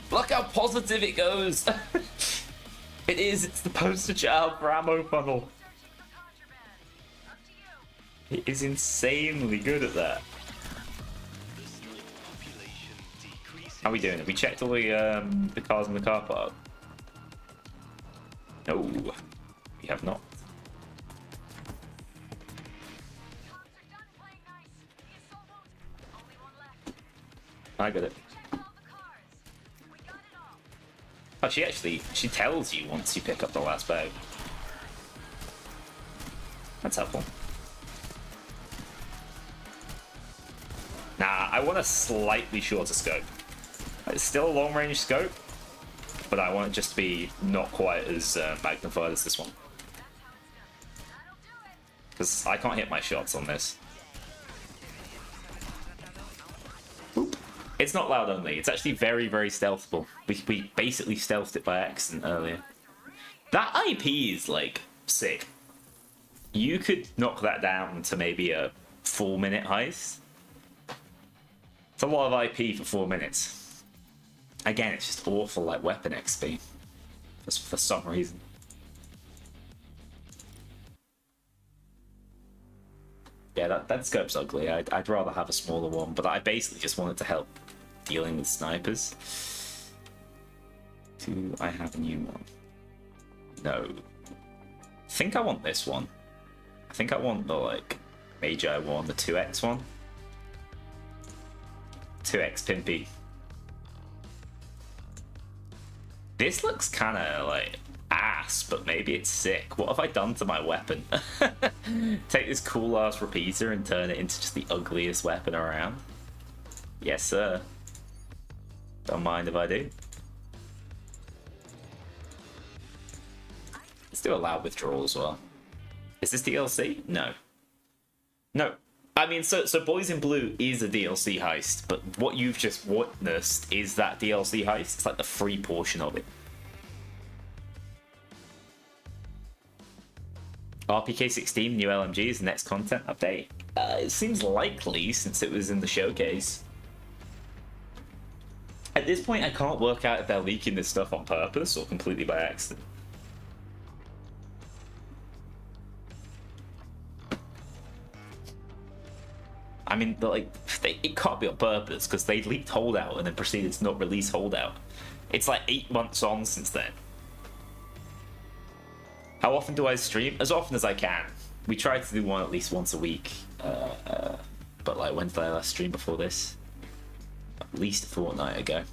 Look how positive it goes! It's the poster child for ammo funnel. He is insanely good at that. The sniper population decreases. How are we doing? Have we checked all the cars in the car park? No, we have not. Cops are done playing nice. The assault won't. Only one left. I got it. Check all the cars. We got it all. Oh, she tells you once you pick up the last bag. That's helpful. Nah, I want a slightly shorter scope. It's still a long range scope, but I want it just to be not quite as magnified as this one. That'll do it. Because I can't hit my shots on this. Oop. It's not loud only. It's actually very, very stealthable. We basically stealthed it by accident earlier. That IP is, like, sick. You could knock that down to maybe a 4-minute heist. It's a lot of IP for 4 minutes. Again, it's just awful, like, weapon XP. Just for some reason. Yeah, that scope's ugly. I'd rather have a smaller one, but I basically just wanted to help dealing with snipers. Do I have a new one? No. I think I want this one. I think I want the, like, Magi one, the 2x one. 2x Pimpy. This looks kind of, like, ass, but maybe it's sick. What have I done to my weapon? Take this cool-ass repeater and turn it into just the ugliest weapon around. Yes, sir. Don't mind if I do. Let's do a loud withdrawal as well. Is this DLC? No. No. I mean, so Boys in Blue is a DLC heist, but what you've just witnessed is that DLC heist. It's like the free portion of it. RPK 16 new LMGs next content update. It seems likely since it was in the showcase. At this point, I can't work out if they're leaking this stuff on purpose or completely by accident. I mean, it can't be on purpose because they leaked Holdout and then proceeded to not release Holdout. It's like 8 months on since then. How often do I stream? As often as I can. We try to do one at least once a week. But like, when did I last stream before this? At least a fortnight ago.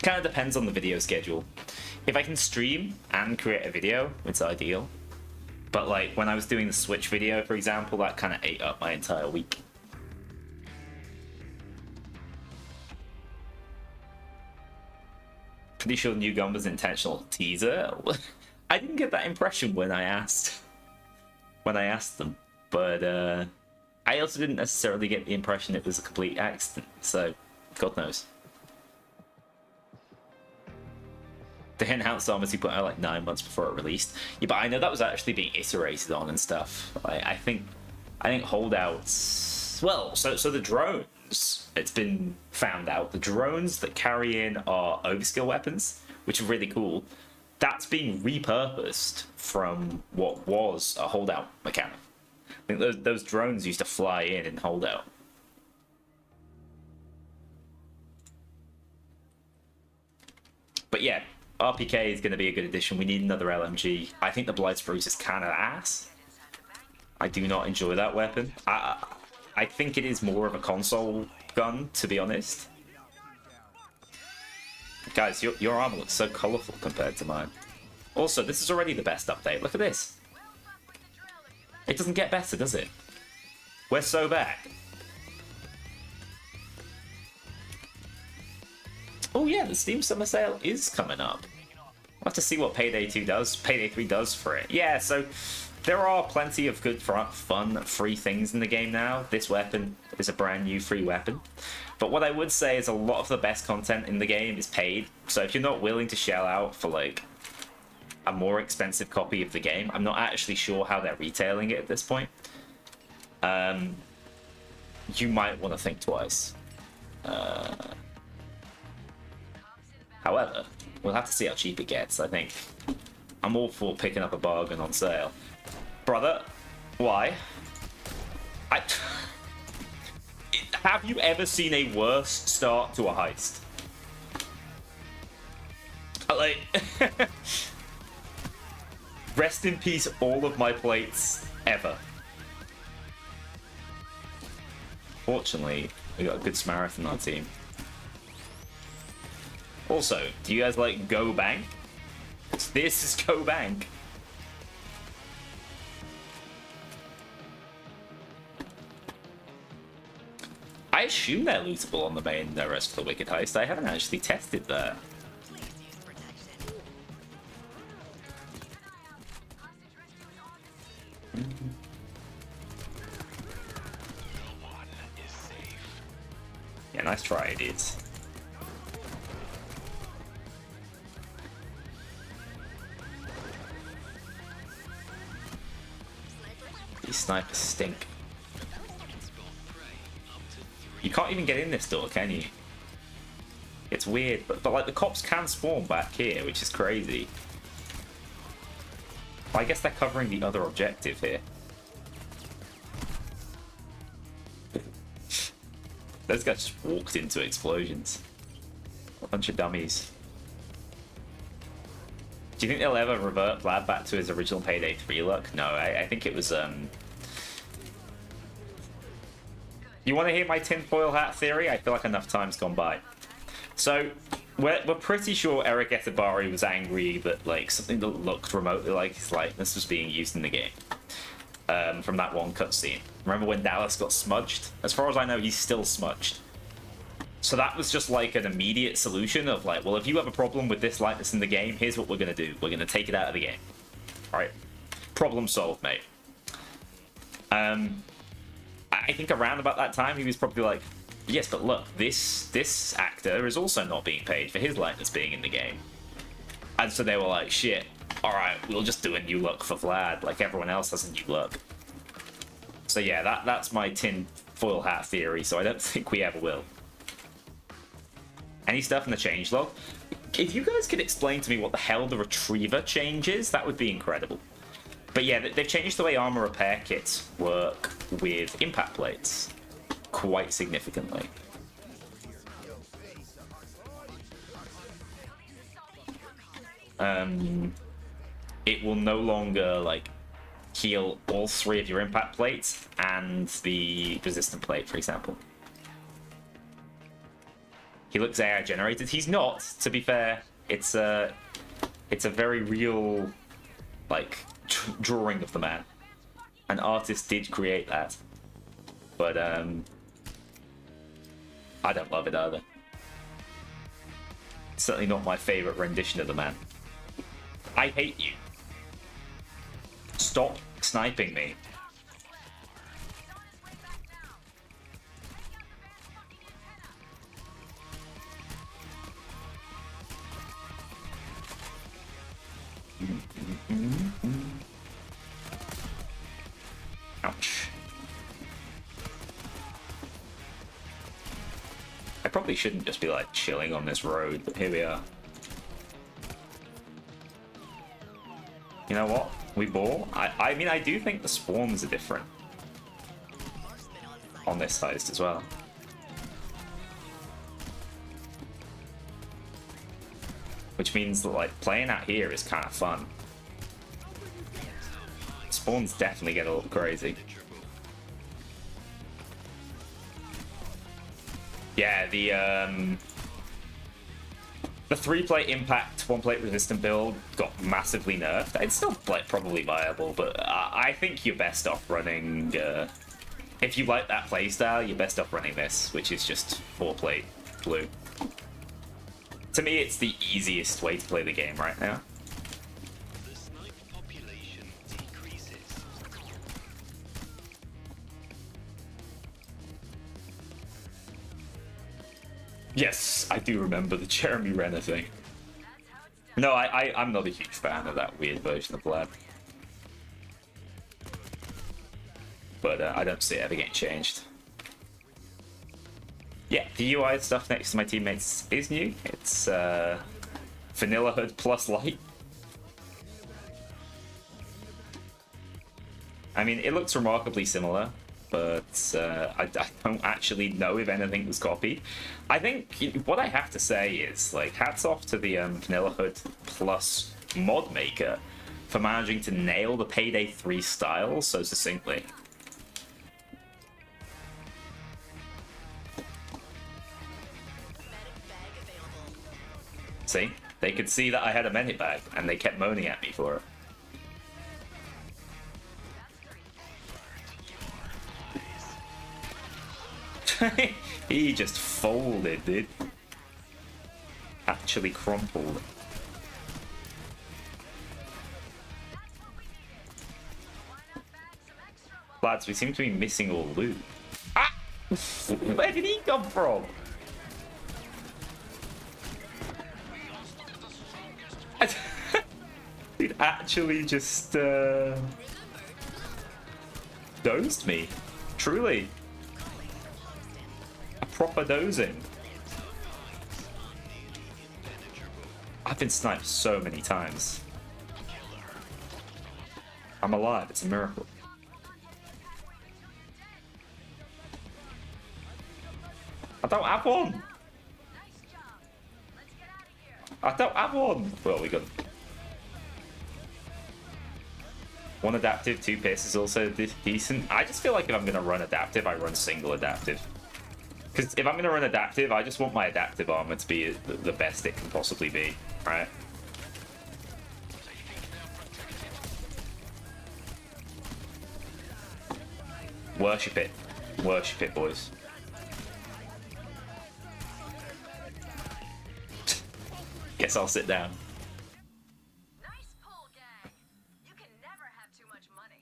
Kind of depends on the video schedule. If I can stream and create a video, it's ideal. But like, when I was doing the Switch video, for example, that kind of ate up my entire week. Pretty sure the new gun was an intentional teaser. I didn't get that impression when I asked them, but I also didn't necessarily get the impression it was a complete accident. So, God knows. The enhanced armors he put out like 9 months before it released. Yeah, but I know that was actually being iterated on and stuff. I think holdouts. Well, so the drones. It's been found out the drones that carry in are overskill weapons, which are really cool. That's being repurposed from what was a holdout mechanic. I think those drones used to fly in and hold out. But yeah, RPK is going to be a good addition. We need another LMG. I think the Blight Spruce is kind of ass. I do not enjoy that weapon. I think it is more of a console gun, to be honest. Guys, your armor looks so colourful compared to mine. Also, this is already the best update. Look at this. It doesn't get better, does it? We're so back. Oh yeah, the Steam Summer Sale is coming up. We'll have to see what Payday 2 does. Payday 3 does for it. Yeah, so there are plenty of good, fun, free things in the game now. This weapon is a brand new free weapon. But what I would say is a lot of the best content in the game is paid. So if you're not willing to shell out for like a more expensive copy of the game, I'm not actually sure how they're retailing it at this point. You might want to think twice. However, we'll have to see how cheap it gets. I think I'm all for picking up a bargain on sale. Brother, Why? I... Have you ever seen a worse start to a heist? Like... Rest in peace, all of my plates ever. Fortunately, we got a good Samaritan on our team. Also, do you guys like Go Bank? This is Go Bank. I assume they're lootable on the main rest of the Wicked Heist. I haven't actually tested that. Please use protection. Hostage rescue is on the scene. No one is safe. Yeah, nice try, idiots. These snipers stink. You can't even get in this door, can you? It's weird, but like the cops can spawn back here, which is crazy. I guess they're covering the other objective here. Those guys just walked into explosions. A bunch of dummies. Do you think they'll ever revert Vlad back to his original Payday 3 look? No, I think it was You want to hear my tinfoil hat theory? I feel like enough time's gone by. So, we're pretty sure Eric Etabari was angry that like something that looked remotely like his likeness was being used in the game. From that one cutscene. Remember when Dallas got smudged? As far as I know, he's still smudged. So that was just like an immediate solution of like, well, if you have a problem with this likeness in the game, here's what we're going to do. We're going to take it out of the game. Alright? Problem solved, mate. I think around about that time, he was probably like, yes, but look, this actor is also not being paid for his likeness being in the game. And so they were like, shit, alright, we'll just do a new look for Vlad, like everyone else has a new look. So yeah, that's my tin foil hat theory, so I don't think we ever will. Any stuff in the changelog? If you guys could explain to me what the hell the retriever change is, that would be incredible. But yeah, they've changed the way armor repair kits work with impact plates quite significantly. It will no longer like heal all 3 of your impact plates and the resistant plate, for example. He looks AI generated. He's not, to be fair. It's a very real like drawing of the man. An artist did create that, but I don't love it either. It's certainly not my favorite rendition of the man. I hate you. Stop sniping me. Ouch. I probably shouldn't just be like chilling on this road, but here we are. You know what? We ball. I mean, I do think the spawns are different on this heist as well. Which means that like playing out here is kind of fun. Spawns definitely get a little crazy. Yeah, the 3-plate impact, 1-plate resistant build got massively nerfed. It's still like probably viable, but I think you're best off running. If you like that playstyle, you're best off running this, which is just 4-plate blue. To me, it's the easiest way to play the game right now. The snipe population decreases. Yes, I do remember the Jeremy Renner thing. No, I'm not a huge fan of that weird version of Vlad. But I don't see it ever getting changed. Yeah, the UI stuff next to my teammates is new. It's Vanilla Hood plus light. I mean, it looks remarkably similar, but I don't actually know if anything was copied. I think what I have to say is, like, hats off to the Vanilla Hood Plus mod maker for managing to nail the Payday 3 style so succinctly. See? They could see that I had a medic bag, and they kept moaning at me for it. He just folded, dude. Actually crumpled. Lads, we seem to be missing all loot. Ah! Where did he come from? It actually just dozed me. Truly. A proper dozing. I've been sniped so many times. I'm alive, it's a miracle. I don't have one! I don't have one! Well, we got one adaptive, 2 pierce is also decent. I just feel like if I'm gonna run adaptive, I run single adaptive. Because if I'm gonna run adaptive, I just want my adaptive armor to be the best it can possibly be, right? Worship it. Worship it, boys. Guess I'll sit down. Nice pull, gang. You can never have too much money.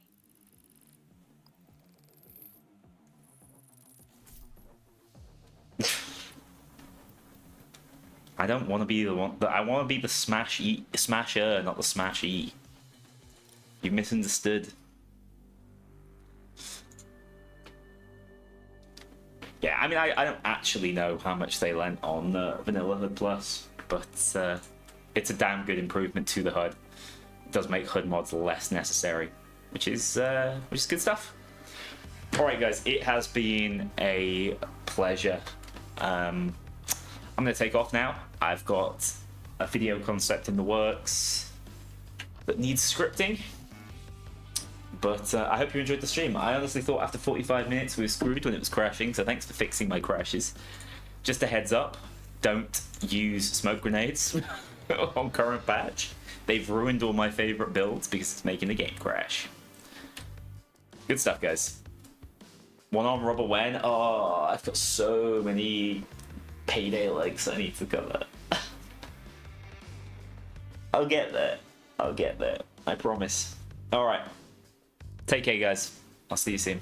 I don't want to be the one. I want to be the smasher, not the smashee. You've misunderstood. Yeah, I mean, I don't actually know how much they lent on Vanilla Hood Plus, but it's a damn good improvement to the HUD. It does make HUD mods less necessary, which is good stuff. All right, guys, it has been a pleasure. I'm gonna take off now. I've got a video concept in the works that needs scripting. But I hope you enjoyed the stream. I honestly thought after 45 minutes we were screwed when it was crashing, so thanks for fixing my crashes. Just a heads up, don't use smoke grenades on current patch. They've ruined all my favorite builds because it's making the game crash. Good stuff, guys. One arm rubber when? Oh, I've got so many Payday legs I need to cover. I'll get there. I'll get there. I promise. All right. Take care, guys. I'll see you soon.